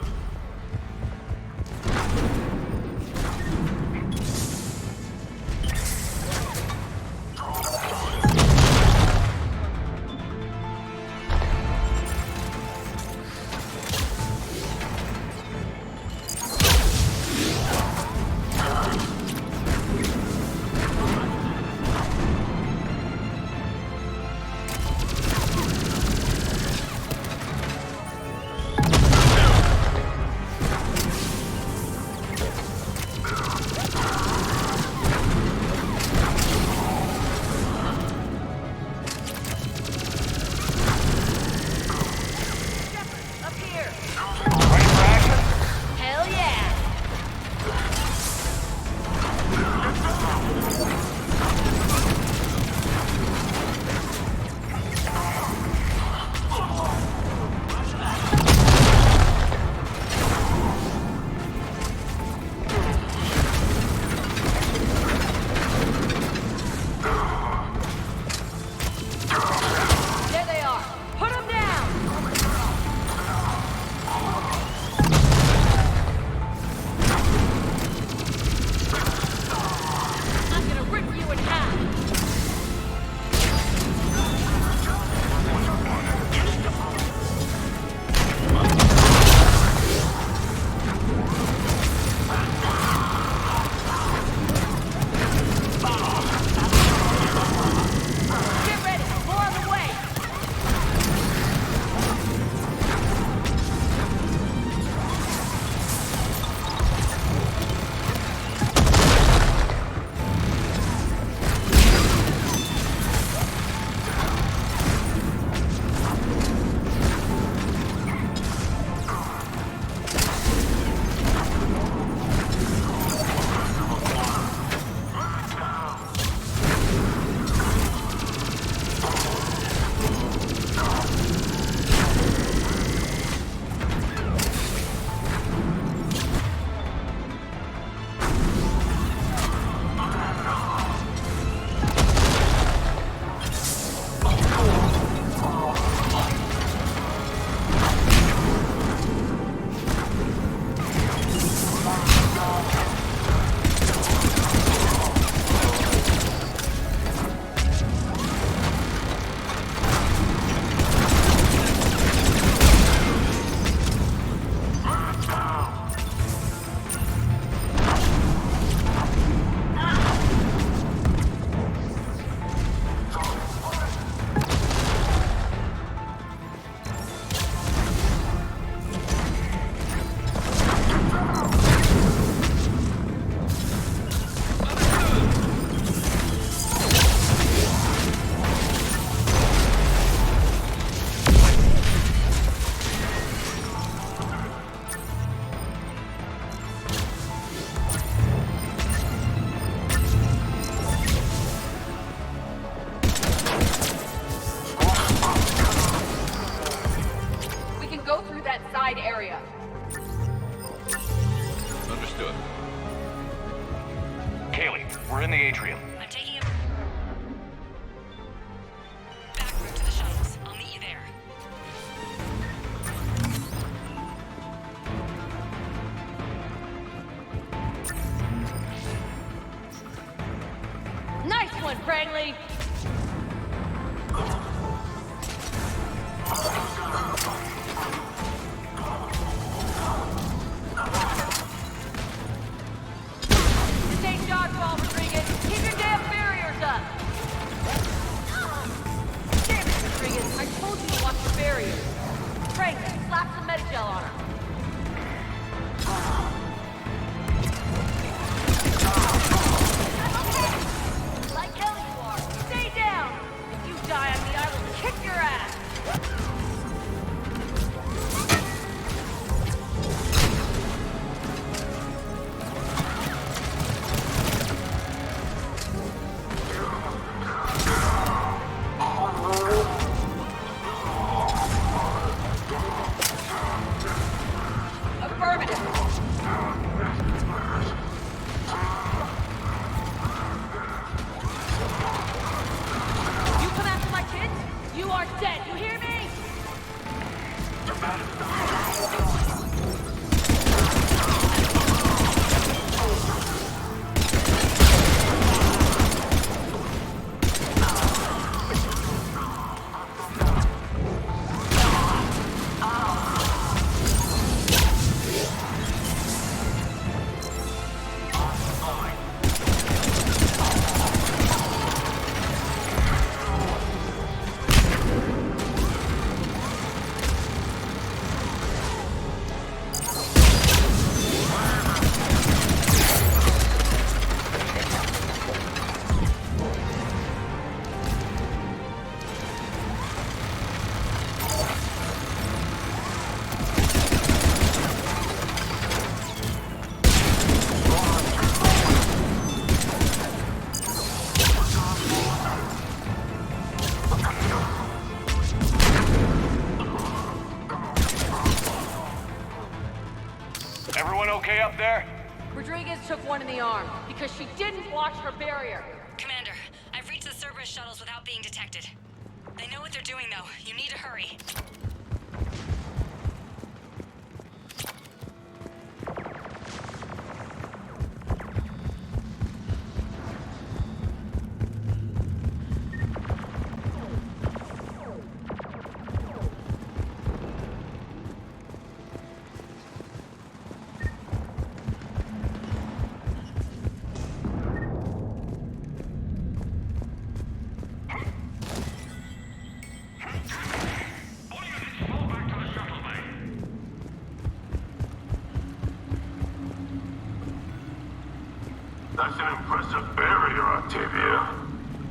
Understood. Kaylee, we're in the atrium. I'm taking a back route to the shuttles. I'll meet you there. Nice one, Franklin! This ain't dodgeball, Rodriguez. Keep your damn barriers up! Damn it, Rodriguez. I told you to watch your barriers. Franklin, slap some Medigel on her. Like hell you are. Stay down! If you die on me, I will kick your ass! Affirmative! You come after my kids, you are dead. You hear me? Everyone okay up there? Rodriguez took one in the arm because she didn't watch her barrier. Commander, I've reached the Cerberus shuttles without being detected. They know what they're doing, though. You need to hurry. That's an impressive barrier, Octavia.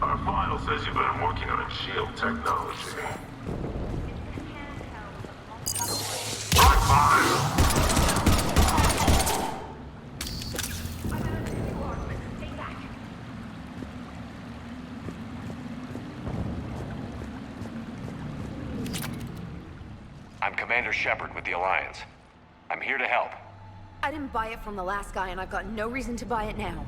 Our file says you've been working on a shield technology. High five! I'm Commander Shepard with the Alliance. I'm here to help. I didn't buy it from the last guy, and I've got no reason to buy it now.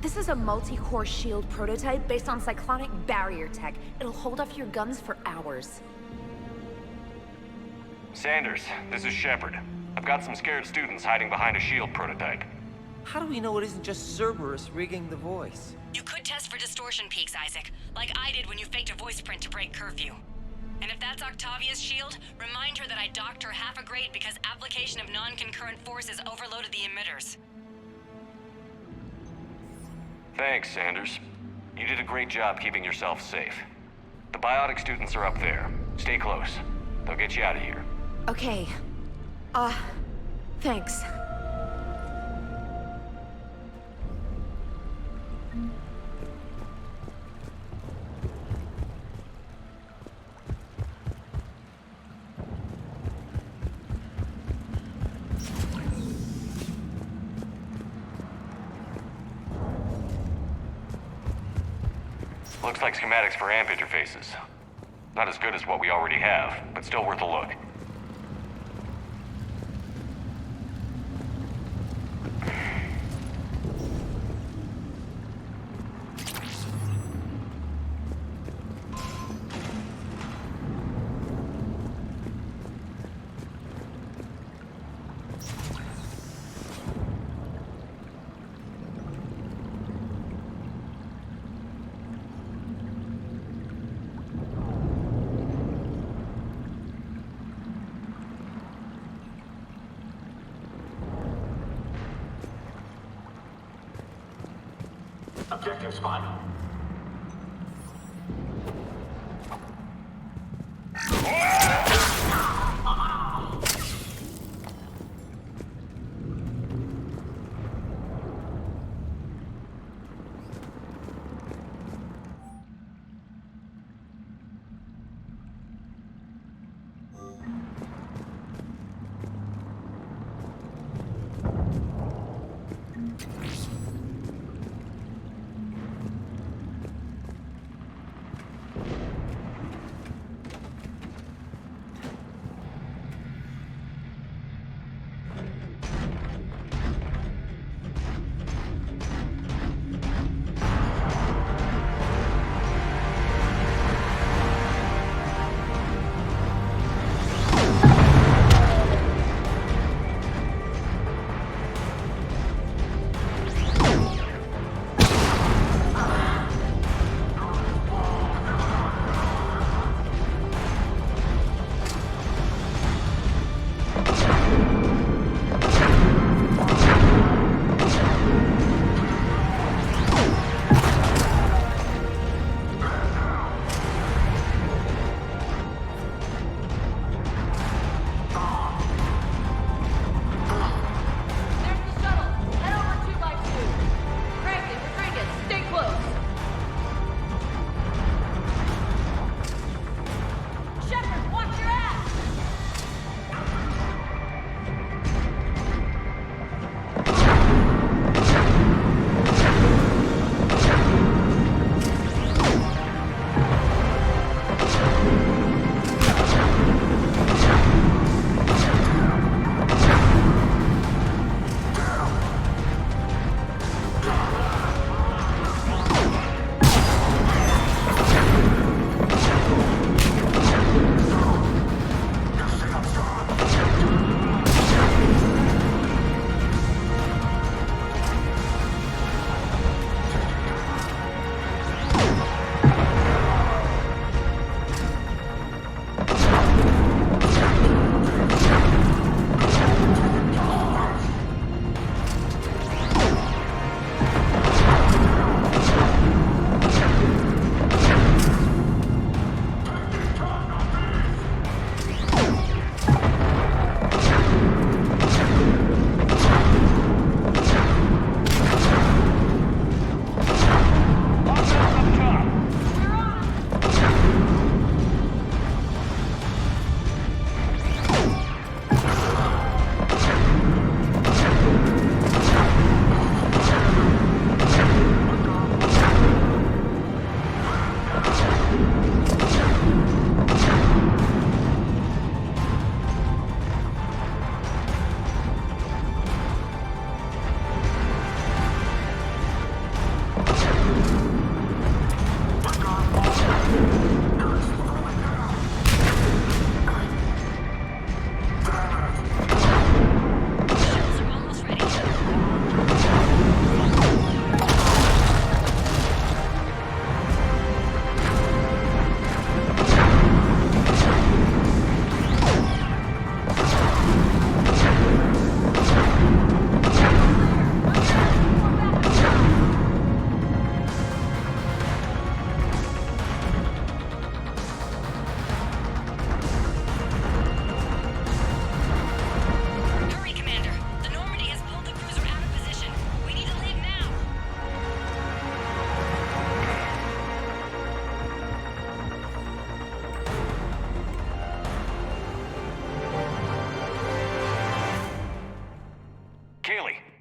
This is a multi-core shield prototype based on cyclonic barrier tech. It'll hold off your guns for hours. Sanders, this is Shepard. I've got some scared students hiding behind a shield prototype. How do we know it isn't just Cerberus rigging the voice? You could test for distortion peaks, Isaac, like I did when you faked a voice print to break curfew. And if that's Octavia's shield, remind her that I docked her half a grade because application of non-concurrent forces overloaded the emitters. Thanks, Sanders. You did a great job keeping yourself safe. The biotic students are up there. Stay close. They'll get you out of here. Okay. Thanks. Looks like schematics for amp interfaces. Not as good as what we already have, but still worth a look. Objective spot.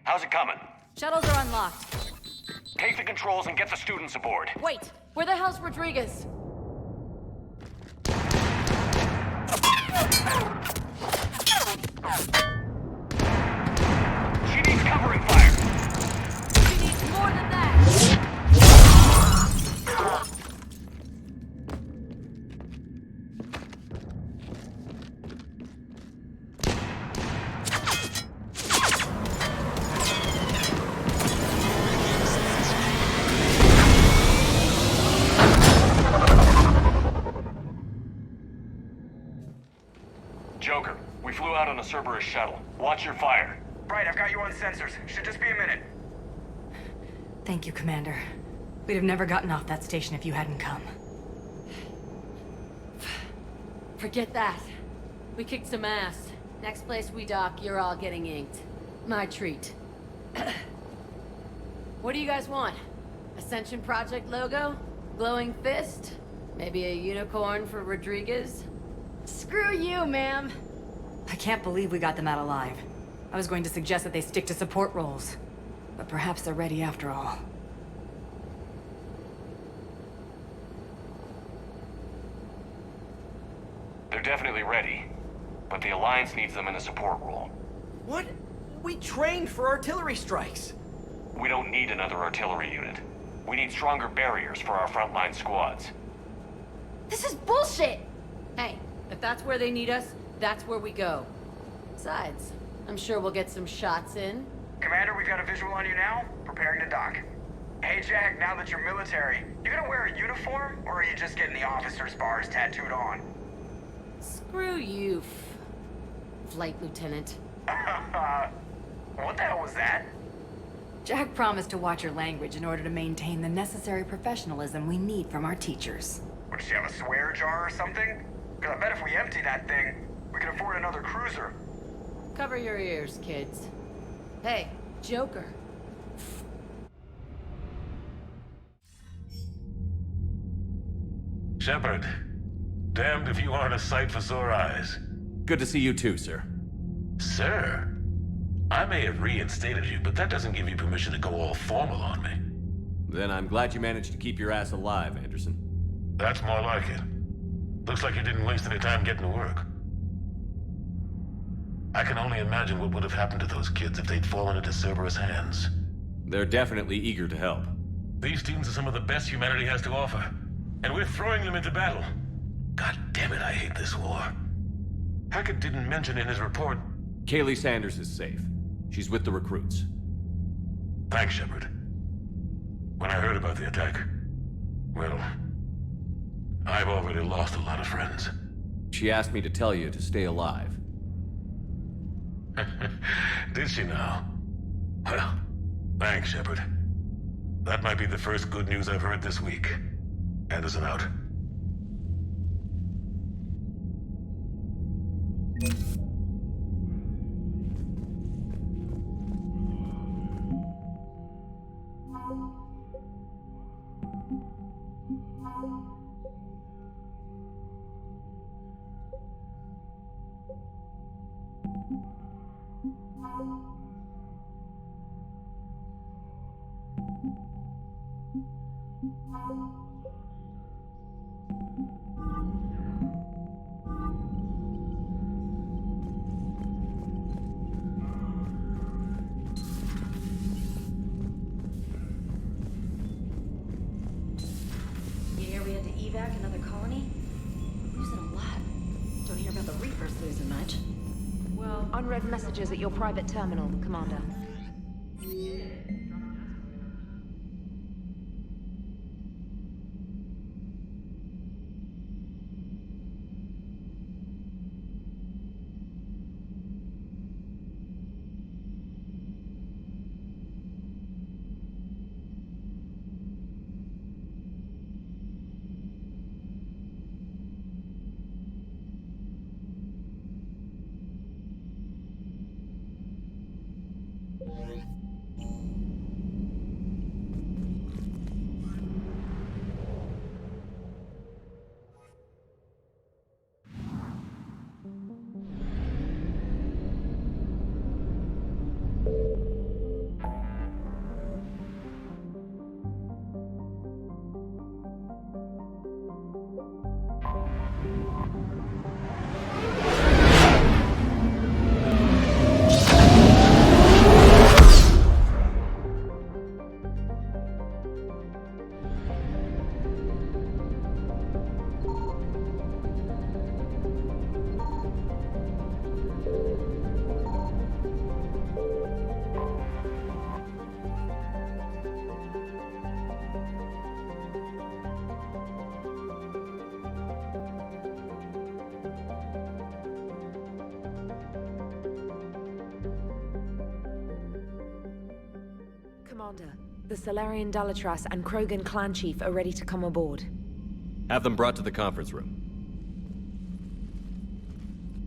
How's it coming? Shuttles are unlocked. Take the controls and get the students aboard. Wait! Where the hell's Rodriguez? She needs covering fire. She needs more than that! Joker, we flew out on a Cerberus shuttle. Watch your fire. Right, I've got you on sensors. Should just be a minute. Thank you, Commander. We'd have never gotten off that station if you hadn't come. Forget that. We kicked some ass. Next place we dock, you're all getting inked. My treat. What do you guys want? Ascension Project logo? Glowing fist? Maybe a unicorn for Rodriguez? Screw you, ma'am! I can't believe we got them out alive. I was going to suggest that they stick to support roles. But perhaps they're ready after all. They're definitely ready, but the Alliance needs them in a support role. What? We trained for artillery strikes. We don't need another artillery unit. We need stronger barriers for our frontline squads. This is bullshit! Hey, if that's where they need us, that's where we go. Besides, I'm sure we'll get some shots in. Commander, we've got a visual on you now. Preparing to dock. Hey, Jack, now that you're military, you gonna wear a uniform, or are you just getting the officer's bars tattooed on? Screw you, Flight Lieutenant. What the hell was that? Jack promised to watch your language in order to maintain the necessary professionalism we need from our teachers. Would she have a swear jar or something? Because I bet if we empty that thing, we can afford another cruiser. Cover your ears, kids. Hey, Joker. Shepard, damned if you aren't a sight for sore eyes. Good to see you too, sir. Sir? I may have reinstated you, but that doesn't give you permission to go all formal on me. Then I'm glad you managed to keep your ass alive, Anderson. That's more like it. Looks like you didn't waste any time getting to work. I can only imagine what would have happened to those kids if they'd fallen into Cerberus' hands. They're definitely eager to help. These students are some of the best humanity has to offer, and we're throwing them into battle. God damn it, I hate this war. Hackett didn't mention in his report... Kaylee Sanders is safe. She's with the recruits. Thanks, Shepard. When I heard about the attack, well, I've already lost a lot of friends. She asked me to tell you to stay alive. Did she now? Well, thanks, Shepard. That might be the first good news I've heard this week. Anderson out. You hear we had to evac another colony? We're losing a lot. Don't hear about the Reapers losing much. Well, unread messages at your private terminal, Commander. Commander, The Solarian Dalatras and Krogan clan chief are ready to come aboard. Have them brought to the conference room.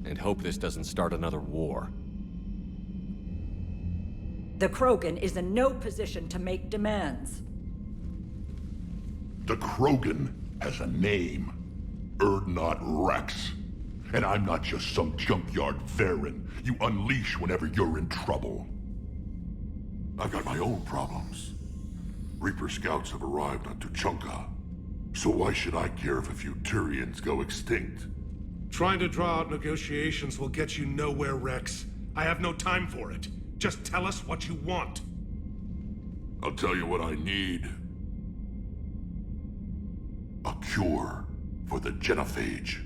And hope this doesn't start another war. The Krogan is in no position to make demands. The Krogan has a name. Urdnot Rex. And I'm not just some junkyard Varen you unleash whenever you're in trouble. I've got my own problems. Reaper scouts have arrived on Tuchanka. So why should I care if a few Turians go extinct? Trying to draw out negotiations will get you nowhere, Rex. I have no time for it. Just tell us what you want. I'll tell you what I need. A cure for the genophage.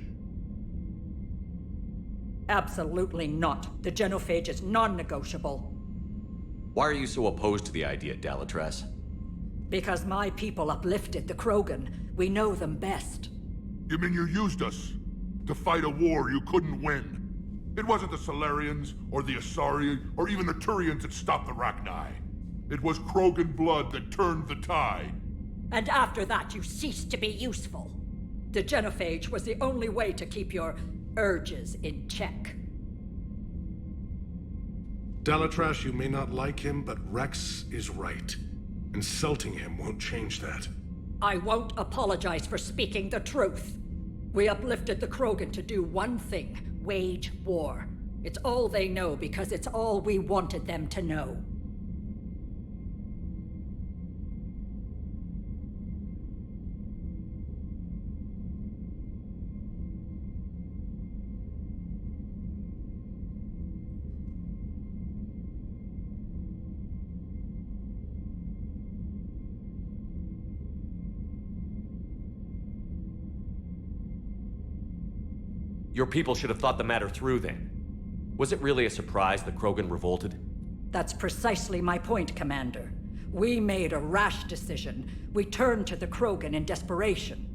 Absolutely not. The genophage is non-negotiable. Why are you so opposed to the idea, Dalatras? Because my people uplifted the Krogan. We know them best. You mean you used us to fight a war you couldn't win? It wasn't the Solarians, or the Asari, or even the Turians that stopped the Rachni. It was Krogan blood that turned the tide. And after that, you ceased to be useful. The genophage was the only way to keep your urges in check. Dalatras, you may not like him, but Rex is right. Insulting him won't change that. I won't apologize for speaking the truth. We uplifted the Krogan to do one thing: wage war. It's all they know because it's all we wanted them to know. Your people should have thought the matter through then. Was it really a surprise that Krogan revolted? That's precisely my point, Commander. We made a rash decision. We turned to the Krogan in desperation.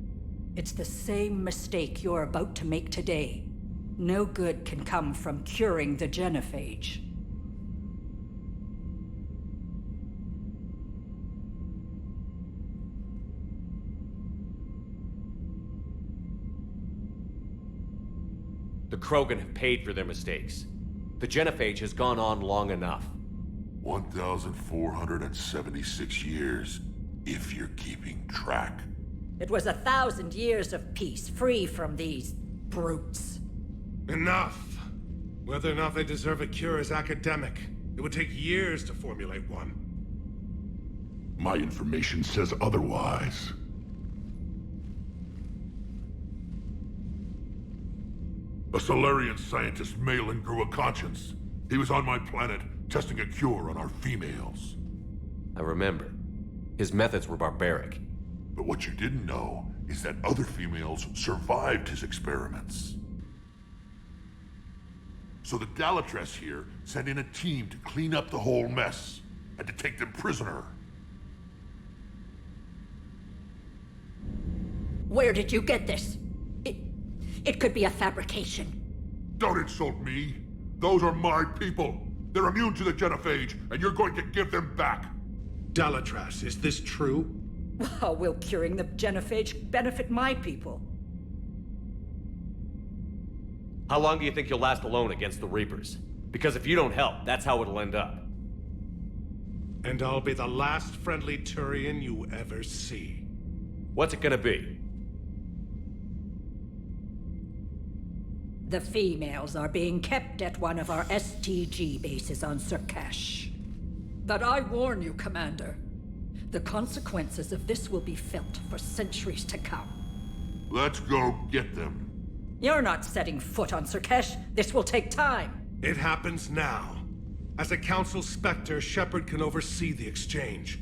It's the same mistake you're about to make today. No good can come from curing the genophage. The Krogan have paid for their mistakes. The genophage has gone on long enough. 1,476 years, if you're keeping track. It was 1,000 years of peace, free from these brutes. Enough! Whether or not they deserve a cure is academic. It would take years to formulate one. My information says otherwise. A Solarian scientist, Malin, grew a conscience. He was on my planet, testing a cure on our females. I remember. His methods were barbaric. But what you didn't know is that other females survived his experiments. So the Dalatras here sent in a team to clean up the whole mess, and to take them prisoner. Where did you get this? It could be a fabrication. Don't insult me. Those are my people. They're immune to the genophage, and you're going to give them back. Dalatras, is this true? How will curing the genophage benefit my people? How long do you think you'll last alone against the Reapers? Because if you don't help, that's how it'll end up. And I'll be the last friendly Turian you ever see. What's it gonna be? The females are being kept at one of our STG bases on Surkash. But I warn you, Commander, the consequences of this will be felt for centuries to come. Let's go get them. You're not setting foot on Surkash. This will take time. It happens now. As a Council Spectre, Shepard can oversee the exchange.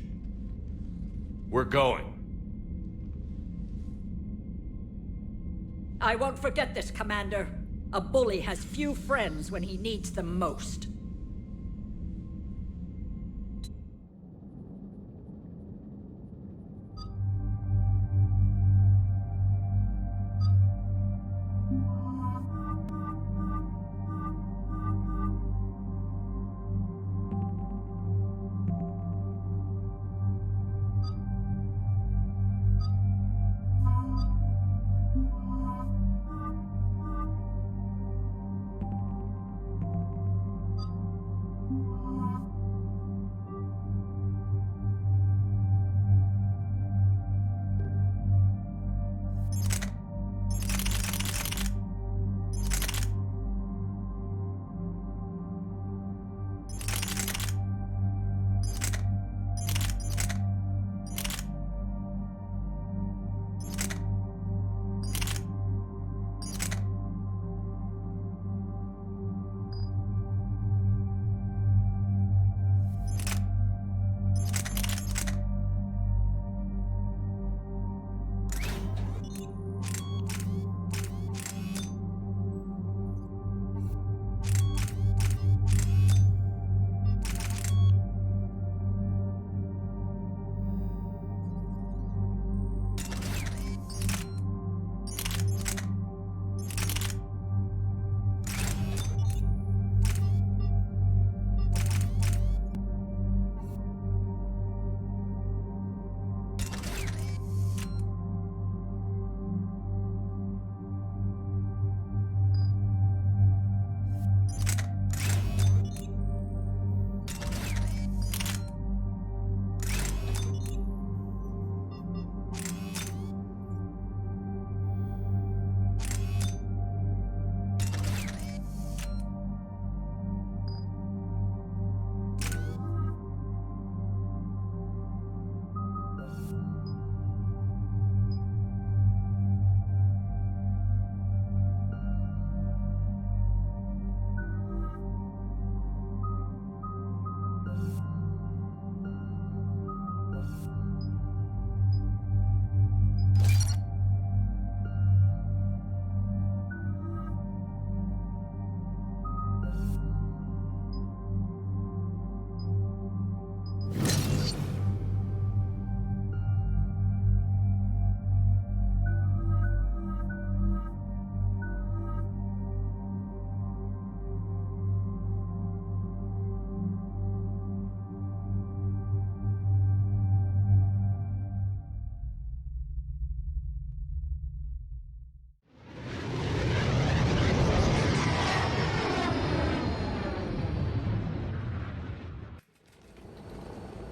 We're going. I won't forget this, Commander. A bully has few friends when he needs them most.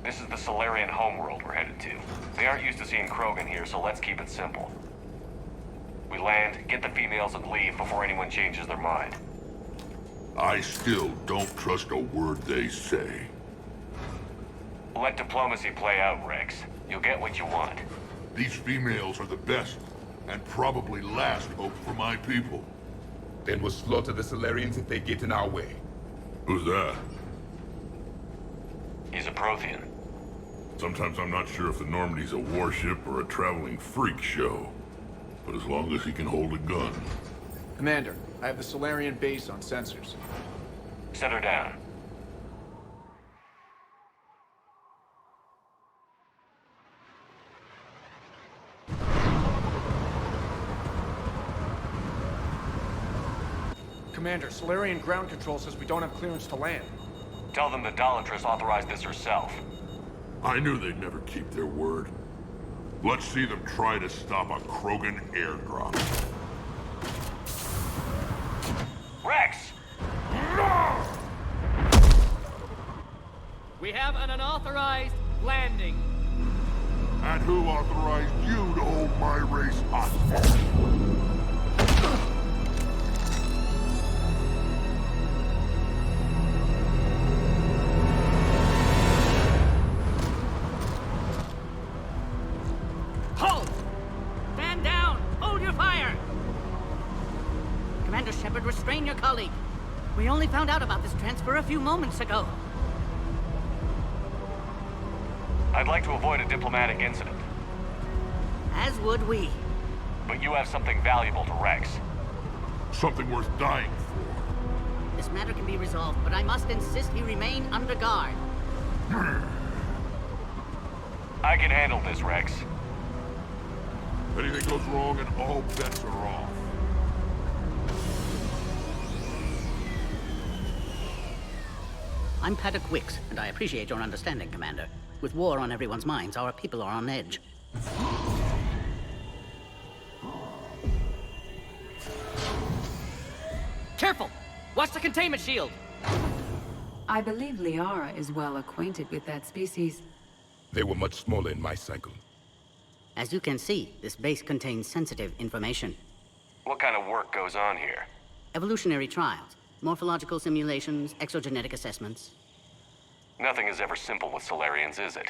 This is the Solarian homeworld we're headed to. They aren't used to seeing Krogan here, so let's keep it simple. We land, get the females, and leave before anyone changes their mind. I still don't trust a word they say. Let diplomacy play out, Rex. You'll get what you want. These females are the best, and probably last hope for my people. Then we'll slaughter the Solarians if they get in our way. Who's that? He's a Prothean. Sometimes I'm not sure if the Normandy's a warship or a traveling freak show. But as long as he can hold a gun. Commander, I have the Solarian base on sensors. Set her down. Commander, Solarian ground control says we don't have clearance to land. Tell them the Dolatress authorized this herself. I knew they'd never keep their word. Let's see them try to stop a Krogan airdrop. Rex! We have an unauthorized landing. And who authorized you to hold my race hostage? Halt! Stand down! Hold your fire! Commander Shepard, restrain your colleague. We only found out about this transfer a few moments ago. I'd like to avoid a diplomatic incident. As would we. But you have something valuable to Rex. Something worth dying for. This matter can be resolved, but I must insist he remain under guard. I can handle this, Rex. If anything goes wrong, and all bets are off. I'm Paddock Wicks, and I appreciate your understanding, Commander. With war on everyone's minds, our people are on edge. Careful! Watch the containment shield! I believe Liara is well acquainted with that species. They were much smaller in my cycle. As you can see, this base contains sensitive information. What kind of work goes on here? Evolutionary trials, morphological simulations, exogenetic assessments. Nothing is ever simple with Solarians, is it?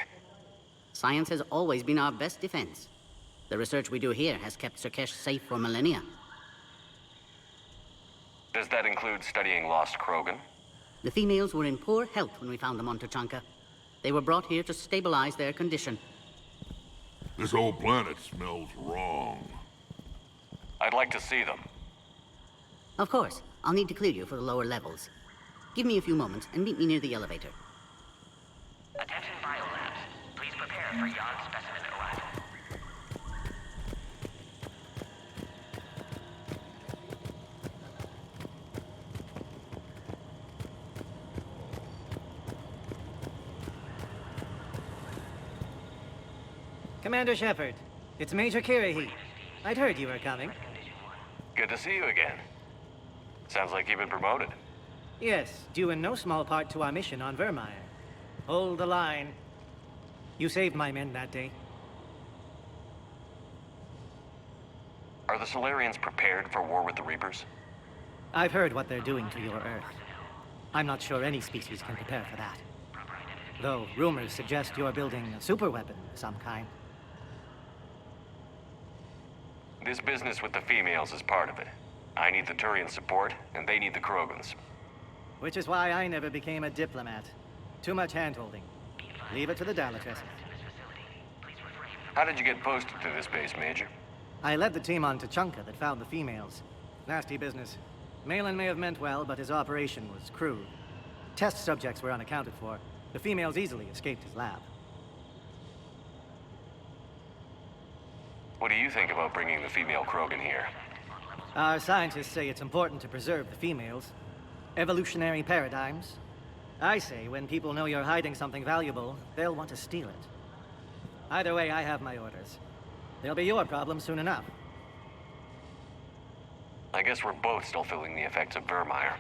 Science has always been our best defense. The research we do here has kept Surkesh safe for millennia. Does that include studying lost Krogan? The females were in poor health when we found them on Tuchanka. They were brought here to stabilize their condition. This whole planet smells wrong. I'd like to see them. Of course. I'll need to clear you for the lower levels. Give me a few moments and meet me near the elevator. Attention biolabs. Please prepare for yon specimen arrival. Commander Shepard, it's Major Kirahi. I'd heard you were coming. Good to see you again. Sounds like you've been promoted. Yes, due in no small part to our mission on Vermeer. Hold the line. You saved my men that day. Are the Solarians prepared for war with the Reapers? I've heard what they're doing to your Earth. I'm not sure any species can prepare for that. Though rumors suggest you're building a superweapon of some kind. This business with the females is part of it. I need the Turian support, and they need the Krogans. Which is why I never became a diplomat. Too much hand-holding. Leave it to the Dolatress. How did you get posted to this base, Major? I led the team on Tuchanka that found the females. Nasty business. Malin may have meant well, but his operation was crude. Test subjects were unaccounted for. The females easily escaped his lab. What do you think about bringing the female Krogan here? Our scientists say it's important to preserve the females. Evolutionary paradigms. I say when people know you're hiding something valuable, they'll want to steal it. Either way, I have my orders. They'll be your problem soon enough. I guess we're both still feeling the effects of Vermeer.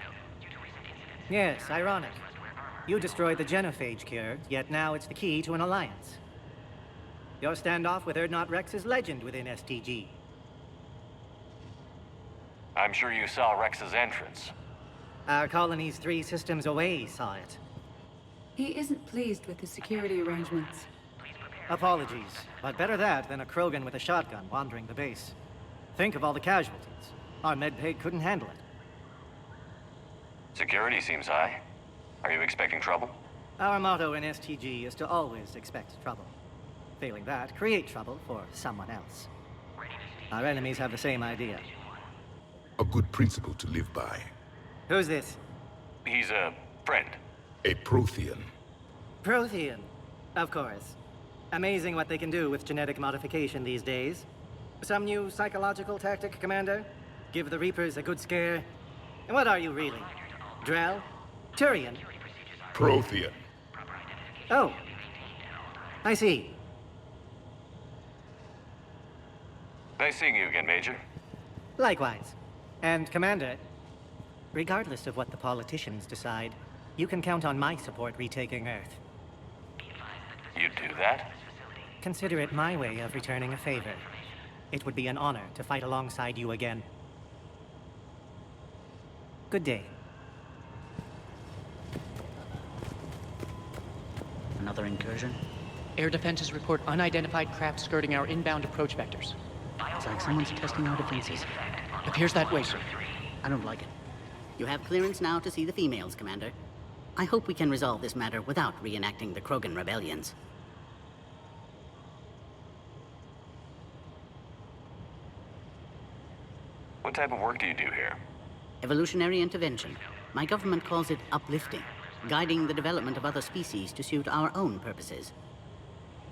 Yes, ironic. You destroyed the genophage cure, yet now it's the key to an alliance. Your standoff with Erdnot Rex is legend within STG. I'm sure you saw Rex's entrance. Our colonies 3 systems away saw it. He isn't pleased with the security arrangements. Apologies, but better that than a Krogan with a shotgun wandering the base. Think of all the casualties. Our medpay couldn't handle it. Security seems high. Are you expecting trouble? Our motto in STG is to always expect trouble. Failing that, create trouble for someone else. Our enemies have the same idea. A good principle to live by. Who's this? He's a friend. A Prothean. Prothean. Of course. Amazing what they can do with genetic modification these days. Some new psychological tactic, Commander? Give the Reapers a good scare? And what are you really? Drell? Turian? Prothean. Oh. I see. Nice seeing you again, Major. Likewise. And Commander, regardless of what the politicians decide, you can count on my support retaking Earth. You'd do that? Consider it my way of returning a favor. It would be an honor to fight alongside you again. Good day. Another incursion? Air defenses report unidentified craft skirting our inbound approach vectors. It's like someone's testing our defenses. Appears that way, sir. I don't like it. You have clearance now to see the females, Commander. I hope we can resolve this matter without reenacting the Krogan rebellions. What type of work do you do here? Evolutionary intervention. My government calls it uplifting, guiding the development of other species to suit our own purposes.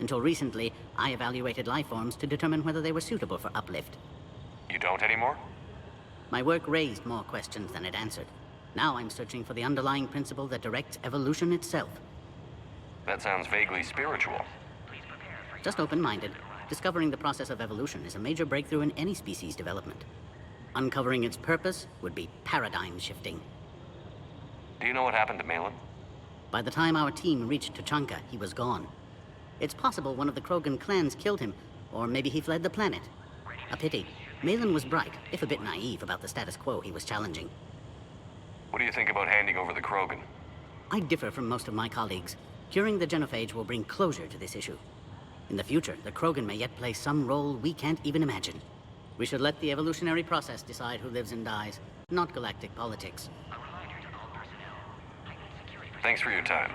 Until recently, I evaluated life forms to determine whether they were suitable for uplift. You don't anymore? My work raised more questions than it answered. Now I'm searching for the underlying principle that directs evolution itself. That sounds vaguely spiritual. Just open-minded. Discovering the process of evolution is a major breakthrough in any species development. Uncovering its purpose would be paradigm-shifting. Do you know what happened to Malin? By the time our team reached Tuchanka, he was gone. It's possible one of the Krogan clans killed him, or maybe he fled the planet. A pity. Malin was bright, if a bit naive about the status quo he was challenging. What do you think about handing over the Krogan? I differ from most of my colleagues. Curing the genophage will bring closure to this issue. In the future, the Krogan may yet play some role we can't even imagine. We should let the evolutionary process decide who lives and dies, not galactic politics. Thanks for your time.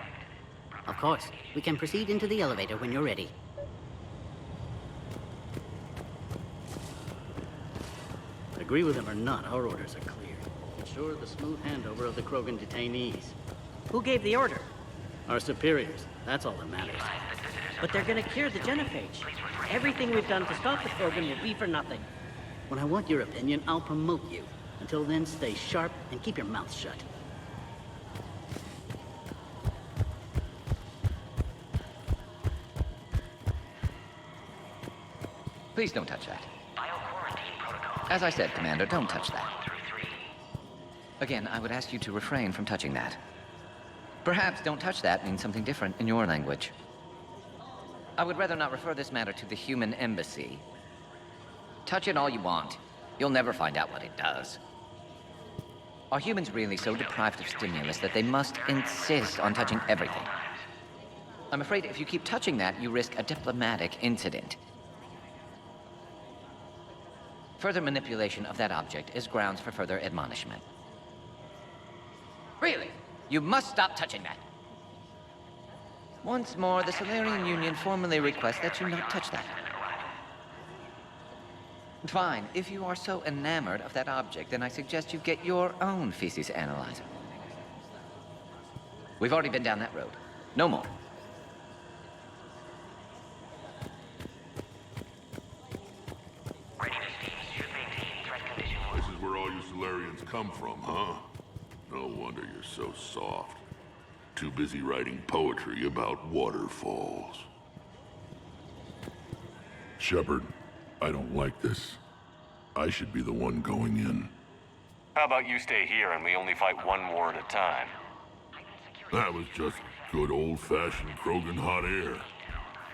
Of course. We can proceed into the elevator when you're ready. Agree with him or not, our orders are clear. Ensure the smooth handover of the Krogan detainees. Who gave the order? Our superiors. That's all that matters. But they're gonna cure the genophage. Everything we've done to stop the Krogan will be for nothing. When I want your opinion, I'll promote you. Until then, stay sharp and keep your mouth shut. Please don't touch that. As I said, Commander, don't touch that. Again, I would ask you to refrain from touching that. Perhaps don't touch that means something different in your language. I would rather not refer this matter to the human embassy. Touch it all you want. You'll never find out what it does. Are humans really so deprived of stimulus that they must insist on touching everything? I'm afraid if you keep touching that, you risk a diplomatic incident. Further manipulation of that object is grounds for further admonishment. Really? You must stop touching that. Once more, the Solarian Union formally requests that you not touch that. Fine. If you are so enamored of that object, then I suggest you get your own feces analyzer. We've already been down that road. No more. This is where all you Solarians come from, huh? No wonder you're so soft. Too busy writing poetry about waterfalls. Shepard, I don't like this. I should be the one going in. How about you stay here and we only fight one war at a time? That was just good old-fashioned Krogan hot air.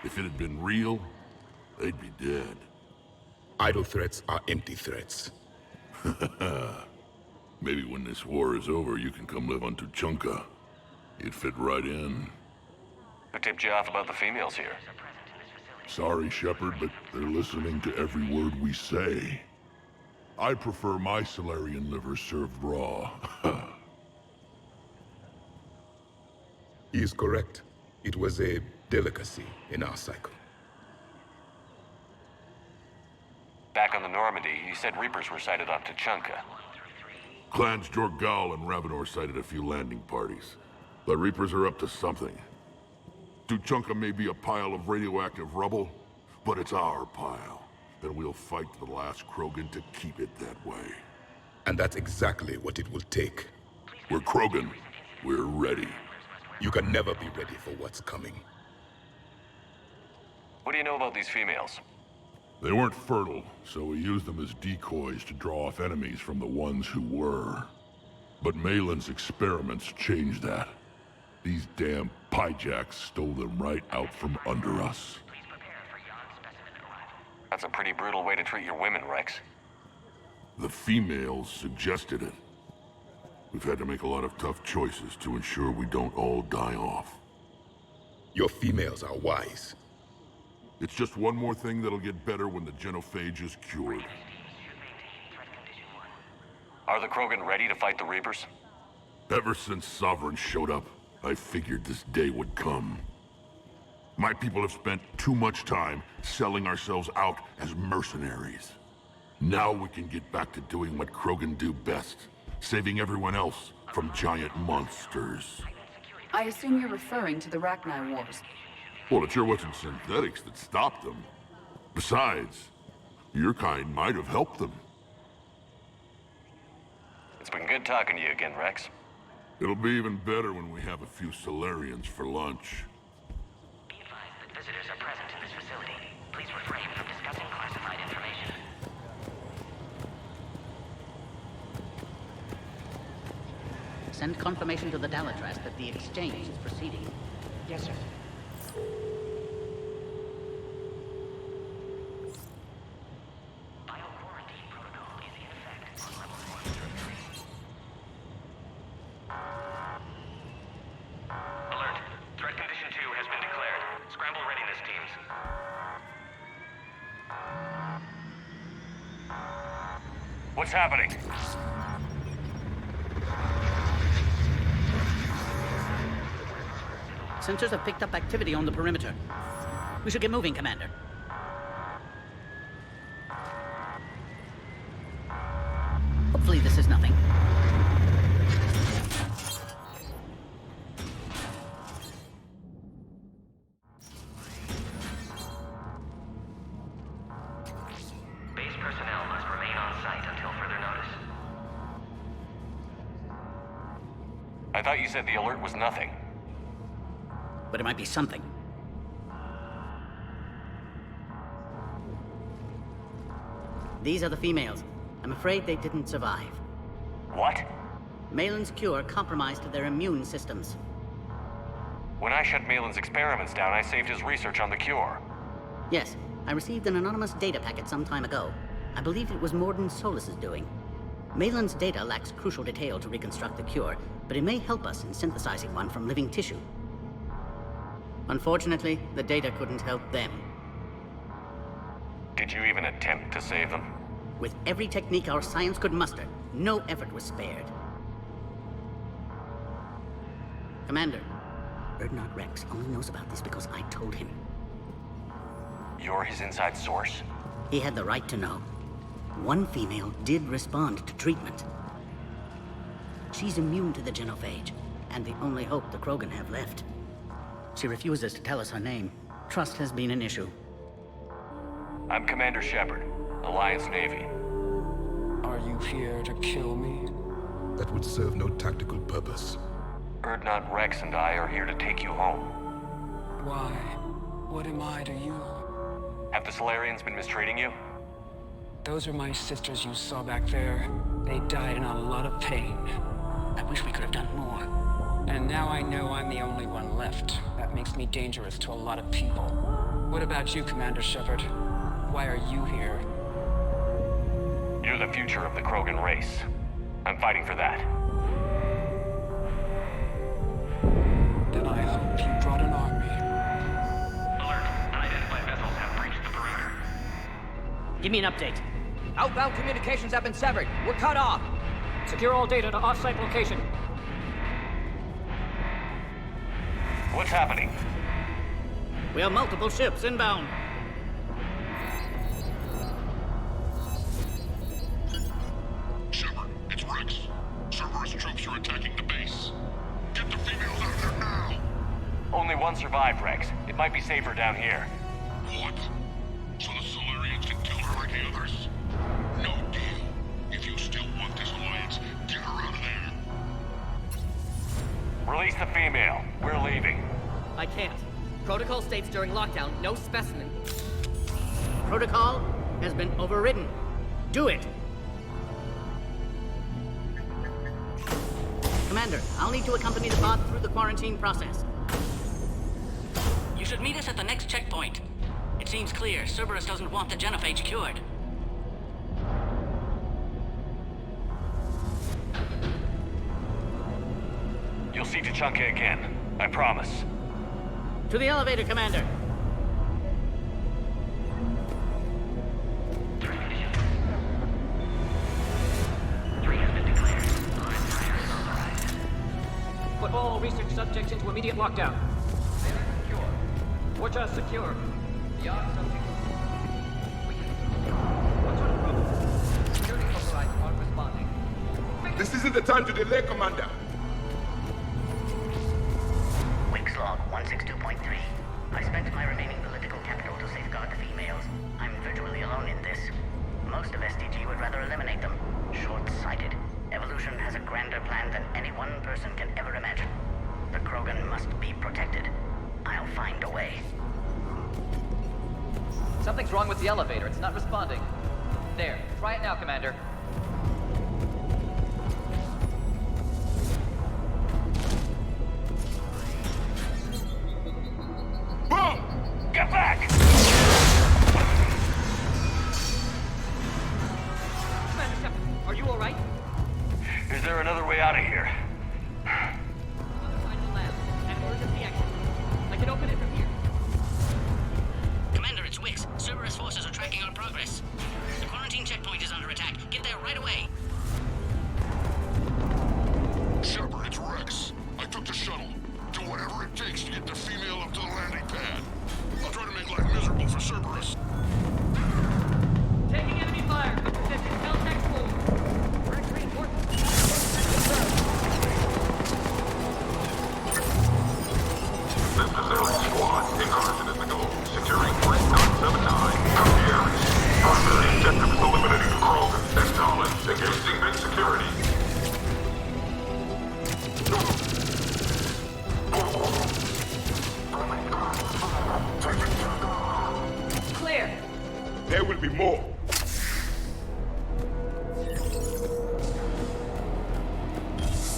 If it had been real, they'd be dead. Idle threats are empty threats. Maybe when this war is over, you can come live on Tuchanka. You'd fit right in. Who tipped you off about the females here? Sorry, Shepard, but they're listening to every word we say. I prefer my Solarian liver served raw. He is correct. It was a delicacy in our cycle. Back on the Normandy, you said Reapers were sighted on Tuchanka. Clans Jorgal and Ravenor sighted a few landing parties. The Reapers are up to something. Tuchanka may be a pile of radioactive rubble, but it's our pile. And we'll fight to the last Krogan to keep it that way. And that's exactly what it will take. We're Krogan. We're ready. You can never be ready for what's coming. What do you know about these females? They weren't fertile, so we used them as decoys to draw off enemies from the ones who were. But Malin's experiments changed that. These damn pyjacks stole them right out from under us. That's a pretty brutal way to treat your women, Rex. The females suggested it. We've had to make a lot of tough choices to ensure we don't all die off. Your females are wise. It's just one more thing that'll get better when the genophage is cured. Are the Krogan ready to fight the Reapers? Ever since Sovereign showed up, I figured this day would come. My people have spent too much time selling ourselves out as mercenaries. Now we can get back to doing what Krogan do best, saving everyone else from giant monsters. I assume you're referring to the Rachni Wars. Well, it sure wasn't synthetics that stopped them. Besides, your kind might have helped them. It's been good talking to you again, Rex. It'll be even better when we have a few Solarians for lunch. Be advised that visitors are present in this facility. Please refrain from discussing classified information. Send confirmation to the Dalatrast that the exchange is proceeding. Yes, sir. Bioquarantine protocol is in effect on level 133. Alert. Threat condition 2 has been declared. Scramble readiness teams. What's happening? Sensors have picked up activity on the perimeter. We should get moving, Commander. Hopefully this is nothing. Base personnel must remain on site until further notice. I thought you said the alert was nothing. But it might be something. These are the females. I'm afraid they didn't survive. What? Malin's cure compromised their immune systems. When I shut Malin's experiments down, I saved his research on the cure. Yes, I received an anonymous data packet some time ago. I believe it was Morden Solus's doing. Malin's data lacks crucial detail to reconstruct the cure, but it may help us in synthesizing one from living tissue. Unfortunately, the data couldn't help them. Did you even attempt to save them? With every technique our science could muster, no effort was spared. Commander, Erdnot Rex only knows about this because I told him. You're his inside source? He had the right to know. One female did respond to treatment. She's immune to the genophage, and the only hope the Krogan have left. She refuses to tell us her name. Trust has been an issue. I'm Commander Shepard, Alliance Navy. Are you here to kill me? That would serve no tactical purpose. Erdnot Rex and I are here to take you home. Why? What am I to you? Have the Solarians been mistreating you? Those are my sisters you saw back there. They died in a lot of pain. I wish we could have done more. And now I know I'm the only one left. That makes me dangerous to a lot of people. What about you, Commander Shepard? Why are you here? You're the future of the Krogan race. I'm fighting for that. Then I hope you brought an army. Alert. Unidentified vessels have breached the perimeter. Give me an update. Outbound communications have been severed. We're cut off. Secure all data to off-site location. What's happening? We have multiple ships inbound. Shepard, it's Rex. Cerberus troops are attacking the base. Get the females out of there now! Only one survived, Rex. It might be safer down here. What? So the Solarians can kill her like the others? No deal. If you still want this alliance, get her out of there. Release the female. We're leaving. I can't. Protocol states during lockdown, no specimen. Protocol has been overridden. Do it! Commander, I'll need to accompany the pod through the quarantine process. You should meet us at the next checkpoint. It seems clear Cerberus doesn't want the genophage cured. You'll see Tachanka again. I promise. To the elevator, Commander. Put all research subjects into immediate lockdown. Secure. Watcha secure. Beyond subject. What sort of problem? Security overrides aren't responding. This isn't the time to delay, Commander. Wix log 162.3. I spent my remaining political capital to safeguard the females. I'm virtually alone in this. Most of SDG would rather eliminate them. Short-sighted. Evolution has a grander plan than any one person can ever imagine. The Krogan must be protected. I'll find a way. Something's wrong with the elevator. It's not responding. There. Try it now, Commander. Boom! Get back! Commander Shepard, are you all right? Is there another way out of here? Other side of the lab. An emergency exit. I can open it from here. Commander, it's Wix. Cerberus forces are tracking our progress. The quarantine checkpoint is under attack. Get there right away. Shepard, it's Rex. I took the shuttle. Do whatever it takes to get the female up to the landing pad. I'll try to make life miserable for Cerberus. Taking enemy fire. Good position. Tell tech full. Rex reinforcements. This is Air Squad. Incursion is the goal. Securing 3979. Gutierrez. Primary objective is eliminating the Krogan. Acknowledge. Engaging big security. Clear. There will be more.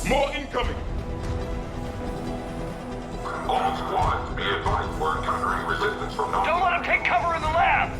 More incoming! All squads, be advised we're encountering resistance from non- Don't let him take cover in the lab!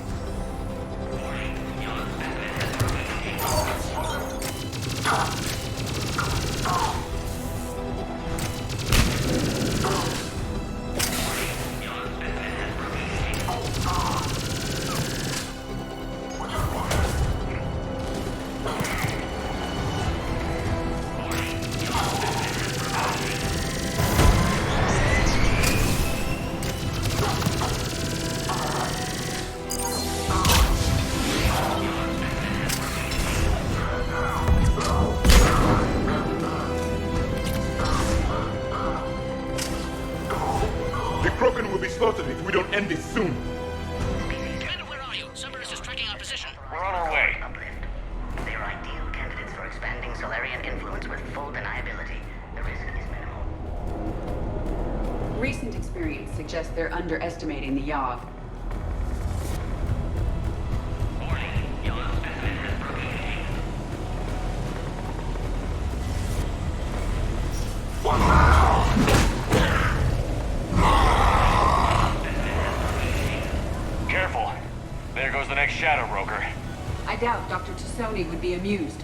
The Krogan will be slaughtered if we don't end this soon. Commander, where are you? Cerberus is tracking our position. We're on our way. They're ideal candidates for expanding Solarian influence with full deniability. The risk is minimal. Recent experience suggests they're underestimating the Yogg. One last shadow, Roker. I doubt Dr. Tassoni would be amused.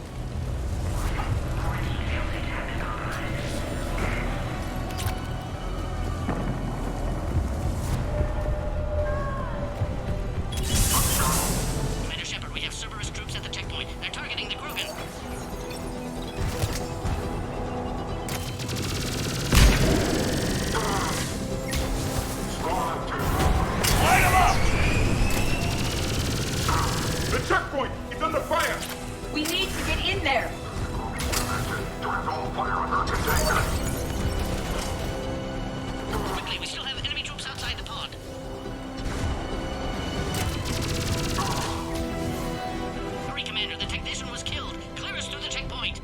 Commander Shepard, we have Cerberus troops at the checkpoint. They're targeting the Krogan. Light him up! The checkpoint! It's under fire! We need to get in there! Quickly, we still have enemy troops outside the pod. Hurry, Commander, the technician was killed. Clear us through the checkpoint.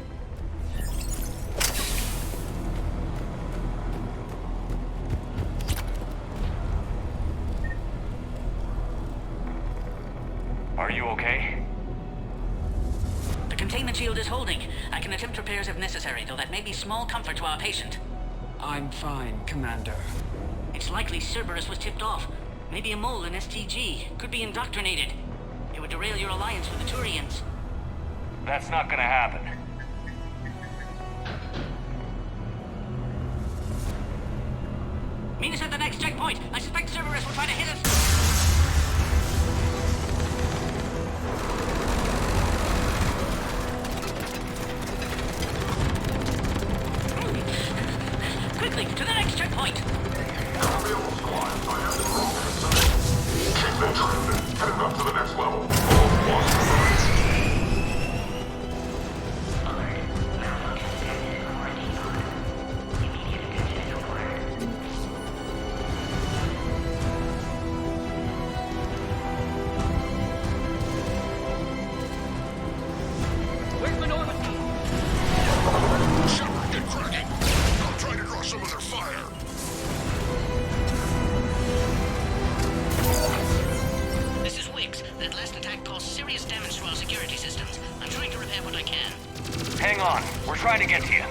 Are you okay? The containment shield is holding. I can attempt repairs if necessary, though that may be small comfort to our patient. I'm fine, Commander. It's likely Cerberus was tipped off. Maybe a mole in STG. Could be indoctrinated. It would derail your alliance with the Turians. That's not gonna happen. Meet us at the next checkpoint. I suspect Cerberus will try to hit us. Quickly, to the next checkpoint! Keep venturing. Heading up to the next level. All squads. Where's the Normandy? Shepard, get cracking. I'm trying to draw some of their fire. This is Wiggs. That last attack caused serious damage to our security systems. I'm trying to repair what I can. Hang on. We're trying to get to you.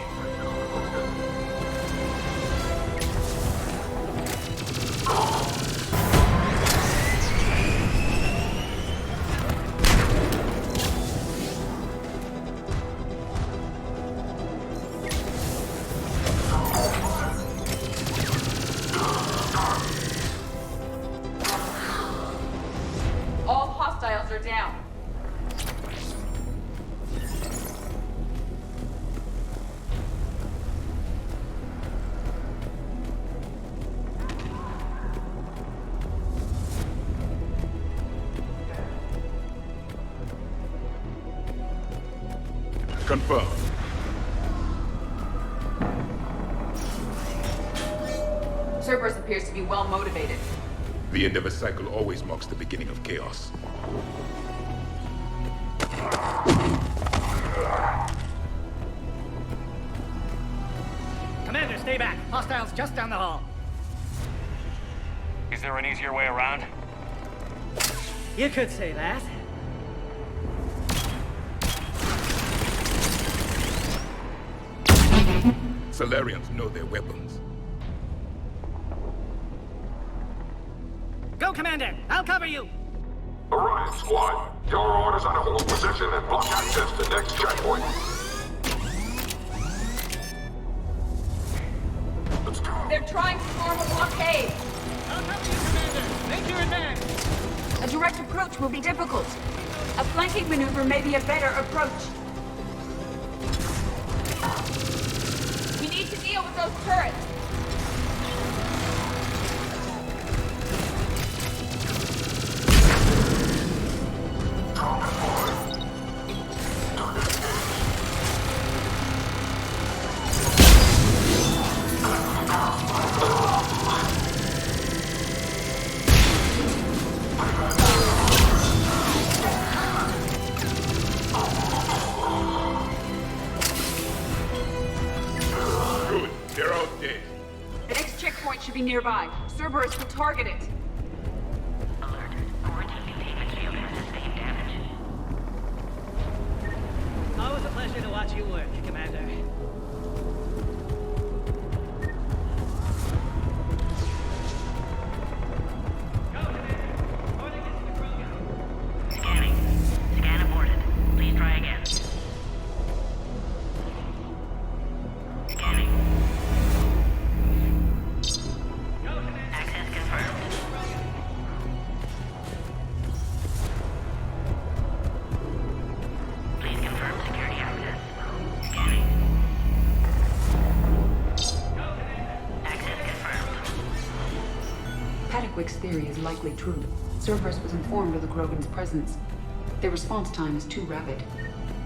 All hostiles are down. Confirmed. Cerberus appears to be well motivated. The end of a cycle always marks the beginning of chaos. Commander, stay back. Hostiles just down the hall. Is there an easier way around? You could say that. Solarians know their weapons. Go, Commander! I'll cover you! Orion squad, your orders are to hold position and block access to next checkpoint. Let's go. They're trying to form a blockade. I'll cover you, Commander! Make your advance! A direct approach will be difficult. A flanking maneuver may be a better approach. We need to deal with those turrets. Good. They're out dead. The next checkpoint should be nearby. Cerberus will target it. Always a pleasure to watch you work, Commander. Petaquick's theory is likely true. Cerberus was informed of the Krogan's presence. Their response time is too rapid.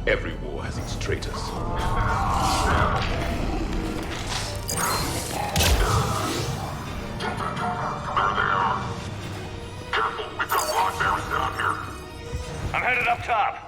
Every war has its traitors. I'm headed up top.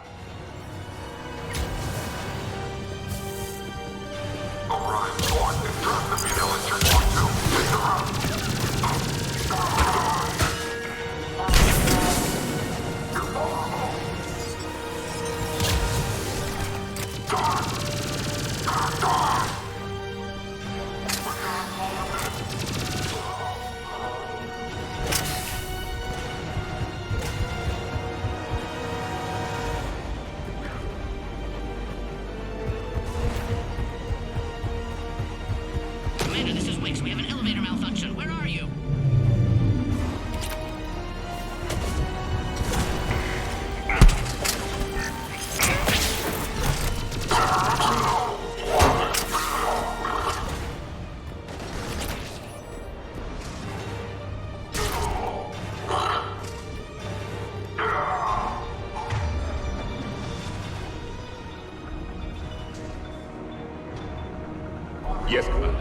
Commander, this is Wix. We have an elevator malfunction. Where are you? Yes, Commander.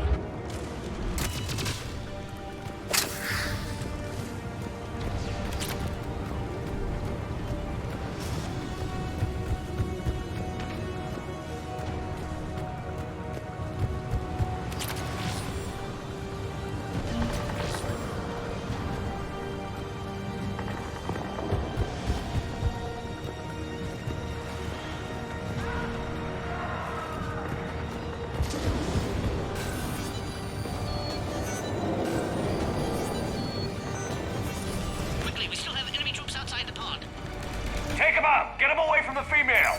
Quickly, we still have enemy troops outside the pod. Take him out! Get him away from the female!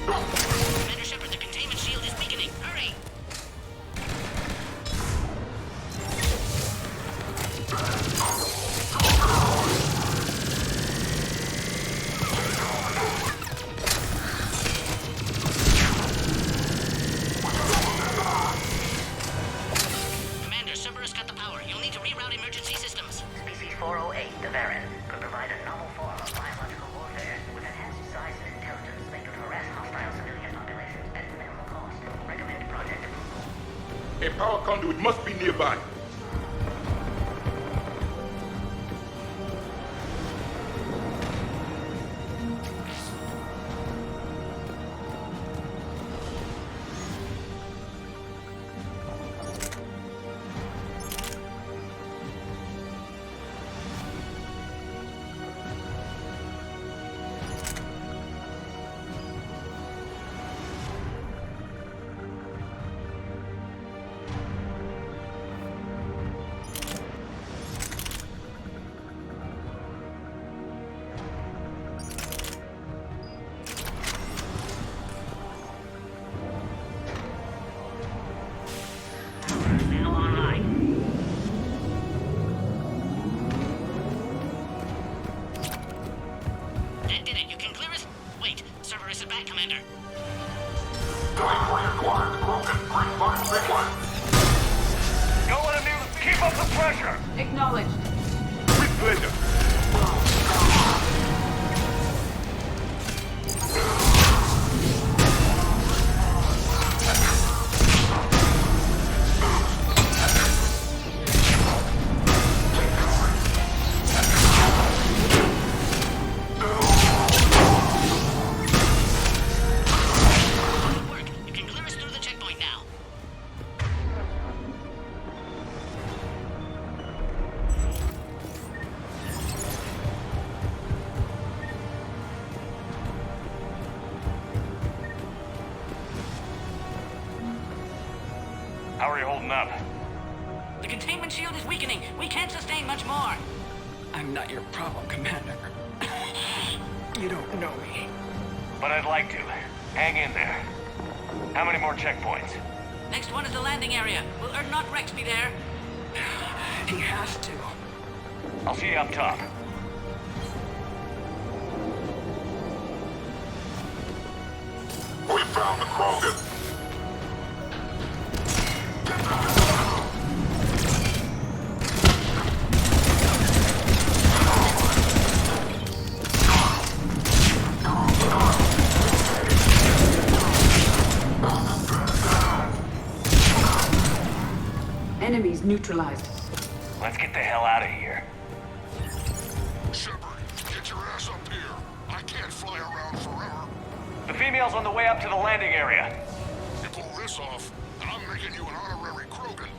Commander Shepard, the containment shield is weakening. Hurry! Commander, Cerberus got the power. You'll need to reroute emergency systems. Species 408, the Varen, could provide a novel form of biological warfare with enhanced size and intelligence that could harass hostile civilian populations at minimal cost. Recommend project approval. A power conduit must be nearby. Now online. That did it. You can clear us? Wait, Cerberus is back, Commander. Don't let him near the... Keep up the pressure! Acknowledged. With pleasure. Good work. You can clear us through the checkpoint now. How are you holding up? The containment shield is weakening. We can't sustain much more. I'm not your problem, Commander. You don't know me. But I'd like to. Hang in there. How many more checkpoints? Next one is the landing area. Will Erdnot Rex be there? He has to. I'll see you up top. We found the Krogan. Enemies neutralized. Let's get the hell out of here. Shepard, get your ass up here. I can't fly around forever. The female's on the way up to the landing area. You pull this off, and I'm making you an honorary Krogan.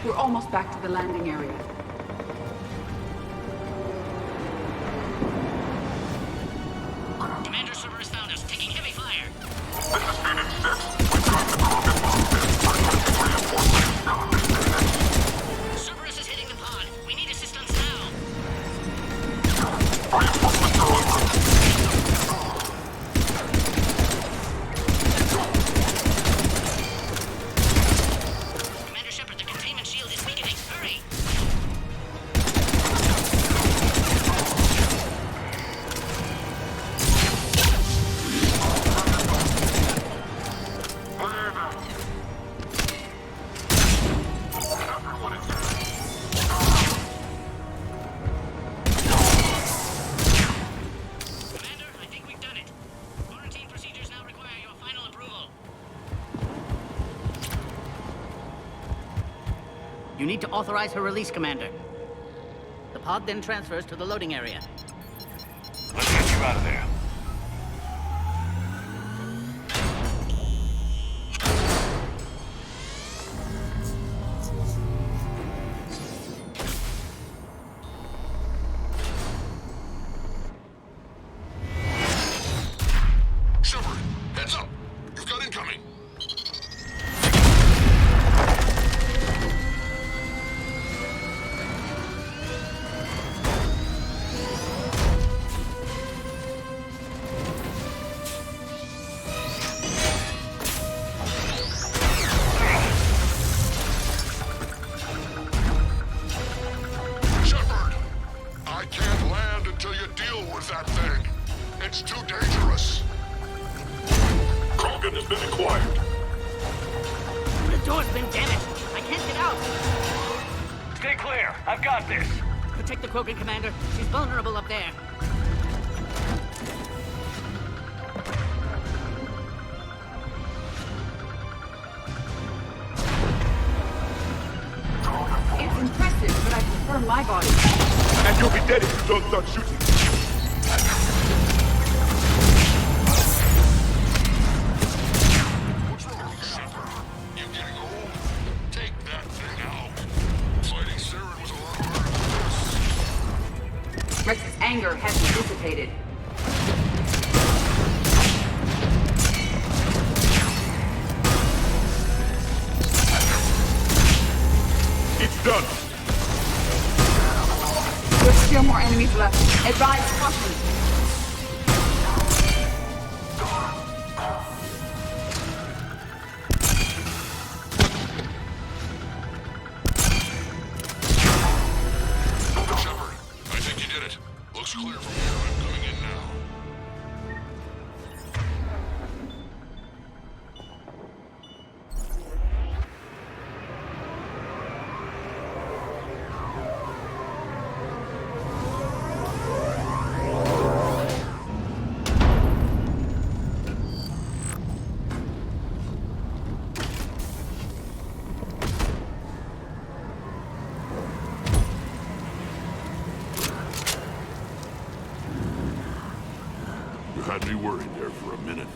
We're almost back to the landing area. Commander Cerberus found us, taking heavy fire. This is Phoenix 6. We've got the Krogan bomb. Reinforcements. Cerberus is hitting the pod. We need assistance now. Reinforcements are on route. Commander Shepard, the containment shield is weakening. Hurry! Commander, I think we've done it. Quarantine procedures now require your final approval. You need to authorize her release, Commander. The pod then transfers to the loading area. Let's get you out of there. Shepard, heads up. You've got incoming. Shepard, I can't land until you deal with that thing. It's too dangerous. Krogan has been acquired. The door's been damaged. I can't get out. Stay clear. I've got this. Protect the Krogan, Commander. She's vulnerable up there. It's impressive, but I prefer my body. And you'll be dead if you don't start shooting. What's wrong, Shepard? You getting old? Take that thing out. Fighting Saren was a lot harder than this. Rex's anger hasn't dissipated. It's done. There's still more enemies left. Advise caution. Shepard, I think you did it. Looks clear from here. I'm coming in now. You had me worried there for a minute.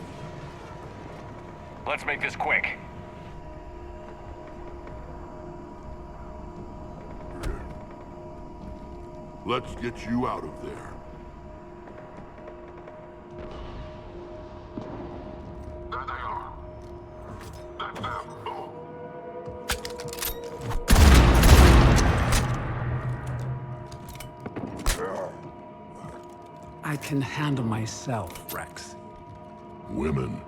Let's make this quick. Let's get you out of there. There they are. That's them. I can handle myself, Rex. Women.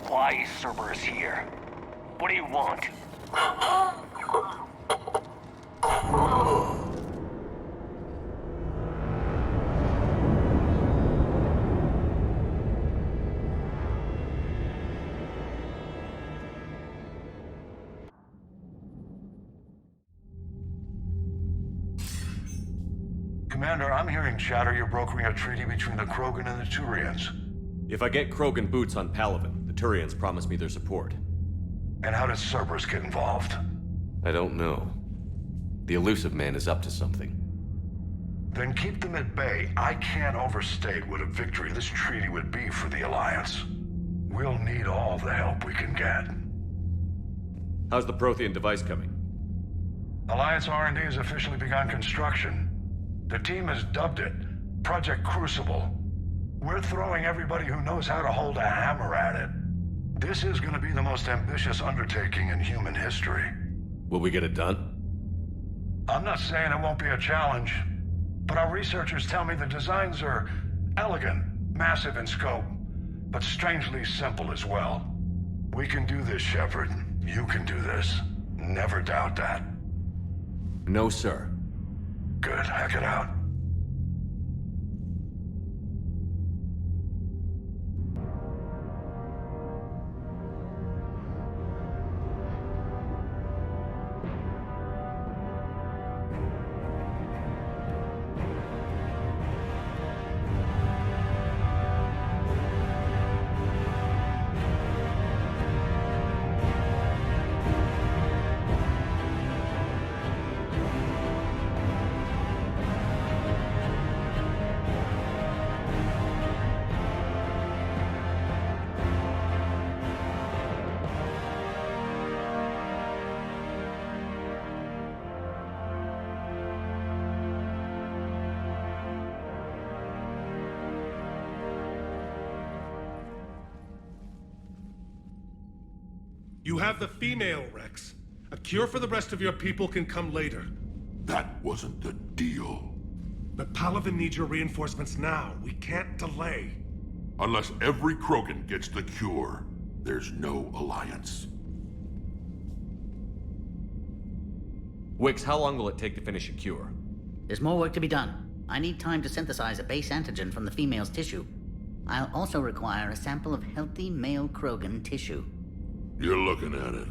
Why is Cerberus here? What do you want? Commander, I'm hearing chatter you're brokering a treaty between the Krogan and the Turians. If I get Krogan boots on Palaven, the Turians promise me their support. And how does Cerberus get involved? I don't know. The elusive man is up to something. Then keep them at bay. I can't overstate what a victory this treaty would be for the Alliance. We'll need all the help we can get. How's the Prothean device coming? Alliance R&D has officially begun construction. The team has dubbed it Project Crucible. We're throwing everybody who knows how to hold a hammer at it. This is going to be the most ambitious undertaking in human history. Will we get it done? I'm not saying it won't be a challenge, but our researchers tell me the designs are elegant, massive in scope, but strangely simple as well. We can do this, Shepard. You can do this. Never doubt that. No, sir. Good. Hack it out. You have the female, Rex. A cure for the rest of your people can come later. That wasn't the deal. But Palaven needs your reinforcements now. We can't delay. Unless every Krogan gets the cure, there's no alliance. Wix, how long will it take to finish a cure? There's more work to be done. I need time to synthesize a base antigen from the female's tissue. I'll also require a sample of healthy male Krogan tissue. You're looking at it.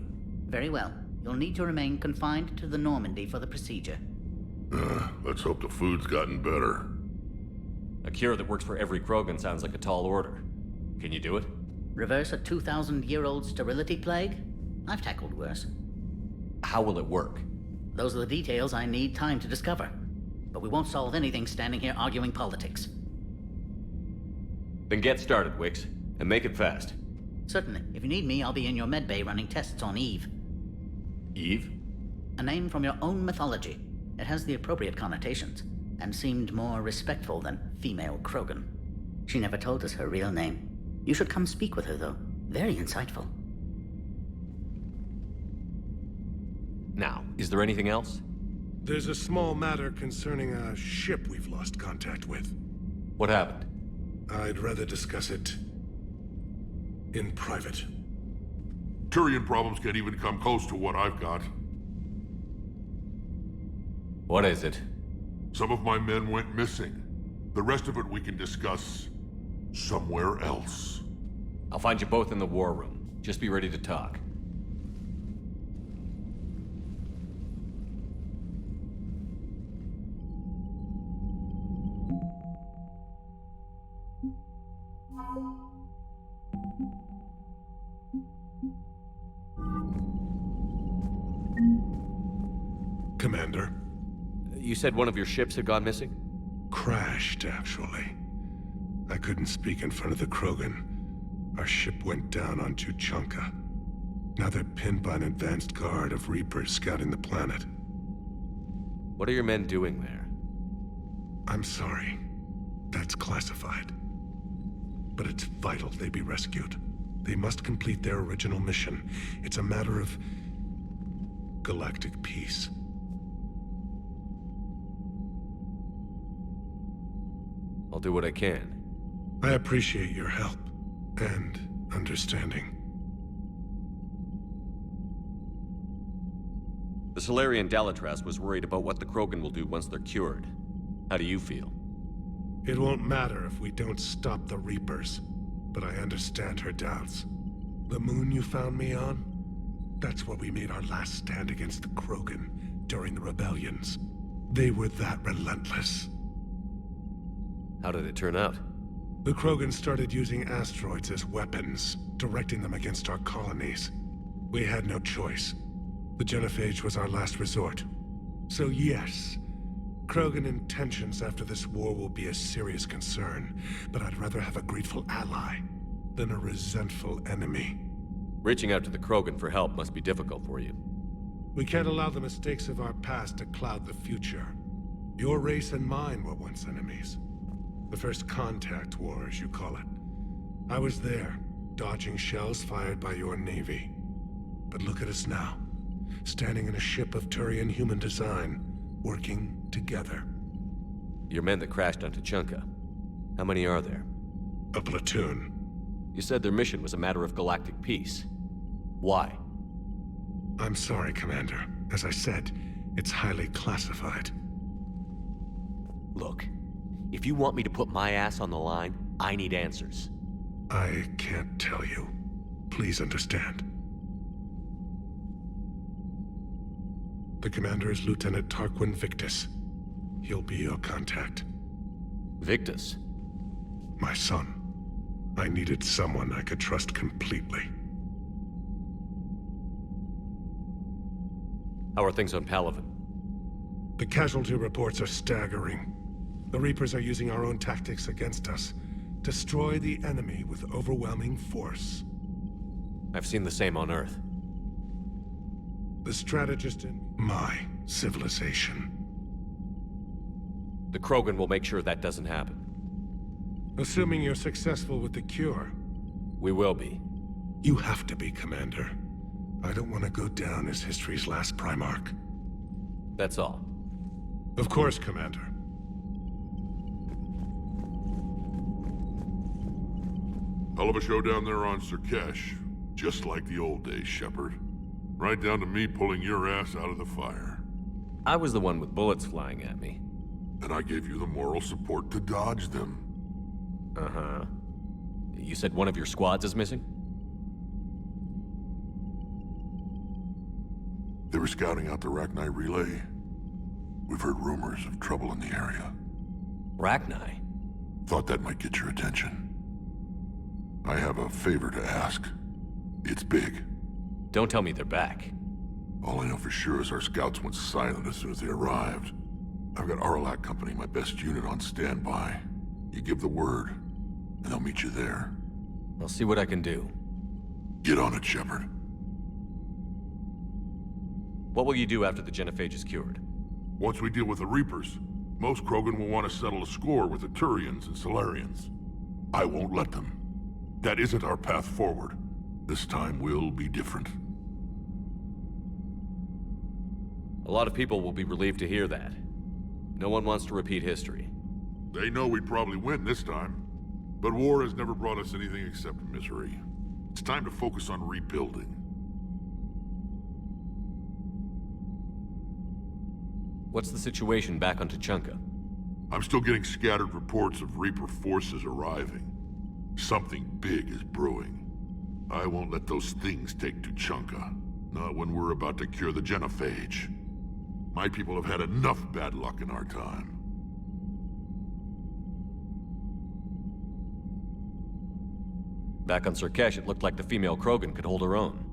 Very well. You'll need to remain confined to the Normandy for the procedure. Let's hope the food's gotten better. A cure that works for every Krogan sounds like a tall order. Can you do it? Reverse a 2,000-year-old sterility plague? I've tackled worse. How will it work? Those are the details I need time to discover. But we won't solve anything standing here arguing politics. Then get started, Wix, and make it fast. Certainly. If you need me, I'll be in your medbay running tests on Eve. Eve? A name from your own mythology. It has the appropriate connotations, and seemed more respectful than female Krogan. She never told us her real name. You should come speak with her, though. Very insightful. Now, is there anything else? There's a small matter concerning a ship we've lost contact with. What happened? I'd rather discuss it in private. Turian problems can't even come close to what I've got. What is it? Some of my men went missing. The rest of it we can discuss somewhere else. I'll find you both in the war room. Just be ready to talk. Commander. You said one of your ships had gone missing? Crashed, actually. I couldn't speak in front of the Krogan. Our ship went down on Tuchanka. Now they're pinned by an advanced guard of Reapers scouting the planet. What are your men doing there? I'm sorry. That's classified. But it's vital they be rescued. They must complete their original mission. It's a matter of galactic peace. I'll do what I can. I appreciate your help and understanding. The Solarian Dalatras was worried about what the Krogan will do once they're cured. How do you feel? It won't matter if we don't stop the Reapers, but I understand her doubts. The moon you found me on? That's where we made our last stand against the Krogan during the rebellions. They were that relentless. How did it turn out? The Krogan started using asteroids as weapons, directing them against our colonies. We had no choice. The genophage was our last resort. So yes, Krogan intentions after this war will be a serious concern, but I'd rather have a grateful ally than a resentful enemy. Reaching out to the Krogan for help must be difficult for you. We can't allow the mistakes of our past to cloud the future. Your race and mine were once enemies. The first contact war, as you call it. I was there, dodging shells fired by your navy. But look at us now, standing in a ship of Turian human design, working together. Your men that crashed on Tuchanka. How many are there? A platoon. You said their mission was a matter of galactic peace. Why? I'm sorry, Commander. As I said, it's highly classified. Look, if you want me to put my ass on the line, I need answers. I can't tell you. Please understand. The commander is Lieutenant Tarquin Victus. He'll be your contact. Victus? My son. I needed someone I could trust completely. How are things on Palaven? The casualty reports are staggering. The Reapers are using our own tactics against us. Destroy the enemy with overwhelming force. I've seen the same on Earth. The strategist in my civilization. The Krogan will make sure that doesn't happen. Assuming you're successful with the cure. We will be. You have to be, Commander. I don't want to go down as history's last Primarch. That's all. Of course, Commander. Hell of a show down there on Surkesh. Just like the old days, Shepard. Right down to me pulling your ass out of the fire. I was the one with bullets flying at me. And I gave you the moral support to dodge them. Uh-huh. You said one of your squads is missing? They were scouting out the Rachni relay. We've heard rumors of trouble in the area. Rachni? Thought that might get your attention. I have a favor to ask. It's big. Don't tell me they're back. All I know for sure is our scouts went silent as soon as they arrived. I've got Aralak Company, my best unit, on standby. You give the word, and they'll meet you there. I'll see what I can do. Get on it, Shepard. What will you do after the genophage is cured? Once we deal with the Reapers, most Krogan will want to settle a score with the Turians and Solarians. I won't let them. That isn't our path forward. This time will be different. A lot of people will be relieved to hear that. No one wants to repeat history. They know we'd probably win this time. But war has never brought us anything except misery. It's time to focus on rebuilding. What's the situation back on Tuchanka? I'm still getting scattered reports of Reaper forces arriving. Something big is brewing. I won't let those things take Tuchanka. Not when we're about to cure the genophage. My people have had enough bad luck in our time. Back on Surkesh, it looked like the female Krogan could hold her own.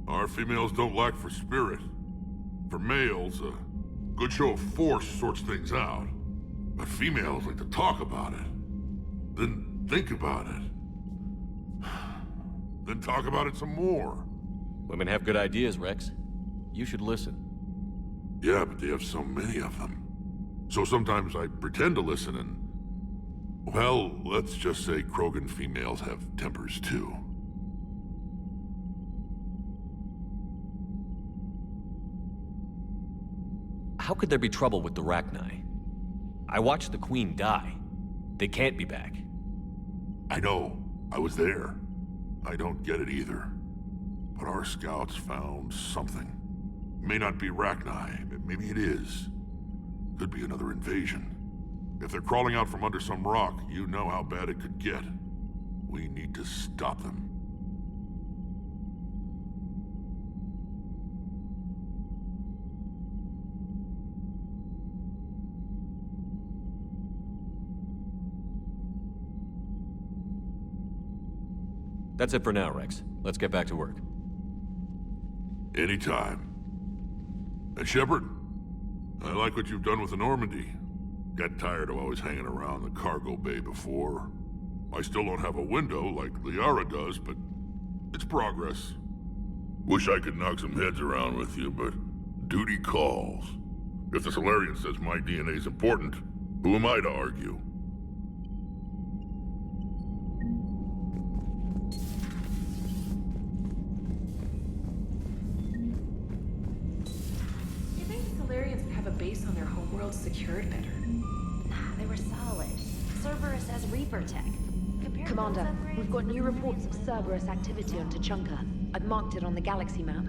Our females don't lack for spirit. For males, a good show of force sorts things out. But females like to talk about it. Then think about it. Then talk about it some more. Women have good ideas, Rex. You should listen. Yeah, but they have so many of them. So sometimes I pretend to listen and... Well, let's just say Krogan females have tempers too. How could there be trouble with the Rachni? I watched the Queen die. They can't be back. I know. I was there. I don't get it either. But our scouts found something. May not be Rachni, but maybe it is. Could be another invasion. If they're crawling out from under some rock, you know how bad it could get. We need to stop them. That's it for now, Rex. Let's get back to work. Anytime. And Shepard, I like what you've done with the Normandy. Got tired of always hanging around the cargo bay before. I still don't have a window like Liara does, but it's progress. Wish I could knock some heads around with you, but duty calls. If the Solarian says my DNA's important, who am I to argue? You think the Solarians would have a base on their homeworld secured better? Nah, they were solid. Cerberus as Reaper tech. Commander, we've got new reports of Cerberus activity on Tuchanka. I've marked it on the galaxy map.